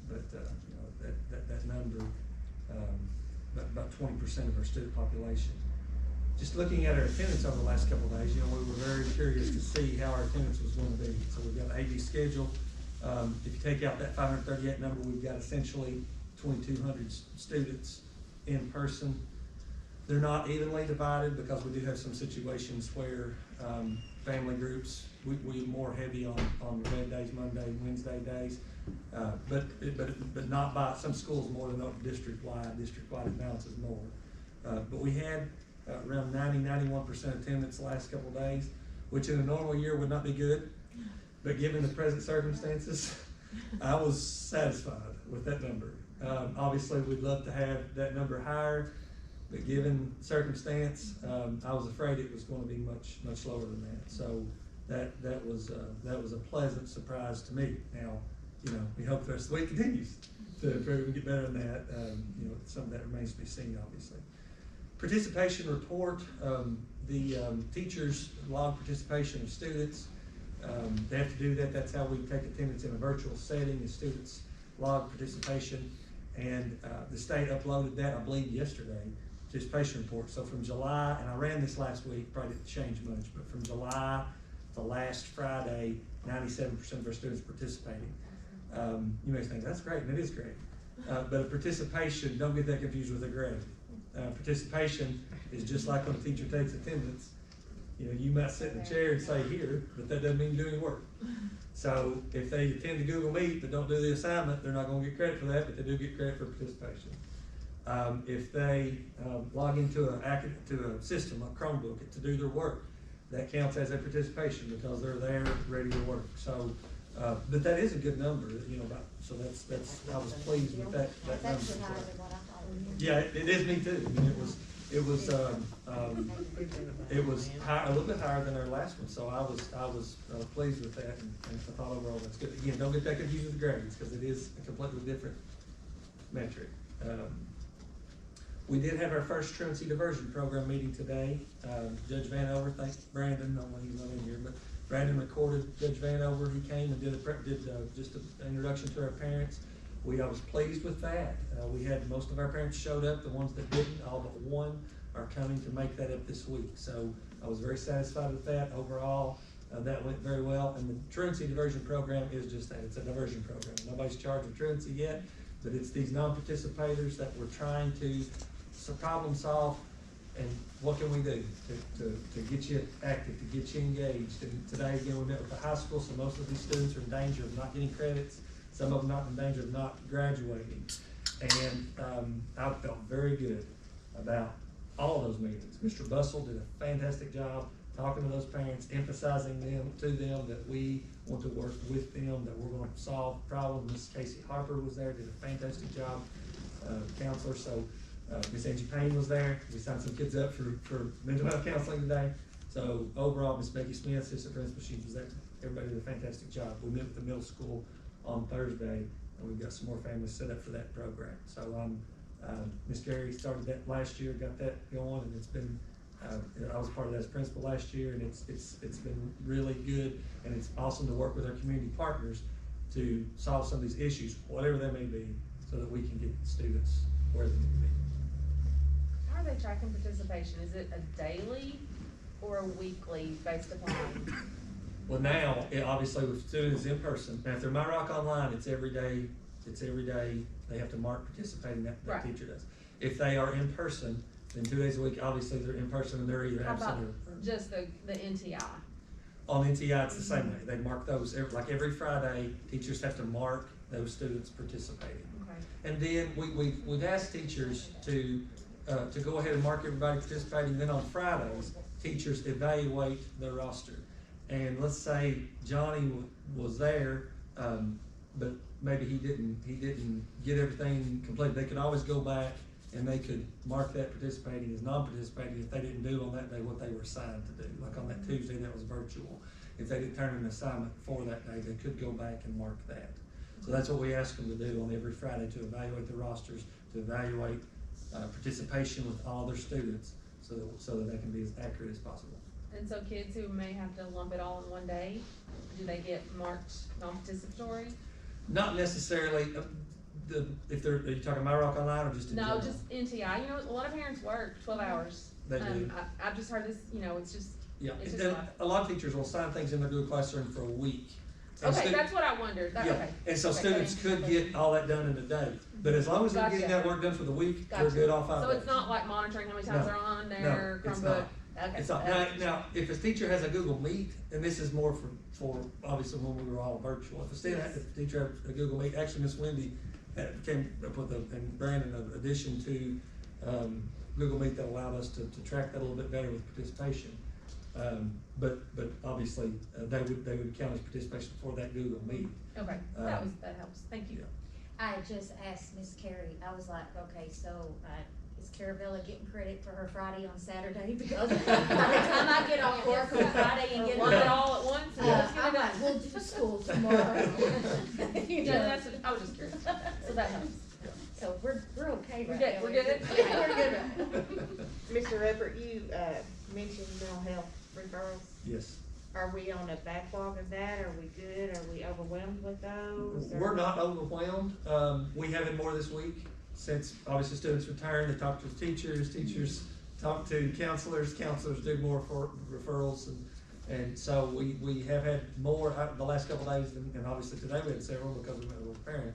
That number, about 20% of our student population. Just looking at our attendance over the last couple of days, we were very curious to see how our attendance was going to be. So we've got an AB schedule. If you take out that 538 number, we've got essentially 2,200 students in person. They're not evenly divided because we do have some situations where family groups, we're more heavy on red days, Monday, Wednesday days, but not by some schools more than district-wide. District-wide it balances more. But we had around 91% attendance the last couple of days, which in a normal year would not be good. But given the present circumstances, I was satisfied with that number. Obviously, we'd love to have that number higher, but given circumstance, I was afraid it was going to be much lower than that. So that was a pleasant surprise to me. Now, we hope the rest of the week continues to improve and get better than that. Some of that remains to be seen, obviously. Participation report, the teachers log participation of students. They have to do that. That's how we take attendance in a virtual setting, is students log participation. And the state uploaded that, I believe, yesterday, participation report. So from July, and I ran this last week, probably didn't change much, but from July to last Friday, 97% of our students participating. You may think, that's great, and it is great. But a participation, don't get that confused with a grade. Participation is just like when a teacher takes attendance. You might sit in a chair and say here, but that doesn't mean you do any work. So if they attend the Google Meet but don't do the assignment, they're not going to get credit for that, but they do get credit for participation. If they log into a system, a Chromebook, to do their work, that counts as a participation because they're there ready to work. So, but that is a good number, so that's I was pleased with that number. Yeah, it is me too. I mean, it was high, a little bit higher than our last one, so I was pleased with that, and I thought overall that's good. Again, don't get that confused with the grades because it is a completely different metric. We did have our first truancy diversion program meeting today. Judge Vanover, thanks Brandon, I don't know he's not in here, but Brandon recorded Judge Vanover. He came and did just an introduction to our parents. I was pleased with that. We had most of our parents showed up. The ones that didn't, all but one, are coming to make that up this week. So I was very satisfied with that. Overall, that went very well. And the truancy diversion program is just that. It's a diversion program. Nobody's charged with truancy yet, but it's these non-participators that we're trying to problem solve. And what can we do to get you active, to get you engaged? And today, again, we met with the high school, so most of these students are in danger of not getting credits. Some of them not in danger of not graduating. And I felt very good about all those meetings. Mr. Bussell did a fantastic job talking to those parents, emphasizing to them that we want to work with them, that we're going to solve problems. Miss Casey Harper was there, did a fantastic job, counselor. So Miss Angie Payne was there. We signed some kids up for mental health counseling today. So overall, Miss Becky Smith, assistant principal, she was there. Everybody did a fantastic job. We met with the middle school on Thursday, and we've got some more families set up for that program. So Miss Gary started that last year, got that going, and it's been I was part of that as principal last year, and it's been really good, and it's awesome to work with our community partners to solve some of these issues, whatever they may be, so that we can get students where they need to be. How are they tracking participation? Is it a daily or a weekly based upon? Well, now, obviously with students in person, now if they're My Rock Online, it's every day, they have to mark participating, that Right. teacher does. If they are in person, then 2 days a week, obviously they're in person and they're either How about absent or. just the NTI? On NTI, it's the same way, they mark those, every Friday, teachers have to mark those students participating. Okay. And then we've asked teachers to go ahead and mark everybody participating, then on Fridays, teachers evaluate their roster. And let's say Johnny was there, but maybe he didn't get everything completed. They could always go back and they could mark that participating as non-participating if they didn't do on that day what they were assigned to do. Like on that Tuesday, that was virtual. If they didn't turn in an assignment for that day, they could go back and mark that. So that's what we ask them to do on every Friday, to evaluate the rosters, to evaluate participation with all their students, so that they can be as accurate as possible. And so kids who may have to lump it all in one day, do they get marked non-participatory? Not necessarily. Are you talking My Rock Online or just in general? No, just NTI. You know, a lot of parents work 12 hours. They do. I've just heard this, it's just. Yeah, It's just and life. a lot of teachers will assign things in their Google Classroom for a week. And Okay, that's what I wondered. Okay. And so Okay, students could get all that done in a day, but as long as they're getting that work done for the week, they're good all 5 So days. it's not like monitoring how many times No. they're on their No, it's Chromebook? not. Okay. It's not. Now, if a teacher has a Google Meet, and this is more for obviously when we were all virtual, if a teacher had a Google Meet, actually Miss Wendy came up with and Brandon, an addition to Google Meet that allowed us to track that a little bit better with participation. But obviously, they would count as participation for that Google Meet. Okay, that helps. Thank you. I just asked Miss Carrie, I was like, okay, so, is Caravella getting credit for her Friday on Saturday? Because by the time I get off work on Friday and get Lump it all at once? I'm like, we'll do school tomorrow. Yeah, I was just curious. So that helps. So we're okay We're right good, now. we're good? We're good. Mr. Ruppert, you, mentioned mental health referrals. Yes. Are we on a backlog of that? Are we good? Are we overwhelmed with those? We're not overwhelmed. We have had more this week since obviously students returned. They talk to teachers, teachers talk to counselors, counselors do more for referrals, and so we have had more the last couple of days, and obviously today we had several because we met with a parent.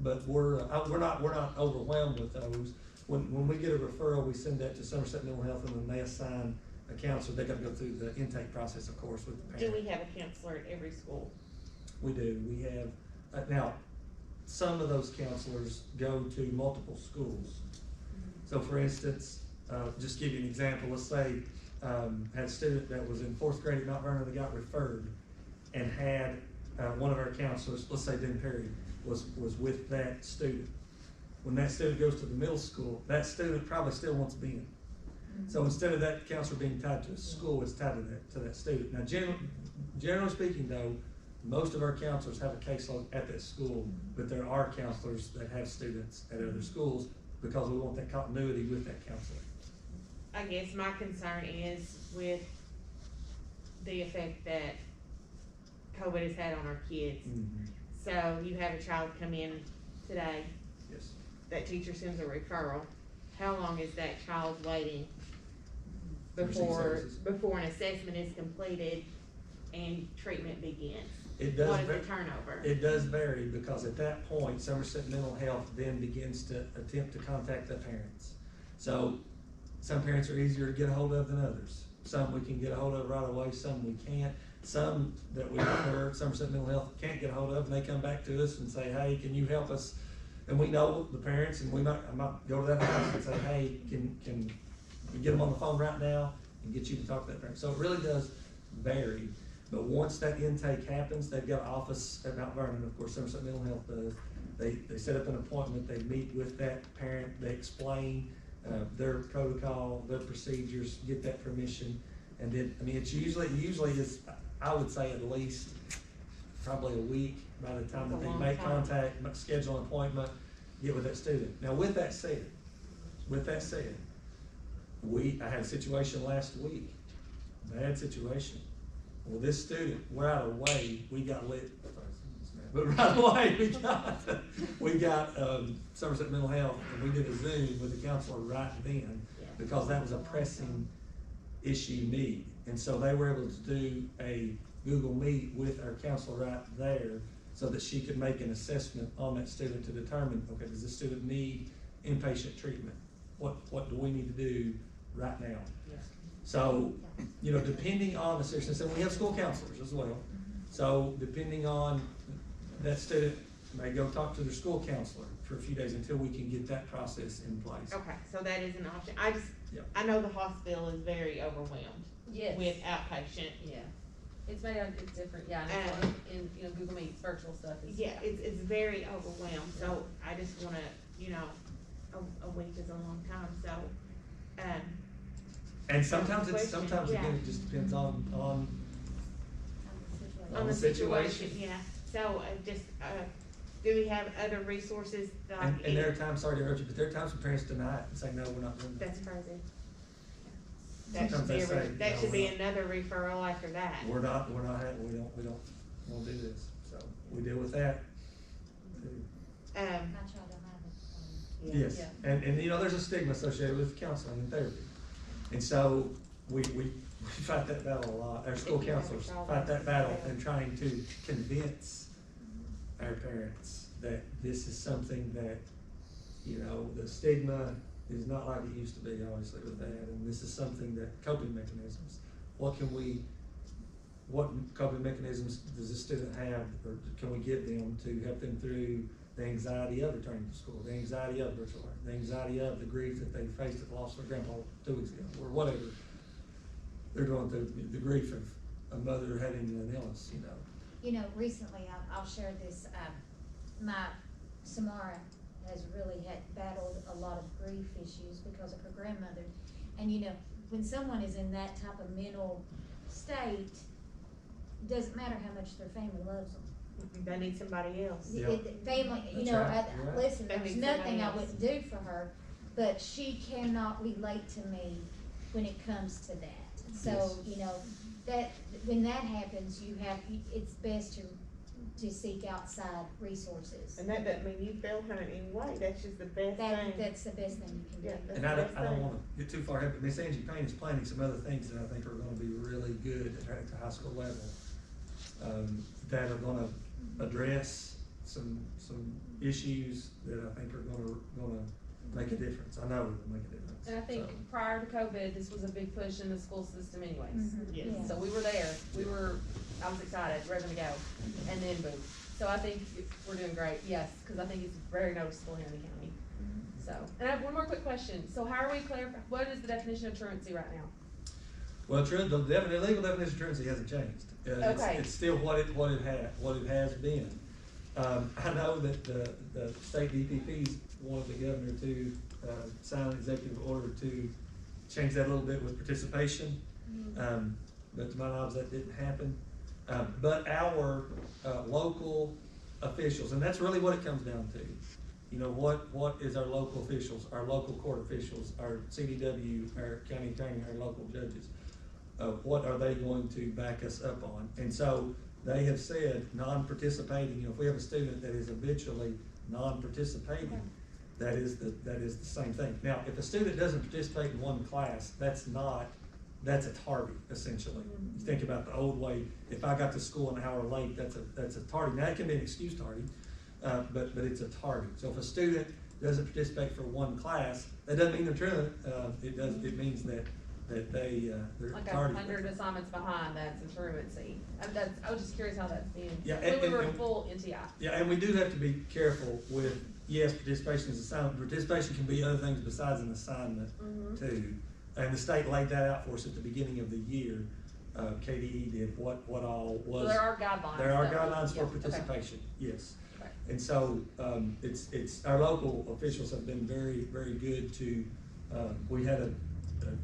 But we're not overwhelmed with those. When we get a referral, we send that to Somerset Mental Health, and then they assign a counselor. They got to go through the intake process, of course, with the parent. Do we have a counselor at every school? We do. We have, now, some of those counselors go to multiple schools. So for instance, just give you an example, let's say, had a student that was in 4th grade at Mount Vernon that got referred and had one of our counselors, let's say Den Perry, was with that student. When that student goes to the middle school, that student probably still wants to be in. So instead of that counselor being tied to a school, it's tied to that student. Now, generally speaking though, most of our counselors have a caseload at that school, but there are counselors that have students at other schools because we want that continuity with that counselor. I guess my concern is with the effect that COVID has had on our kids. So you have a child come in today. Yes. That teacher sends a referral. How long is that child waiting before an assessment is completed and treatment begins? It does. What is the turnover? It does vary because at that point, Somerset Mental Health then begins to attempt to contact the parents. So some parents are easier to get a hold of than others. Some we can get a hold of right away, some we can't. Some that we refer Somerset Mental Health can't get a hold of, and they come back to us and say, hey, can you help us? And we know the parents, and I might go to that house and say, hey, can we get them on the phone right now and get you to talk to that parent? So it really does vary. But once that intake happens, they've got an office at Mount Vernon, of course, Somerset Mental Health does. They set up an appointment, they meet with that parent, they explain their protocol, their procedures, get that permission. And then, I mean, it's usually is, I would say at least probably a week by the time that they make contact, schedule an appointment, get with that student. Now, with that said, I had a situation last week, bad situation. Well, this student, right away, we got lit, but right away, we got Somerset Mental Health, and we did a Zoom with the counselor right then, because that was a pressing issue need. And so they were able to do a Google Meet with our counselor right there, so that she could make an assessment on that student to determine, okay, does this student need inpatient treatment? What do we need to do right now? So, you know, depending on the seriousness, and we have school counselors as well. So depending on that student, may go talk to their school counselor for a few days until we can get that process in place. Okay, so that is an option. Yeah. I know the hospital is very overwhelmed Yes. with outpatient. Yeah. It's made, it's different, yeah, and it's like in, you know, Google Meets, virtual stuff is. Yeah, it's very overwhelmed, so I just wanna, you know, a week is a long time, so, And sometimes situation, again, it just depends on on the situation, yeah. So, do we have other resources like? And there are times, sorry to interrupt you, but there are times when parents deny it and say, no, we're not doing that. That's crazy. That Sometimes should be, they say, that no, should be we're not. another referral after that. We don't wanna do this, so we deal with that. Yes, and you know, there's a stigma associated with counseling and therapy. And so we fight that battle a lot. Our school counselors fight that battle and trying to convince our parents that this is something that, you know, the stigma is not like it used to be, obviously, with that. And this is something that coping mechanisms, what coping mechanisms does this student have, or can we give them to help them through the anxiety of returning to school, the anxiety of virtual learning, the anxiety of the grief that they faced at the loss of their grandpa 2 weeks ago, or whatever they're going through, the grief of a mother having an illness, you know. You know, recently, I'll share this, my Samara has really battled a lot of grief issues because of her grandmother. And you know, when someone is in that type of mental state, doesn't matter how much their family loves them. They need somebody else. Family, you know, listen, there's nothing I wouldn't do for her, but she cannot relate to me when it comes to that. So, you know, that, when that happens, it's best to seek outside resources. And that doesn't mean you failed her in any way, that's just the best thing. That's the best thing you can do. And I don't wanna get too far ahead, but Miss Angie Payne is planning some other things that I think are gonna be really good at the high school level. That are gonna address some issues that I think are gonna make a difference. I know it'll make a difference. And I think prior to COVID, this was a big push in the school system anyways. Yes. Yeah. So we were there, I was excited, ready to go, and then boom. So I think we're doing great, yes, cause I think it's very noticeable here in the county. So, and I have one more quick question. So how are we what is the definition of truancy right now? Well, the legal definition of truancy hasn't changed. Okay. It's still what it has been. I know that the state DPPs wanted the governor to sign an executive order to change that a little bit with participation. But to my knowledge, that didn't happen. But our local officials, and that's really what it comes down to. You know, what is our local officials, our local court officials, our CDW, our county attorney, our local judges, what are they going to back us up on? And so they have said non-participating, you know, if we have a student that is habitually non-participating, that is the same thing. Now, if a student doesn't participate in one class, that's a tardy, essentially. You think about the old way, if I got to school an hour late, that's a tardy. Now, it can be an excuse tardy, but it's a tardy. So if a student doesn't participate for one class, that doesn't mean they're truant. It means that they're Like tardy. 100 assignments behind, that's a truancy. I was just curious how that's been. Yeah, When we were and- full NTI. Yeah, and we do have to be careful with, yes, participation is assignment. Participation can be other things besides an assignment too. And the state laid that out for us at the beginning of the year. KDE did what all was. So there are guidelines. There are though. guidelines for Yeah, okay. participation, yes. Okay. And so, it's, our local officials have been very, very good to, we had a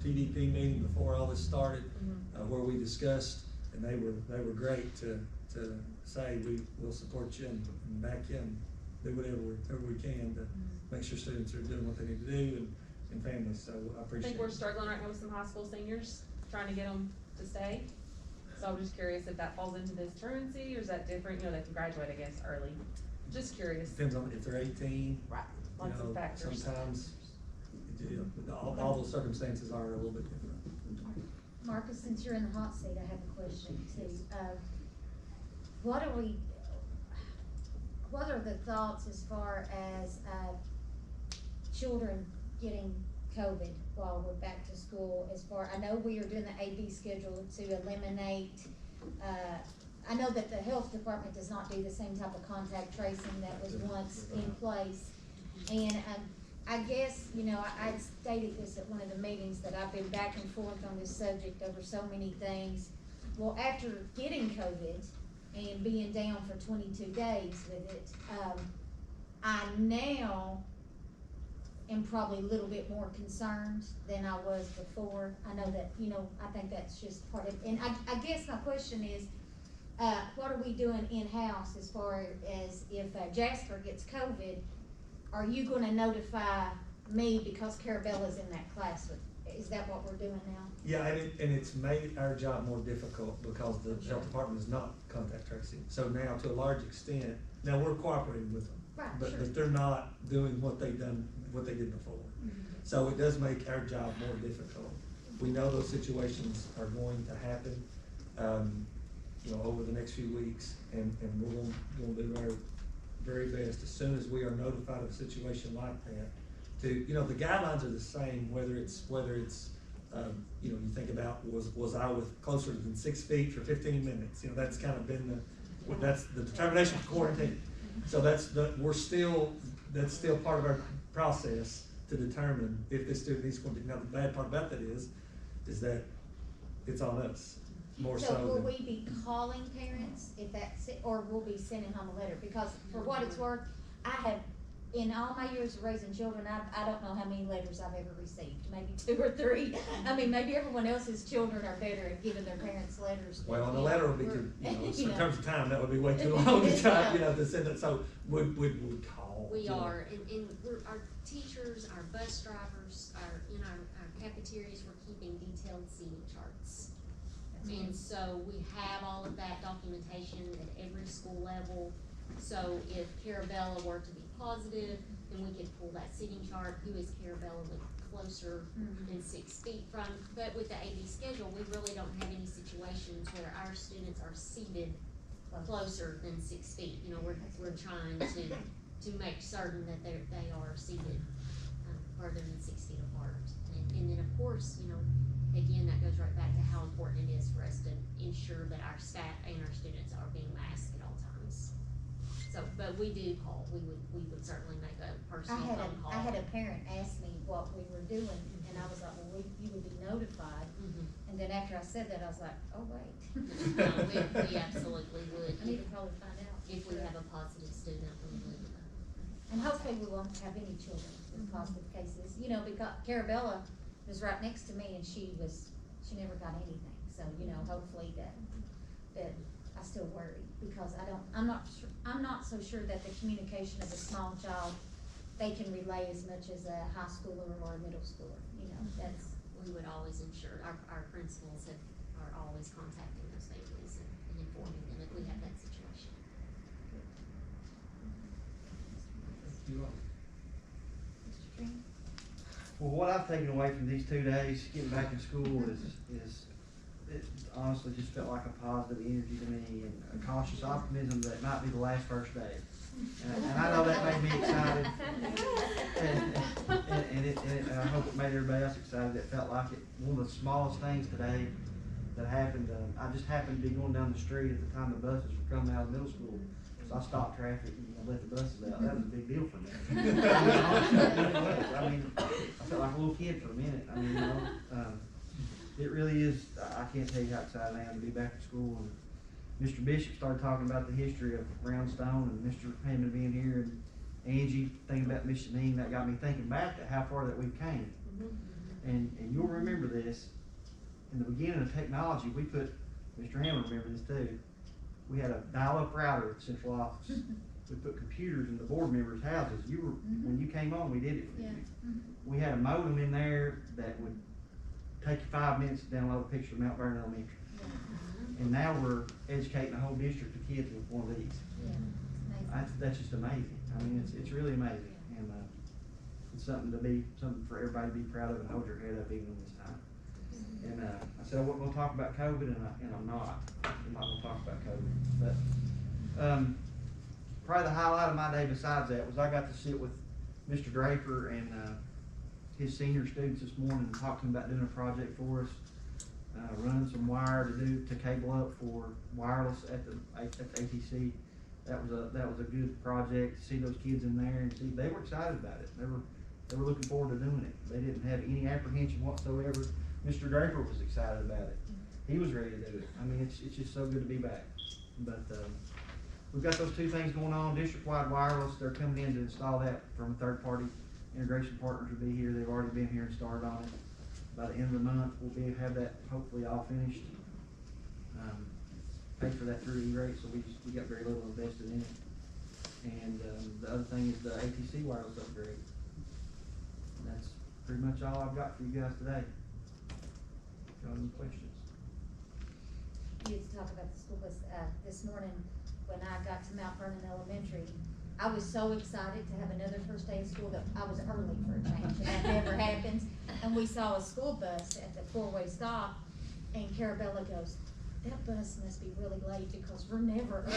TDP meeting before all this started, where we discussed, and they were great to say, we'll support you and back you and do whatever we can to make sure students are doing what they need to do, and families, so I I appreciate it. think we're struggling right now with some high school seniors, trying to get them to stay. So I'm just curious if that falls into this truancy, or is that different, they can graduate, I guess, early. Just curious. Depends on if they're 18. Right, lots of factors. Sometimes, all those circumstances are a little bit different. Marcus, since you're in the hot seat, I have a question too. What are the thoughts as far as, children getting COVID while we're back to school? I know we are doing the AB schedule to eliminate, I know that the health department does not do the same type of contact tracing that was once in place. And, I guess, I stated this at one of the meetings, that I've been back and forth on this subject over so many things. Well, after getting COVID and being down for 22 days with it, I now am probably a little bit more concerned than I was before. I know that, I think that's just part of it. And I guess my question is, what are we doing in-house as far as if Jasper gets COVID? Are you gonna notify me because Carabella's in that class is that what we're doing now? Yeah, and it's made our job more difficult because the health department is not contact tracing. So now, to a large extent, now we're cooperating with them. Right, But sure. but they're not doing what they did before. So it does make our job more difficult. We know those situations are going to happen, over the next few weeks, and we're gonna do our very best as soon as we are notified of a situation like that. The guidelines are the same, whether it's you think about was I with closer than 6 feet for 15 minutes. That's kind of been that's the determination for quarantine. So that's still part of our process to determine if this student needs quarantine. Now, the bad part about that is that it's on us more so. So will than, we be calling parents if that's it, or we'll be sending home a letter? Because for what it's worth, I have, in all my years of raising children, I don't know how many letters I've ever received, maybe 2 or 3. I mean, maybe everyone else's children are better at giving their parents letters. Well, and the letter would be in terms of time, that would be way too long to try, to send it. So we call. We are, and our teachers, our bus drivers, our cafeterias, we're keeping detailed seating charts. And so we have all of that documentation at every school level. So if Carabella were to be positive, then we could pull that seating chart. Who is Carabella closer than 6 feet from? But with the AB schedule, we really don't have any situations where our students are seated closer than 6 feet. We're trying to make certain that they are seated further than 6 feet apart. And then of course, again, that goes right back to how important it is for us to ensure that our staff and our students are being masked at all times. So, but we do call. We would certainly make a personal phone call. I had a parent ask me what we were doing, and I was like, well, you would be notified. And then after I said that, I was like, oh, wait. No, we absolutely would. I need to probably find out. If we have a positive student, we would. And hopefully we won't have any children with positive cases, because Carabella was right next to me and she never got anything. So, hopefully that I still worry because I'm not so sure that the communication of a small child, they can relay as much as a high schooler or a middle schooler, We would always ensure, our principals are always contacting those families and informing them if we have that situation. Mr. Tree? Well, what I've taken away from these 2 days, getting back in school, is it honestly just felt like a positive energy to me and a cautious optimism that it might be the last first day. And I know that made me excited, and I hope it made everybody else excited. It felt like one of the smallest things today that happened. I just happened to be going down the street at the time the buses were coming out of middle school, so I stopped traffic and let the buses out. That was a big deal for me. I mean, I felt like a little kid for a minute. It really is. I can't tell you how excited I am to be back at school. And Mr. Bishop started talking about the history of Roundstone, and Mr. Hammond being here, and Angie thinking about Miss Janine. That got me thinking back to how far that we've came. And you'll remember this. In the beginning of technology, Mr. Hammond remember this too. We had a dial-up router at the central office, we put computers in the board members' houses. You were, when you came on, we did it for you. We had a modem in there that would take you 5 minutes to download a picture of Mount Vernon Elementary. And now we're educating a whole district of kids with one of these. That's just amazing. I mean, it's really amazing. And it's something for everybody to be proud of and hold your head up even in this time. And I said I wasn't going to talk about COVID, and I'm not. I'm not going to talk about COVID. But probably the highlight of my day besides that was I got to sit with Mr. Draper and his senior students this morning and talk to them about doing a project for us, running some wire to cable up for wireless at the ATC. That was a good project. To see those kids in there and see they were excited about it. They were looking forward to doing it. They didn't have any apprehension whatsoever. Mr. Draper was excited about it. He was ready to do it. I mean, it's just so good to be back. But we've got those two things going on. District-wide wireless, they're coming in to install that from a third-party. Integration partners will be here. They've already been here and started on it. By the end of the month, we'll have that hopefully all finished. Paid for that through E-rate, so we got very little invested in it. And the other thing is the ATC wireless upgrade. And that's pretty much all I've got for you guys today. Got any questions? You used to talk about the school bus, this morning when I got to Mount Vernon Elementary. I was so excited to have another first day of school that I was early for a change, and that never happens. And we saw a school bus at the four-way stop, and Carabella goes, "That bus must be really late because we're never early."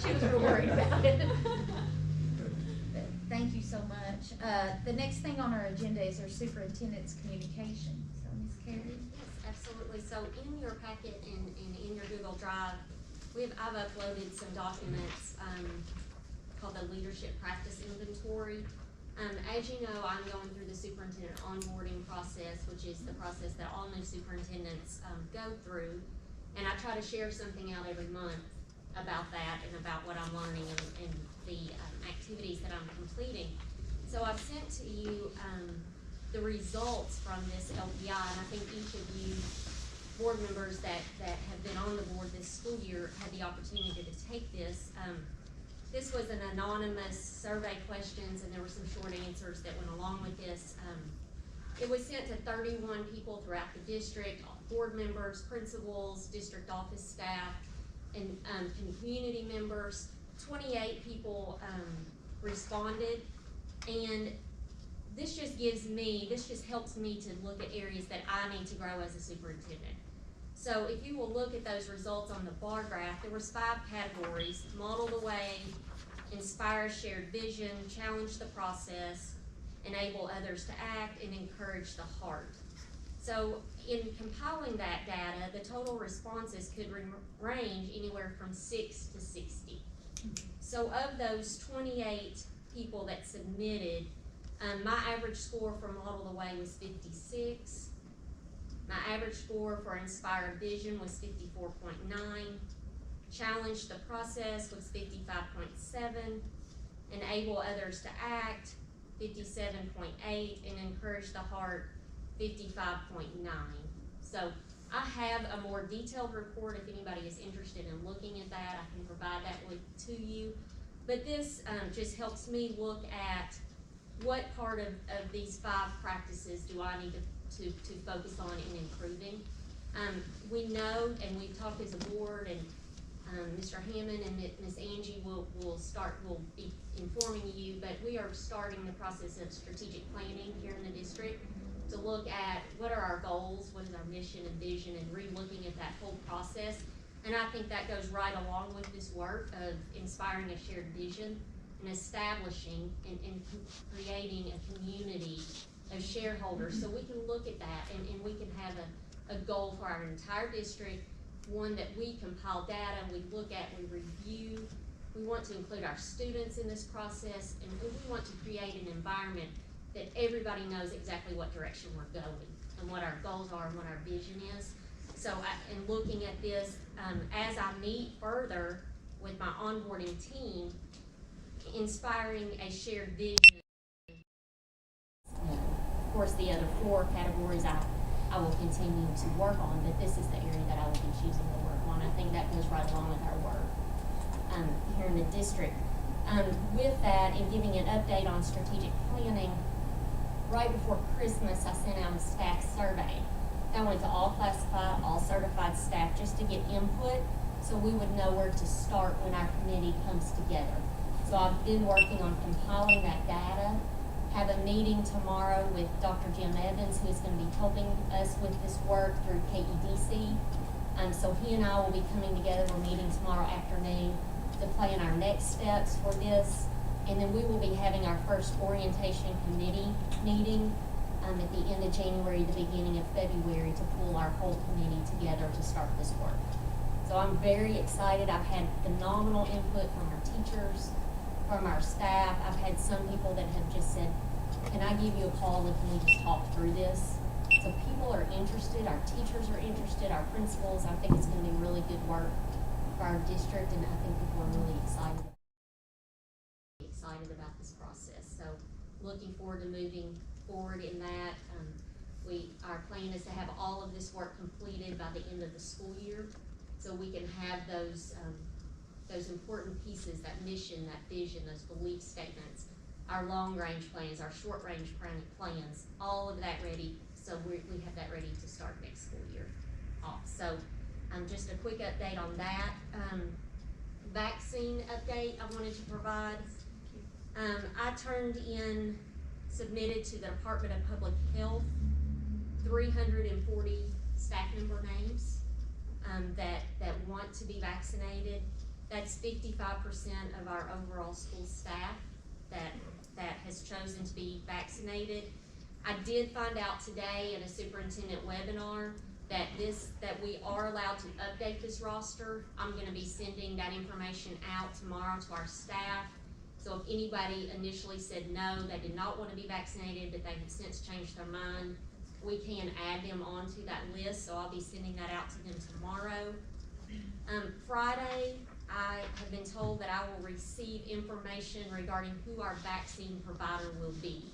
She was real worried about it. But thank you so much. The next thing on our agenda is our superintendent's communication. So, Ms. Carey. Yes, absolutely. So in your packet and in your Google Drive, I've uploaded some documents called the Leadership Practice Inventory. As you know, I'm going through the superintendent onboarding process, which is the process that all new superintendents go through. And I try to share something out every month about that and about what I'm learning and the activities that I'm completing. So I've sent to you the results from this LPI, and I think each of you board members that have been on the board this school year had the opportunity to take this. This was an anonymous survey questions, and there were some short answers that went along with this. It was sent to 31 people throughout the district, board members, principals, district office staff, and community members. 28 people responded, and this just helps me to look at areas that I need to grow as a superintendent. So if you will look at those results on the bar graph, there was 5 categories: model the way, inspire a shared vision, challenge the process, enable others to act, and encourage the heart. So in compiling that data, the total responses could range anywhere from 6 to 60. So of those 28 people that submitted, my average score for model the way was 56. My average score for inspire a vision was 54.9. Challenge the process was 55.7. Enable others to act, 57.8. And encourage the heart, 55.9. So I have a more detailed report. If anybody is interested in looking at that, I can provide that to you. But this just helps me look at what part of these 5 practices do I need to focus on in improving. We know, and we've talked as a board, and Mr. Hammond and Ms. Angie will be informing you, but we are starting the process of strategic planning here in the district to look at what are our goals, what is our mission and vision, and re-looking at that whole process. And I think that goes right along with this work of inspiring a shared vision and establishing and creating a community of shareholders, so we can look at that and we can have a goal for our entire district, one that we compile data, we look at, we review. We want to include our students in this process, and we want to create an environment that everybody knows exactly what direction we're going and what our goals are and what our vision is. So in looking at this, as I meet further with my onboarding team, inspiring a shared vision. Of course, the other 4 categories I will continue to work on, but this is the area that I will be choosing to work on. I think that goes right along with our work. here in the district. With that and giving an update on strategic planning, right before Christmas, I sent out a staff survey. I went to all classified, all certified staff just to get input so we would know where to start when our committee comes together. So I've been working on compiling that data. Have a meeting tomorrow with Dr. Jim Evans, who is going to be helping us with this work through KEDC. So he and I will be coming together. We're meeting tomorrow afternoon to plan our next steps for this. And then we will be having our first orientation committee meeting at the end of January, the beginning of February, to pull our whole committee together to start this work. So I'm very excited. I've had phenomenal input from our teachers, from our staff. I've had some people that have just said, can I give you a call and can we just talk through this? So people are interested, our teachers are interested, our principals. I think it's going to be really good work for our district, and I think people are really excited about this process. So looking forward to moving forward in that. Our plan is to have all of this work completed by the end of the school year, so we can have those important pieces, that mission, that vision, those belief statements, our long-range plans, our short-range plans, all of that ready, so we have that ready to start next school year off. So just a quick update on that. Vaccine update I wanted to provide. I submitted to the Department of Public Health 340 staff member names that want to be vaccinated. That's 55% of our overall school staff that has chosen to be vaccinated. I did find out today in a superintendent webinar that we are allowed to update this roster. I'm going to be sending that information out tomorrow to our staff. So if anybody initially said no, they did not want to be vaccinated, but they have since changed their mind, we can add them onto that list. So I'll be sending that out to them tomorrow. Friday, I have been told that I will receive information regarding who our vaccine provider will be.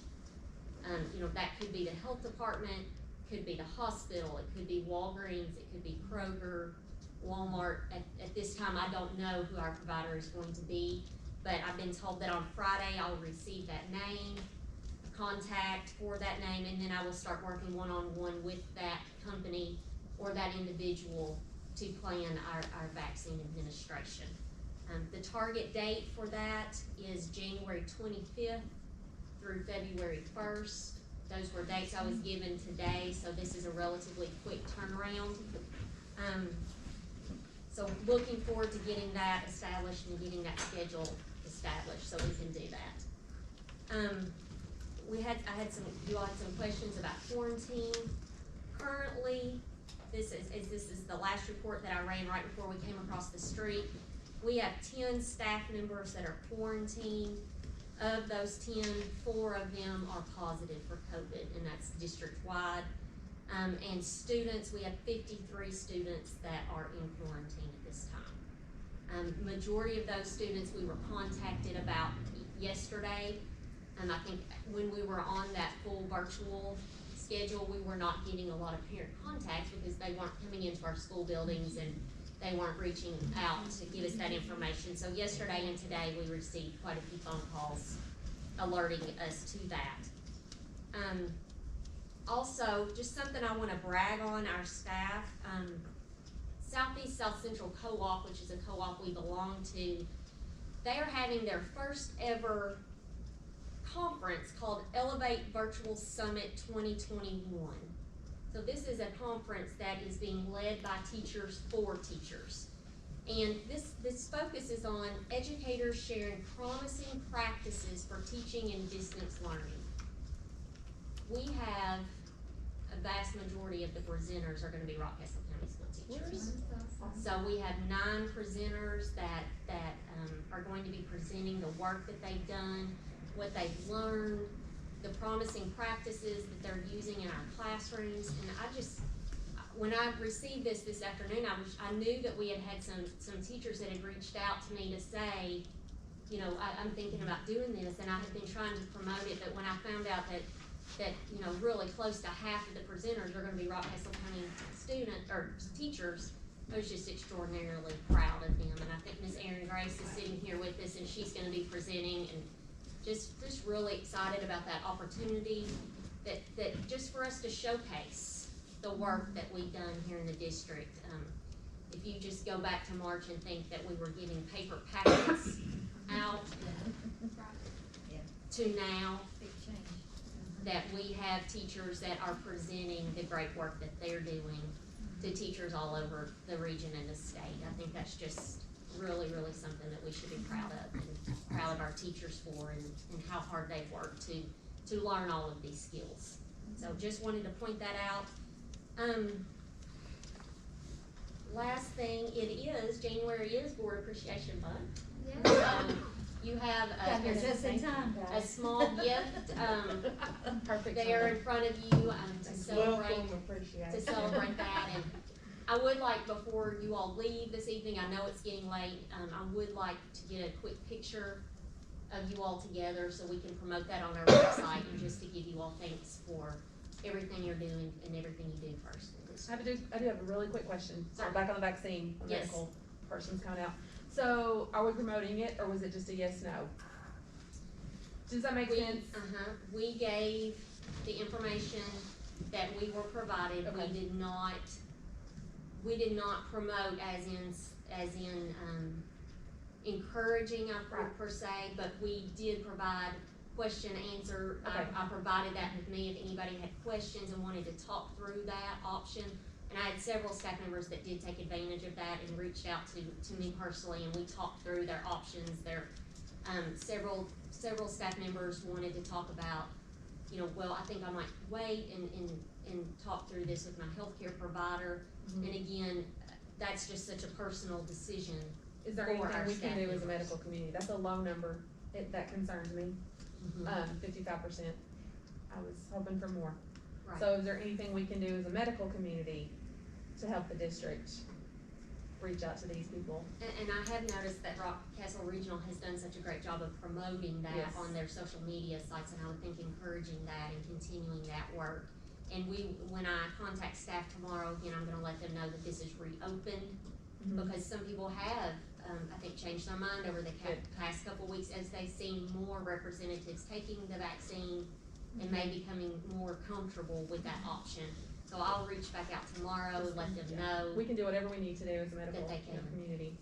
That could be the health department, could be the hospital, it could be Walgreens, it could be Kroger, Walmart. At this time, I don't know who our provider is going to be, but I've been told that on Friday I'll receive that name, a contact for that name, and then I will start working one-on-one with that company or that individual to plan our vaccine administration. The target date for that is January 25th through February 1st. Those were dates I was given today, so this is a relatively quick turnaround. So looking forward to getting that established and getting that schedule established so we can do that. You all had some questions about quarantine. Currently, this is the last report that I ran right before we came across the street. We have 10 staff members that are quarantined. Of those 10, 4 of them are positive for COVID, and that's district-wide. And students, we have 53 students that are in quarantine at this time. Majority of those students we were contacted about yesterday. I think when we were on that full virtual schedule, we were not getting a lot of parent contacts because they weren't coming into our school buildings and they weren't reaching out to give us that information. So yesterday and today we received quite a few phone calls alerting us to that. Also, just something I want to brag on our staff. Southeast South Central Co-op, which is a co-op we belong to, they are having their first ever conference called Elevate Virtual Summit 2021. So this is a conference that is being led by teachers for teachers. And this focuses on educators sharing promising practices for teaching and distance learning. We have a vast majority of the presenters are going to be Rockcastle County school teachers. So we have 9 presenters that are going to be presenting the work that they've done, what they've learned, the promising practices that they're using in our classrooms. And when I received this afternoon, I knew that we had some teachers that had reached out to me to say, I'm thinking about doing this, and I had been trying to promote it, but when I found out that really close to half of the presenters are going to be Rockcastle County students or teachers, I was just extraordinarily proud of them, and I think Miss Erin Grace is sitting here with us, and she's gonna be presenting, and just really excited about that opportunity, that just for us to showcase the work that we've done here in the district. If you just go back to March and think that we were giving paper packets out to now, that we have teachers that are presenting the great work that they're doing to teachers all over the region and the state. I think that's just really, really something that we should be proud of, and proud of our teachers for, and how hard they've worked to learn all of these skills. So just wanted to point that out. Last thing, January is Board Appreciation Month. Yeah. So you have Got here just in time, a guys. small gift Perfect there timing. in front of you to celebrate that. And I would like, before you all leave this evening, I know it's getting late, I would like to get a quick picture of you all together so we can promote that on our website, and just to give you all thanks for everything you're doing and everything you do first. I do have a really quick question. So back on the vaccine, Yes. medical person's coming out. So are we promoting it, or was it just a yes, no? Does that make sense? We gave the information that we were provided. Okay. We did not promote as in encouraging per se, but we did provide question answer. Okay. I provided that with me if anybody had questions and wanted to talk through that option. And I had several staff members that did take advantage of that and reached out to me personally, and we talked through their options. Several staff members wanted to talk about, well, I think I might wait and talk through this with my healthcare provider. Mm-hmm. And again, that's just such a personal decision. Is there for our anything we staff can do as a members. medical community? That's a low number. That concerns me. 55%. I was hoping for more. Right. So is there anything we can do as a medical community to help the district reach out to these people? And I have noticed that Rockcastle Regional has done such a great job of promoting that Yes. on their social media sites, and I would think encouraging that and continuing that work. And when I contact staff tomorrow, again, I'm gonna let them know that this is reopened, because some people have, I think, changed their mind over the past couple weeks as they've seen more representatives taking the vaccine and may becoming more comfortable with that option. So I'll reach back out tomorrow and let them know. We can do whatever we need to do as a medical community.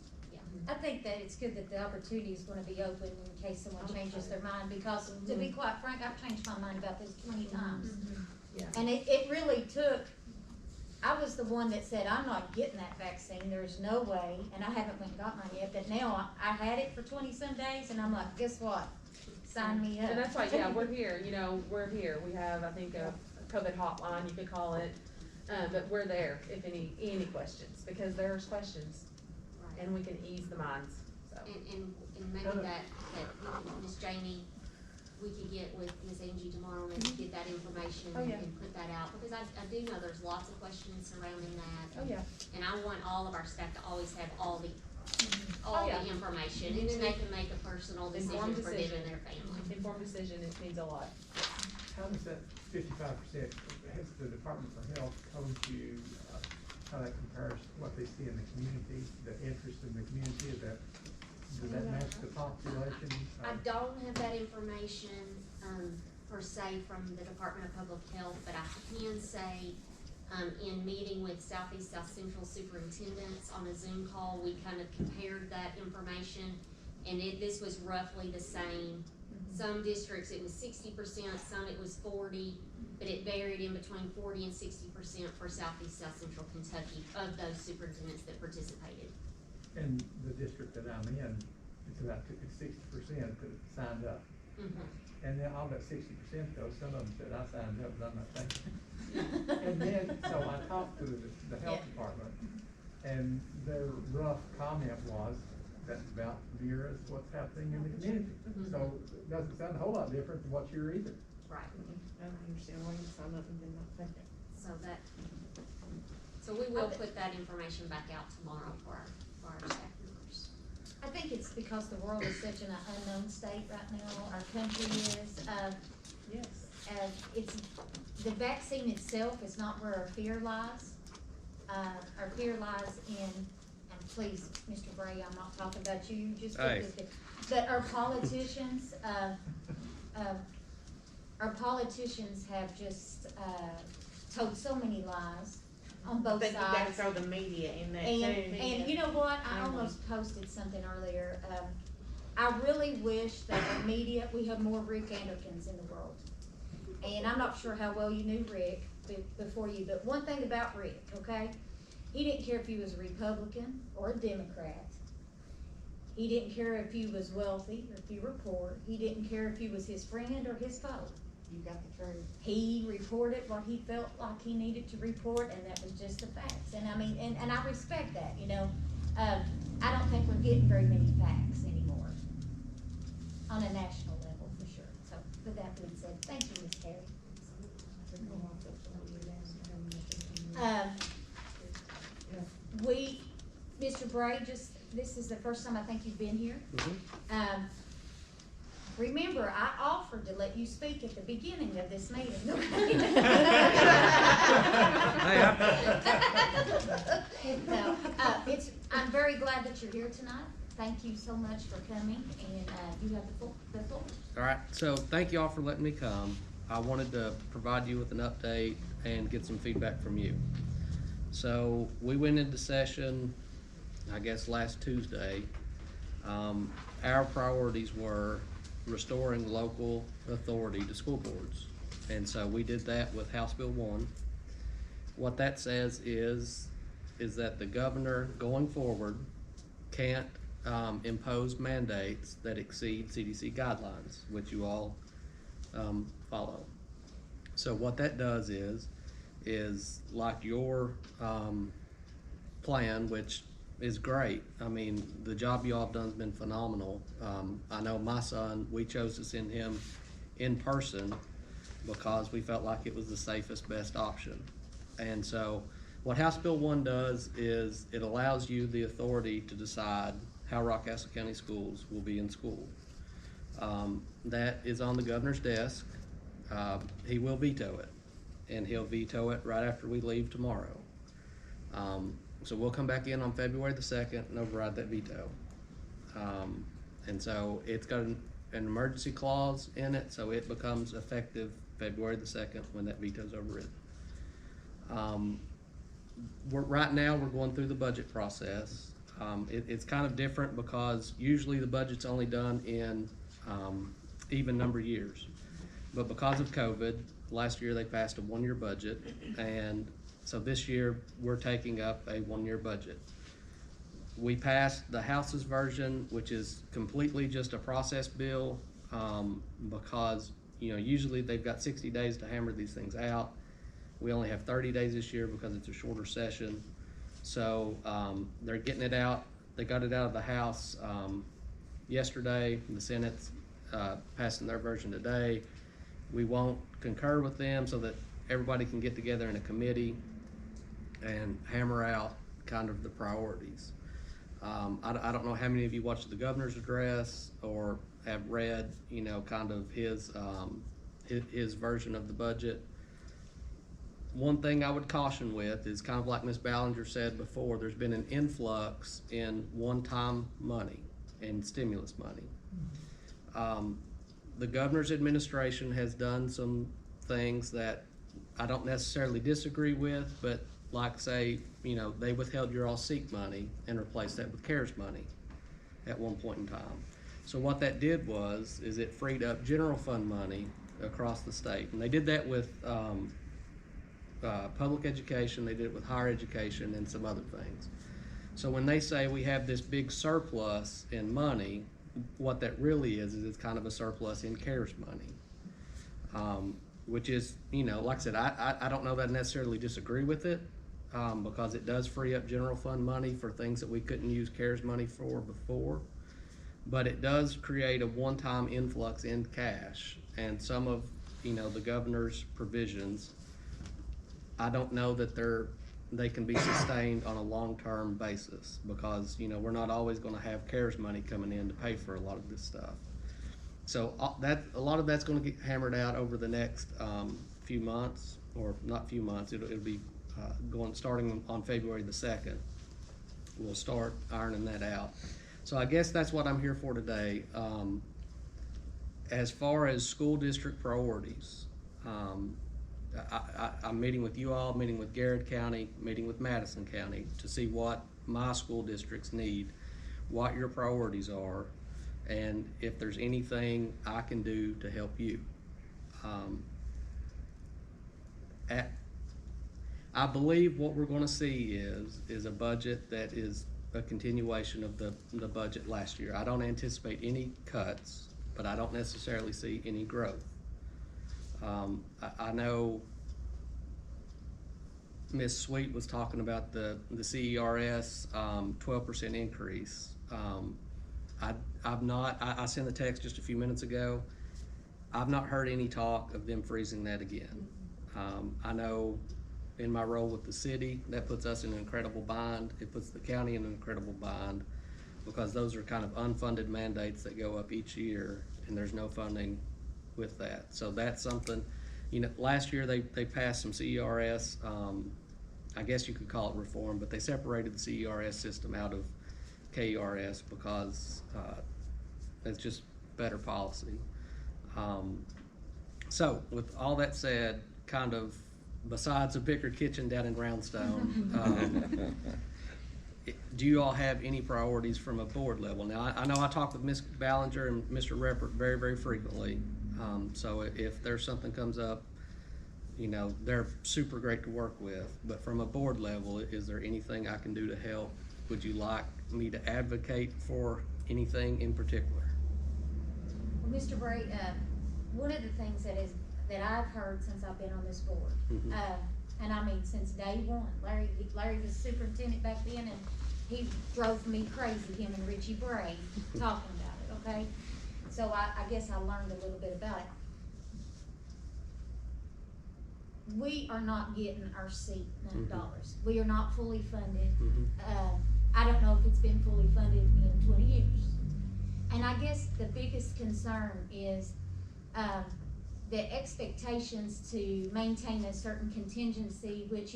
I think that it's good that the opportunity is gonna be open in case someone changes their mind, because to be quite frank, I've changed my mind about this 20 times. Yeah. And it really took, I was the one that said, I'm not getting that vaccine, there's no way, and I haven't went and got mine yet, but now I had it for 20-some days, and I'm like, guess what? Sign me up. And that's why, we're here, we're here. We have, I think, a COVID hotline, you could call it, but we're there if any questions, because there's questions, and we can ease the minds, so. And maybe that Miss Janie, we could get with Miss Angie tomorrow and get that information and put that out, because I do know there's lots of questions surrounding that. Oh, yeah. And I want all of our staff to always have all the information, Me and then too. they can make a personal decision Informed for them decision. and their family. Informed decision, it means a lot. How does that 55%, has the Department for Health told you how that compares to what they see in the community, the interest in the community? Does that match the population? I don't have that information, per se from the Department of Public Health, but I can say, in meeting with Southeast South Central superintendents on a Zoom call, we kind of compared that information, and this was roughly the same. Some districts it was 60%, some it was 40%, but it varied in between 40% and 60% for Southeast South Central Kentucky of those superintendents that participated. In the district that I'm in, it's 60% that signed up. And then all that 60% though, some of them said, I signed up, but I'm not thinking. And then, so I talked to the health department, and their rough comment was, that's about mirrors what's happening in the community. So it doesn't sound a whole lot different than what you're either. Right. I don't understand why you signed up and did not think it. So we will put that information back out tomorrow for our staff members. I think it's because the world is such an unknown state right now, our country is, Yes. it's, the vaccine itself is not where our fear lies. our fear lies in, and please, Mr. Bray, I'm not talking about you, you just Hey. get this, but our politicians, have just, told so many lies on I both think you gotta sides. throw the media in that And too. you know what, I almost posted something earlier, I really wish that the media, we have more Rick Anderkins in the world. And I'm not sure how well you knew Rick before you, but one thing about Rick, okay? He didn't care if he was a Republican or a Democrat. He didn't care if you was wealthy or if you were poor. He didn't care if you was his friend or his foe. You got the truth. He reported what he felt like he needed to report, and that was just the facts. And I mean, and I respect that, you know. I don't think we're getting very many facts anymore on a national level, for sure. So, with that being said, thank you, Ms. Terry. Mr. Bray, this is the first time I think you've been here. Remember, I offered to let you speak at the beginning of this meeting. No, I'm very glad that you're here tonight. Thank you so much for coming, and you have the floor. All right, so thank you all for letting me come. I wanted to provide you with an update and get some feedback from you. So we went into session, I guess, last Tuesday. Our priorities were restoring local authority to school boards. And so we did that with House Bill 1. What that says is that the governor going forward can't impose mandates that exceed CDC guidelines, which you all follow. So what that does is like your plan, which is great. I mean, the job you all have done has been phenomenal. I know my son, we chose to send him in person because we felt like it was the safest, best option. And so what House Bill 1 does is it allows you the authority to decide how Rockcastle County schools will be in school. That is on the governor's desk. He will veto it, and he'll veto it right after we leave tomorrow. So we'll come back in on February the 2nd and override that veto. And so it's got an emergency clause in it, so it becomes effective February the 2nd when that veto's overridden. Right now we're going through the budget process. It's kind of different because usually the budget's only done in even number years. But because of COVID, last year they passed a one-year budget, and so this year we're taking up a one-year budget. We passed the House's version, which is completely just a process bill, because usually they've got 60 days to hammer these things out. We only have 30 days this year because it's a shorter session. So they're getting it out. They got it out of the House yesterday. The Senate's passing their version today. We won't concur with them so that everybody can get together in a committee and hammer out kind of the priorities. I don't know how many of you watched the governor's address or have read, kind of his version of the budget. One thing I would caution with is kind of like Ms. Ballinger said before, there's been an influx in one-time money and stimulus money. The governor's administration has done some things that I don't necessarily disagree with, but like say, they withheld your all SEEK money and replaced that with CARES money at one point in time. So what that did is it freed up general fund money across the state. And they did that with public education, they did it with higher education and some other things. So when they say we have this big surplus in money, what that really is it's kind of a surplus in CARES money, which is, like I said, I don't know that I necessarily disagree with it, because it does free up general fund money for things that we couldn't use CARES money for before, but it does create a one-time influx in cash, and some of, the governor's provisions, I don't know that they can be sustained on a long-term basis because, we're not always going to have CARES money coming in to pay for a lot of this stuff. So a lot of that's going to get hammered out over the next few months, or not few months. It'll be starting on February the 2nd. We'll start ironing that out. So I guess that's what I'm here for today. As far as school district priorities, I'm meeting with you all, meeting with Garrett County, meeting with Madison County to see what my school districts need, what your priorities are, and if there's anything I can do to help you. I believe what we're gonna see is a budget that is a continuation of the budget last year. I don't anticipate any cuts, but I don't necessarily see any growth. I know Ms. Sweet was talking about the CERS 12% increase. I sent the text just a few minutes ago. I've not heard any talk of them freezing that again. I know in my role with the city, that puts us in an incredible bind. It puts the county in an incredible bind because those are kind of unfunded mandates that go up each year and there's no funding with that. So that's something, last year they passed some CERS, I guess you could call it reform, but they separated the CERS system out of KERS because it's just better policy. So with all that said, kind of besides a bigger kitchen down in Roundstone, do you all have any priorities from a board level? Now, I know I talk with Ms. Ballinger and Mr. Reppert very, very frequently. So if there's something comes up, they're super great to work with. But from a board level, is there anything I can do to help? Would you like me to advocate for anything in particular? Well, Mr. Bray, one of the things that I've heard since I've been on this board, and I mean since day one, Larry was superintendent back then, and he drove me crazy, him and Richie Bray, talking about it, okay? So I guess I learned a little bit about it. We are not getting our seat dollars. We are not fully funded. I don't know if it's been fully funded in 20 years. And I guess the biggest concern is the expectations to maintain a certain contingency, which,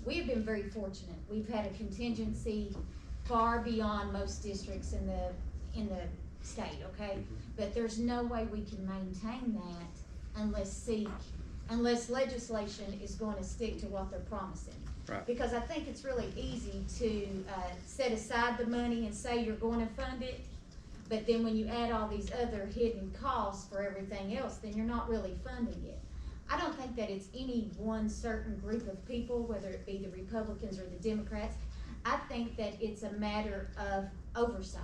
we have been very fortunate. We've had a contingency far beyond most districts in the state, okay? But there's no way we can maintain that unless legislation is going to stick to what they're promising. Right. Because I think it's really easy to set aside the money and say you're going to fund it, but then when you add all these other hidden costs for everything else, then you're not really funding it. I don't think that it's any one certain group of people, whether it be the Republicans or the Democrats. I think that it's a matter of oversight.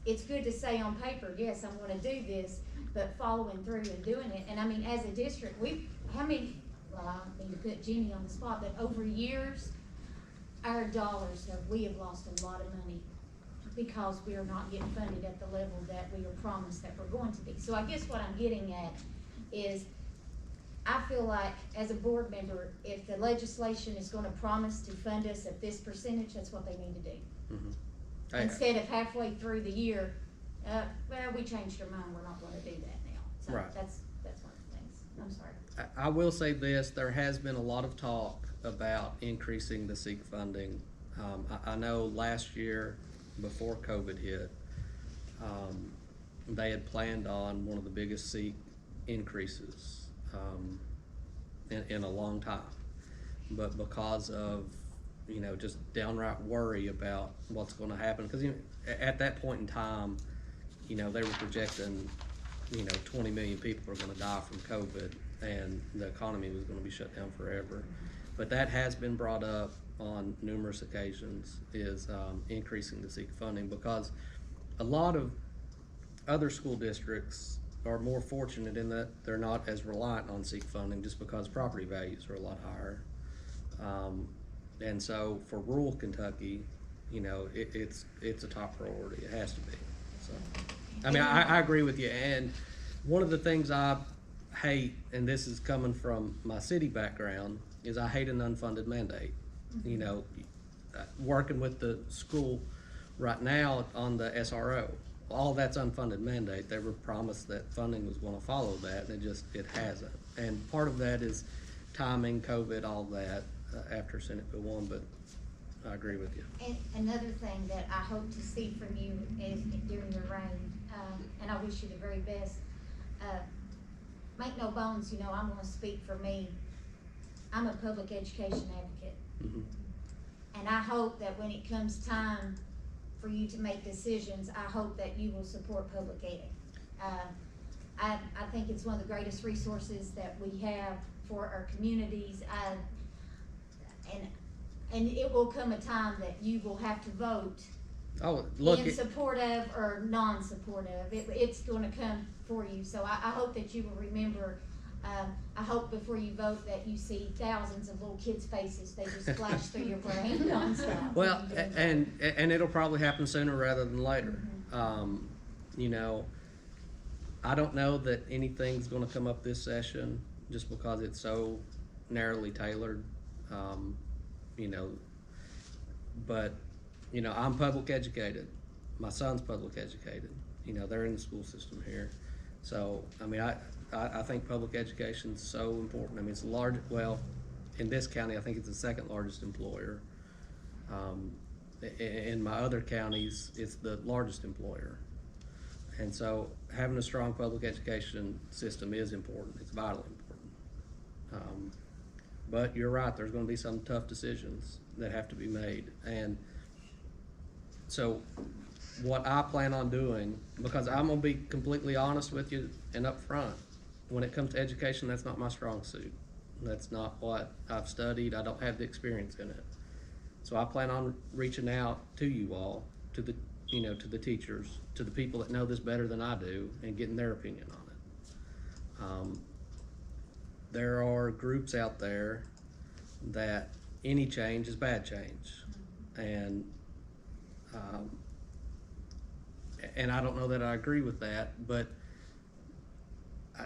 It's good to say on paper, yes, I'm going to do this, but following through and doing it. And I mean, as a district, well, I mean to put Jeannie on the spot, but over years, our dollars we have lost a lot of money because we are not getting funded at the level that we were promised that we're going to be. So I guess what I'm getting at is I feel like as a board member, if the legislation is going to promise to fund us at this percentage, that's what they need to do. Instead of halfway through the year, well, we changed our mind, we're not going to do that now. So Right. That's one of the things. I'm sorry. I will say this, there has been a lot of talk about increasing the SEEK funding. I know last year, before COVID hit, they had planned on one of the biggest SEEK increases in a long time. But because of, just downright worry about what's going to happen, because at that point in time, they were projecting, 20 million people are going to die from COVID, and the economy was going to be shut down forever. But that has been brought up on numerous occasions, is increasing the SEEK funding, because a lot of other school districts are more fortunate in that they're not as reliant on SEEK funding just because property values are a lot higher. And so for rural Kentucky, it's a top priority. It has to be. So, I mean, I agree with you. And one of the things I hate, and this is coming from my city background, is I hate an unfunded mandate. Working with the school right now on the SRO, all that's unfunded mandate. They were promised that funding was going to follow that, and it hasn't. And part of that is timing, COVID, all that, after Senate Bill 1, but I agree with you. And another thing that I hope to see from you is during your reign, and I wish you the very best, make no bones, you know, I'm gonna speak for me. I'm a public education advocate. Mm-hmm. And I hope that when it comes time for you to make decisions, I hope that you will support public ed. I think it's one of the greatest resources that we have for our communities. And it will come a time that you will have to vote in support of or non-support of. It's gonna come for you. So I hope that you will remember, I hope before you vote that you see thousands of little kids' faces. They just flash through your brain nonstop. Well, and it'll probably happen sooner rather than later. Mm-hmm. You know, I don't know that anything's gonna come up this session just because it's so narrowly tailored. You know, but, you know, I'm public educated. My son's public educated. You know, they're in the school system here. So, I mean, I think public education's so important. I mean, it's large, well, in this county, I think it's the second largest employer. In my other counties, it's the largest employer. And so having a strong public education system is important. It's vitally important. But you're right, there's gonna be some tough decisions that have to be made. And so what I plan on doing, because I'm gonna be completely honest with you and upfront, when it comes to education, that's not my strong suit. That's not what I've studied. I don't have the experience in it. So I plan on reaching out to you all, to the, you know, to the teachers, to the people that know this better than I do, and getting their opinion on it. There are groups out there that any change is bad change, and I don't know that I agree with that, but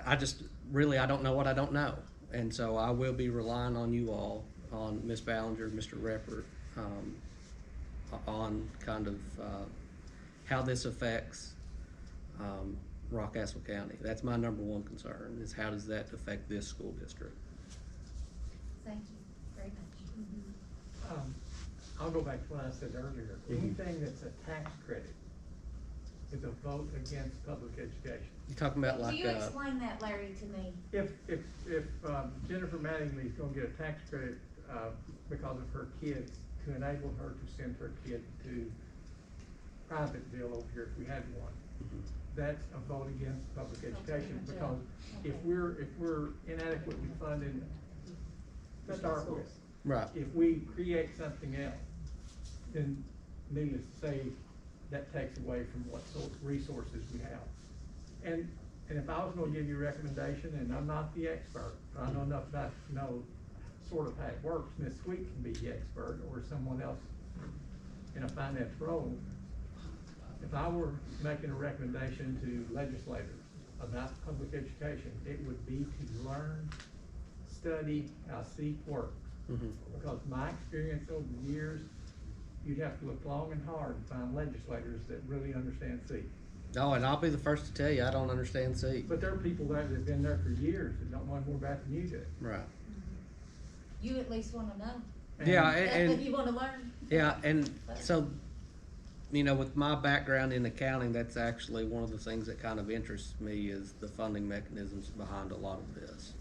I just really, I don't know what I don't know, and so I will be relying on you all, on Ms. Ballinger, Mr. Reppert, on kind of how this affects Rockcastle County. That's my number one concern, is how does that affect this school district? Thank you very much. I'll go back to what I said earlier. Anything that's a tax credit is a vote against public education. You're talking about like, Can you explain that, Larry, to me? If Jennifer Mattingly is gonna get a tax credit, because of her kids, to enable her to send her kid to Privateville over here if we had one, that's a vote against public education, because if we're inadequately funded to start with, right, if we create something else, then needless to say, that takes away from what sort of resources we have. And if I was gonna give you a recommendation, and I'm not the expert, but I know enough about to know sort of how it works, Ms. Sweet can be the expert, or someone else in a finance role. If I were making a recommendation to legislators about public education, it would be to learn, study how SEEP works. Because my experience over the years, you'd have to look long and hard to find legislators that really understand SEEP. Oh, and I'll be the first to tell you, I don't understand SEEP. But there are people there that have been there for years that don't know more about than you do. Right. You at least wanna know. Yeah, and you wanna learn. yeah, and so, you know, with my background in accounting, that's actually one of the things that kind of interests me, is the funding mechanisms behind a lot of this.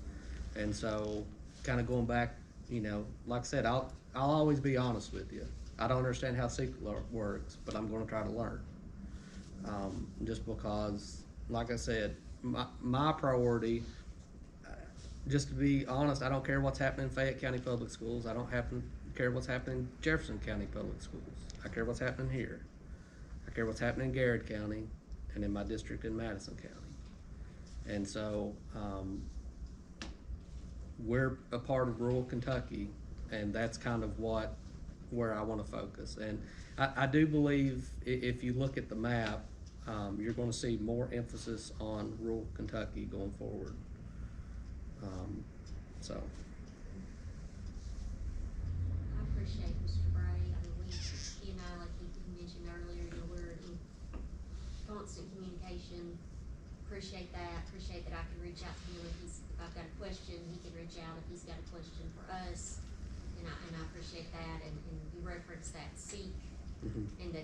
And so, kind of going back, you know, like I said, I'll always be honest with you. I don't understand how SEEP works, but I'm gonna try to learn. Just because, like I said, my priority, just to be honest, I don't care what's happening in Fayette County Public Schools. I don't care what's happening in Jefferson County Public Schools. I care what's happening here. I care what's happening in Garrett County and in my district in Madison County. And so, we're a part of rural Kentucky, and that's kind of where I want to focus. And I do believe if you look at the map, you're going to see more emphasis on rural Kentucky going forward. So. I appreciate Mr. Bray. I mean, he and I, like he mentioned earlier, you know, we're in constant communication. Appreciate that. Appreciate that I can reach out to him if I've got a question, he can reach out if he's got a question for us. And I appreciate that, and you referenced that SEEK and the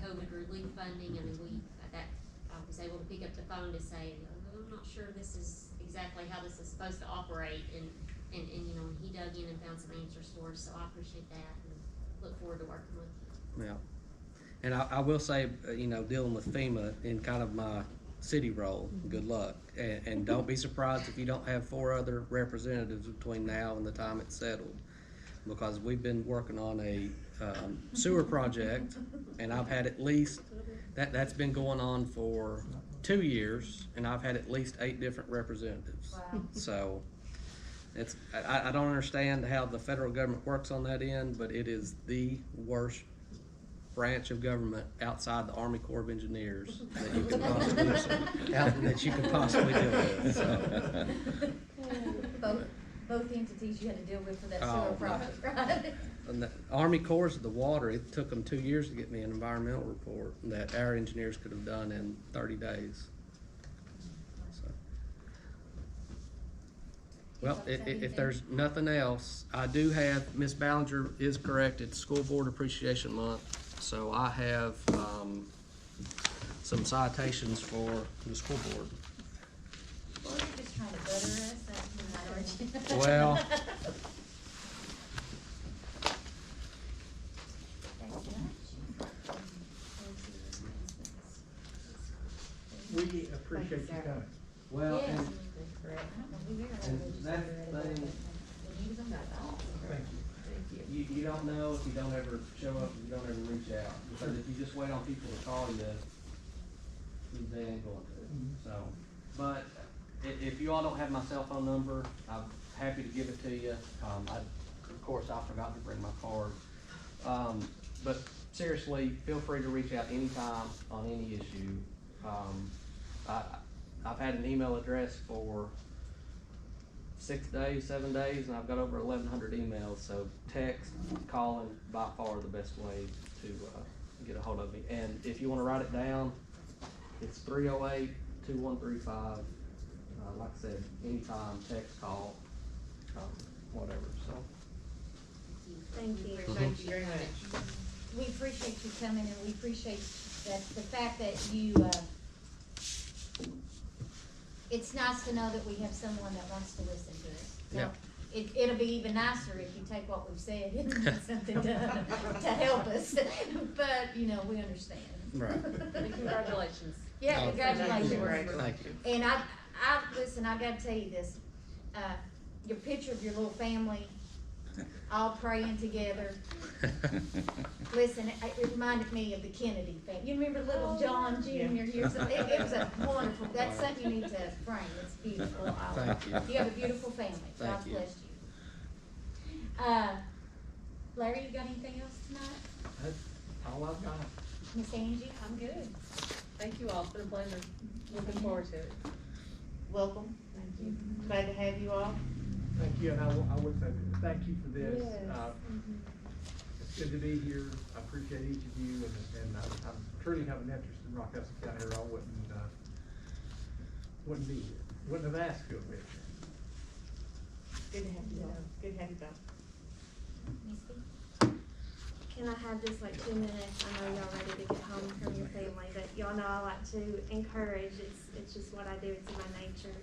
COVID relief funding. I mean, I was able to pick up the phone to say, oh, I'm not sure this is exactly how this is supposed to operate, and you know, he dug in and found some answers for us, so I appreciate that, and look forward to working with you. Yeah. And I will say, you know, dealing with FEMA in kind of my city role, good luck. And don't be surprised if you don't have 4 other representatives between now and the time it's settled. Because we've been working on a sewer project, and I've had at least, that's been going on for 2 years, and I've had at least 8 different representatives. Wow. So I don't understand how the federal government works on that end, but it is the worst branch of government outside the Army Corps of Engineers that you could possibly deal with. So. Both entities you had to deal with for that Oh, sewer project, right? And the Army Corps of the water, it took them 2 years to get me an environmental report that our engineers could have done in 30 days. So. Well, if there's nothing else, I do have, Ms. Ballinger is correct, it's School Board Appreciation Month. So I have some citations for the school board. Well, you're just trying to butter us, that's not, aren't you? Well, We appreciate you coming. well, Yes. and that's the thing, Thank you. you don't know if you don't ever show up, if you don't ever reach out. Because if you just wait on people to call you, they ain't going to. So, but if you all don't have my cell phone number, I'm happy to give it to you. Of course, I forgot to bring my card. But seriously, feel free to reach out anytime on any issue. I've had an email address for 6 days, 7 days, and I've got over 1,100 emails, so text, calling, by far the best way to get a hold of me. And if you want to write it down, it's 308-2135. Like I said, anytime, text, call, whatever, so. Thank you. Thank you very much. We appreciate you coming, and we appreciate that, the fact that you, it's nice to know that we have someone that wants to listen to us. Yeah. It'll be even nicer if you take what we've said and do something to help us, but, you know, we understand. Right. Congratulations. Yeah, Oh, congratulations. Thank you. And listen, I gotta tell you this, your picture of your little family, all praying together. Listen, it reminded me of the Kennedy family. You remember little John Jr.? It was a wonderful, that's something you need to frame, it's beautiful. Thank you. You have a beautiful family, God Thank you. bless you. Larry, you got anything else tonight? That's all I've got. Miss Angie? I'm good. Thank you all, it's been a pleasure. Looking forward to it. Welcome. Thank you. Glad to have you all. Thank you, and I would say thank you for this. It's good to be here. I appreciate each of you, and I truly have an interest in Rockcastle County, or I wouldn't be here. Wouldn't have asked to have been here. Good to have you all. Good to have you both. Can I have just like 2 minutes? I know y'all ready to get home from your family, but y'all know I like to encourage. It's just what I do. It's in my nature.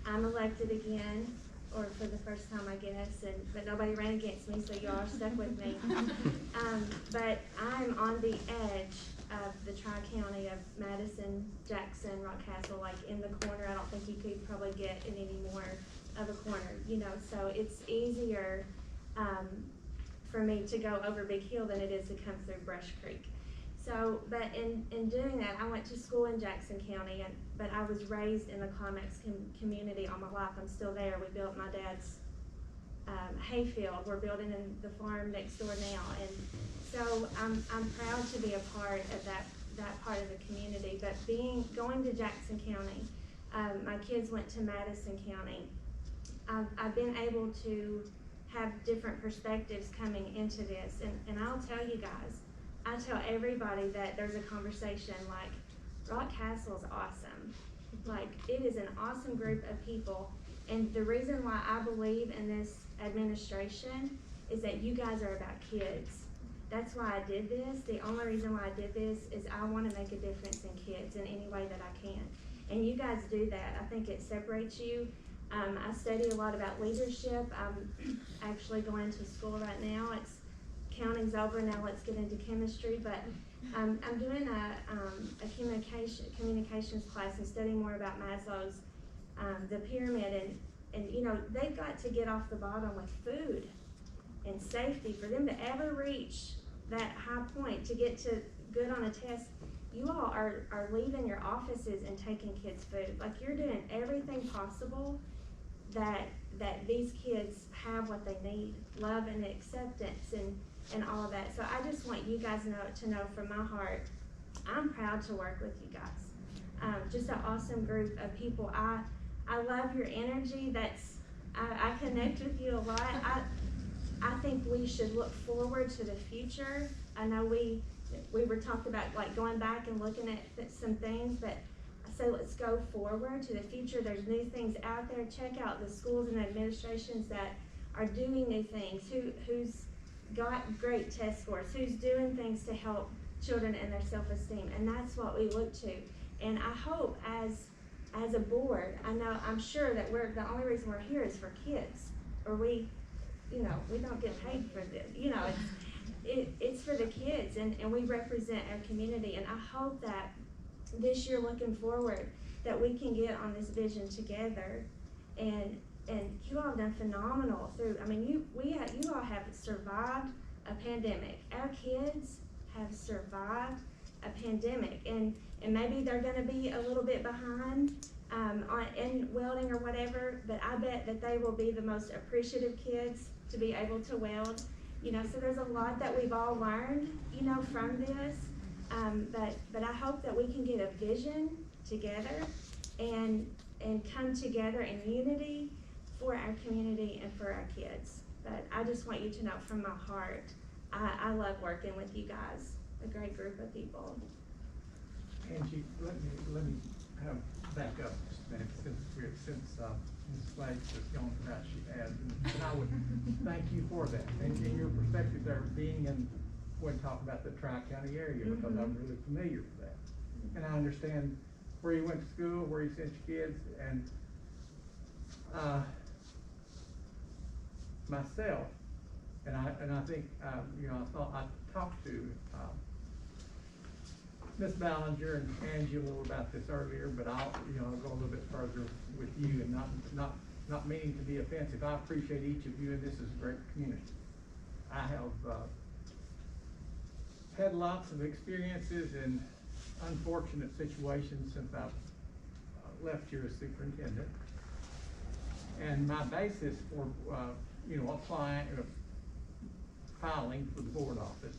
I'm elected again, or for the first time, I guess, but nobody ran against me, so y'all are stuck with me. But I'm on the edge of the tri-county of Madison, Jackson, Rockcastle, like in the corner. I don't think you could probably get in any more of a corner, you know, so it's easier for me to go over Big Hill than it is to come through Brush Creek. So, but in doing that, I went to school in Jackson County, but I was raised in the Climax community all my life. I'm still there. We built my dad's hayfield. We're building in the farm next door now, and so I'm proud to be a part of that part of the community. But going to Jackson County, my kids went to Madison County. I've been able to have different perspectives coming into this, and I'll tell you guys, I tell everybody that there's a conversation like, Rockcastle's awesome. Like, it is an awesome group of people, and the reason why I believe in this administration is that you guys are about kids. That's why I did this. The only reason why I did this is I want to make a difference in kids in any way that I can. And you guys do that. I think it separates you. I study a lot about leadership. I'm actually going to school right now. It's counting's over now. Let's get into chemistry. But I'm doing a communications class and studying more about Maslow's the pyramid, and you know, they've got to get off the bottom with food and safety for them to ever reach that high point to get to good on a test. You all are leaving your offices and taking kids food. Like, you're doing everything possible that these kids have what they need, love and acceptance and all of that. So I just want you guys to know from my heart, I'm proud to work with you guys. Just an awesome group of people. I love your energy. I connect with you a lot. I think we should look forward to the future. I know we were talking about like going back and looking at some things, but I say let's go forward to the future. There's new things out there. Check out the schools and administrations that are doing new things. Who's got great test scores? Who's doing things to help children and their self-esteem? And that's what we look to. And I hope as a board, I'm sure that the only reason we're here is for kids, or we don't get paid for this. It's for the kids, and we represent our community. And I hope that this year, looking forward, that we can get on this vision together. And you all have done phenomenal through. I mean, you all have survived a pandemic. Our kids have survived a pandemic, and maybe they're going to be a little bit behind in welding or whatever, but I bet that they will be the most appreciative kids to be able to weld. So there's a lot that we've all learned, from this. But I hope that we can get a vision together and come together in unity for our community and for our kids. But I just want you to know from my heart, I love working with you guys, a great group of people. Angie, let me back up just a minute, since Ms. Flakes has gone through that she has, and I would thank you for that. And in your perspective there, being in, we'll talk about the Tri-County area, because I'm really familiar with that. And I understand where you went to school, where you sent your kids, and myself, and I think, I talked to Ms. Ballinger and Angie a little about this earlier, but I'll go a little bit further with you, and not meaning to be offensive. I appreciate each of you, and this is a great community. I have had lots of experiences in unfortunate situations since I've left here as superintendent. And my basis for, applying, filing for the board office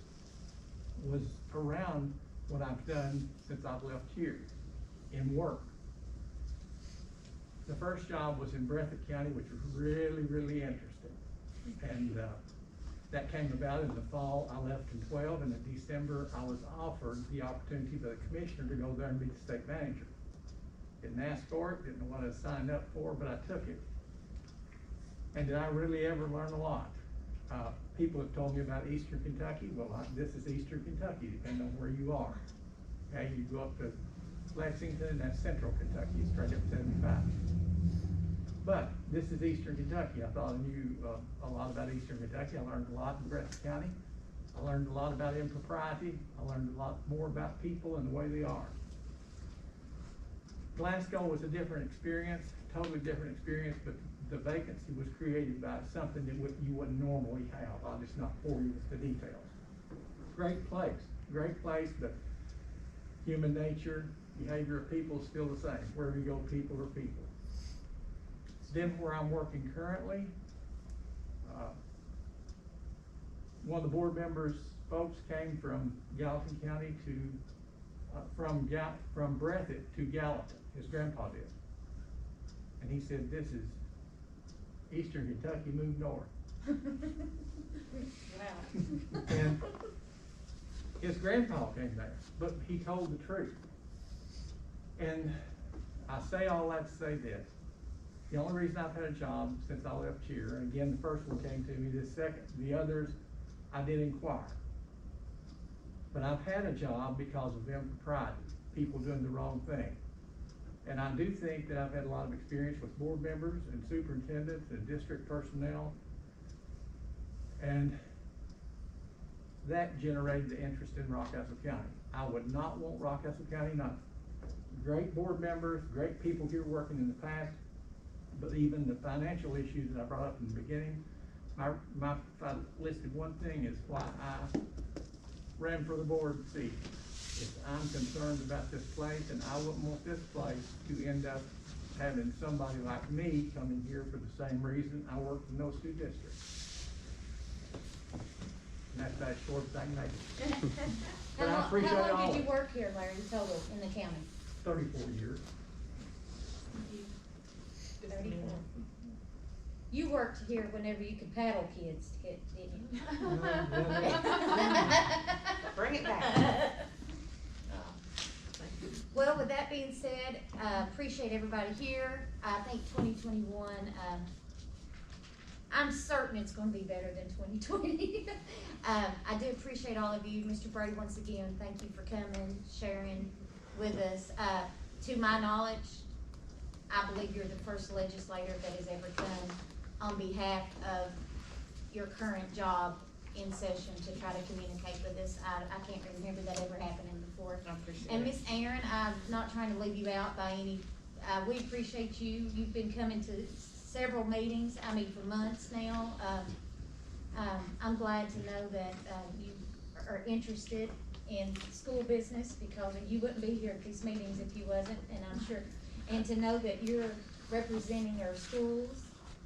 was around what I've done since I've left here in work. The first job was in Breathitt County, which was really, really interesting. And that came about in the fall. I left in 12, and in December I was offered the opportunity by the commissioner to go there and be the state manager. Didn't ask for it, didn't know what I signed up for, but I took it. And did I really ever learn a lot? People have told me about Eastern Kentucky. Well, this is Eastern Kentucky, depending on where you are. Okay, you go up to Lexington, that's Central Kentucky, straight up 75. But this is Eastern Kentucky. I thought I knew a lot about Eastern Kentucky. I learned a lot in Breathitt County. I learned a lot about impropriety. I learned a lot more about people and the way they are. Glasgow was a different experience, totally different experience, but the vacancy was created by something that you wouldn't normally have. I'll just not bore you with the details. Great place, but human nature, behavior of people is still the same. Wherever you go, people are people. Then where I'm working currently, one of the board members' folks came from Gallatin County from Breathitt to Gallatin. His grandpa did. And he said, this is Eastern Kentucky, moved north. And his grandpa came there, but he told the truth. And I say all that to say this. The only reason I've had a job since I left here, and again, the first one came to me, the second, the others, I did inquire. But I've had a job because of impropriety, people doing the wrong thing. And I do think that I've had a lot of experience with board members and superintendents and district personnel. And that generated the interest in Rockcastle County. I would not want Rockcastle County not. Great board members, great people here working in the past, but even the financial issues that I brought up in the beginning, if I listed one thing is why I ran for the board seat. If I'm concerned about this place, and I wouldn't want this place to end up having somebody like me coming here for the same reason I worked in those two districts. And that's that short thing, maybe. But I appreciate all How long did of you it. work here, Larry, total in the county? 34 years. 34. You worked here whenever you could paddle kids, didn't you? Bring it back. Well, with that being said, appreciate everybody here. I think 2021, I'm certain it's gonna be better than 2020. I do appreciate all of you. Mr. Brady, once again, thank you for coming, sharing with us. To my knowledge, I believe you're the first legislator that has ever come on behalf of your current job in session to try to communicate with us. I can't remember that ever happening before. I appreciate And it. Miss Aaron, I'm not trying to leave you out by any, we appreciate you. You've been coming to several meetings, I mean, for months now. I'm glad to know that, you are interested in school business because you wouldn't be here at these meetings if you wasn't, and I'm sure, and to know that you're representing our schools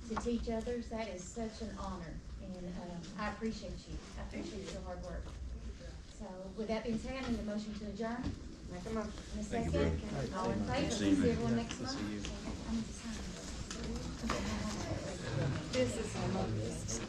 to teach others, that is such an honor, and, I appreciate you. I appreciate your hard work. So, with that being said, I need a motion to adjourn. Make a motion. In a Thank you, second, Brenda. all in favor, See you, see man. everyone next Good to month. see you. I need to sign this. This is my list.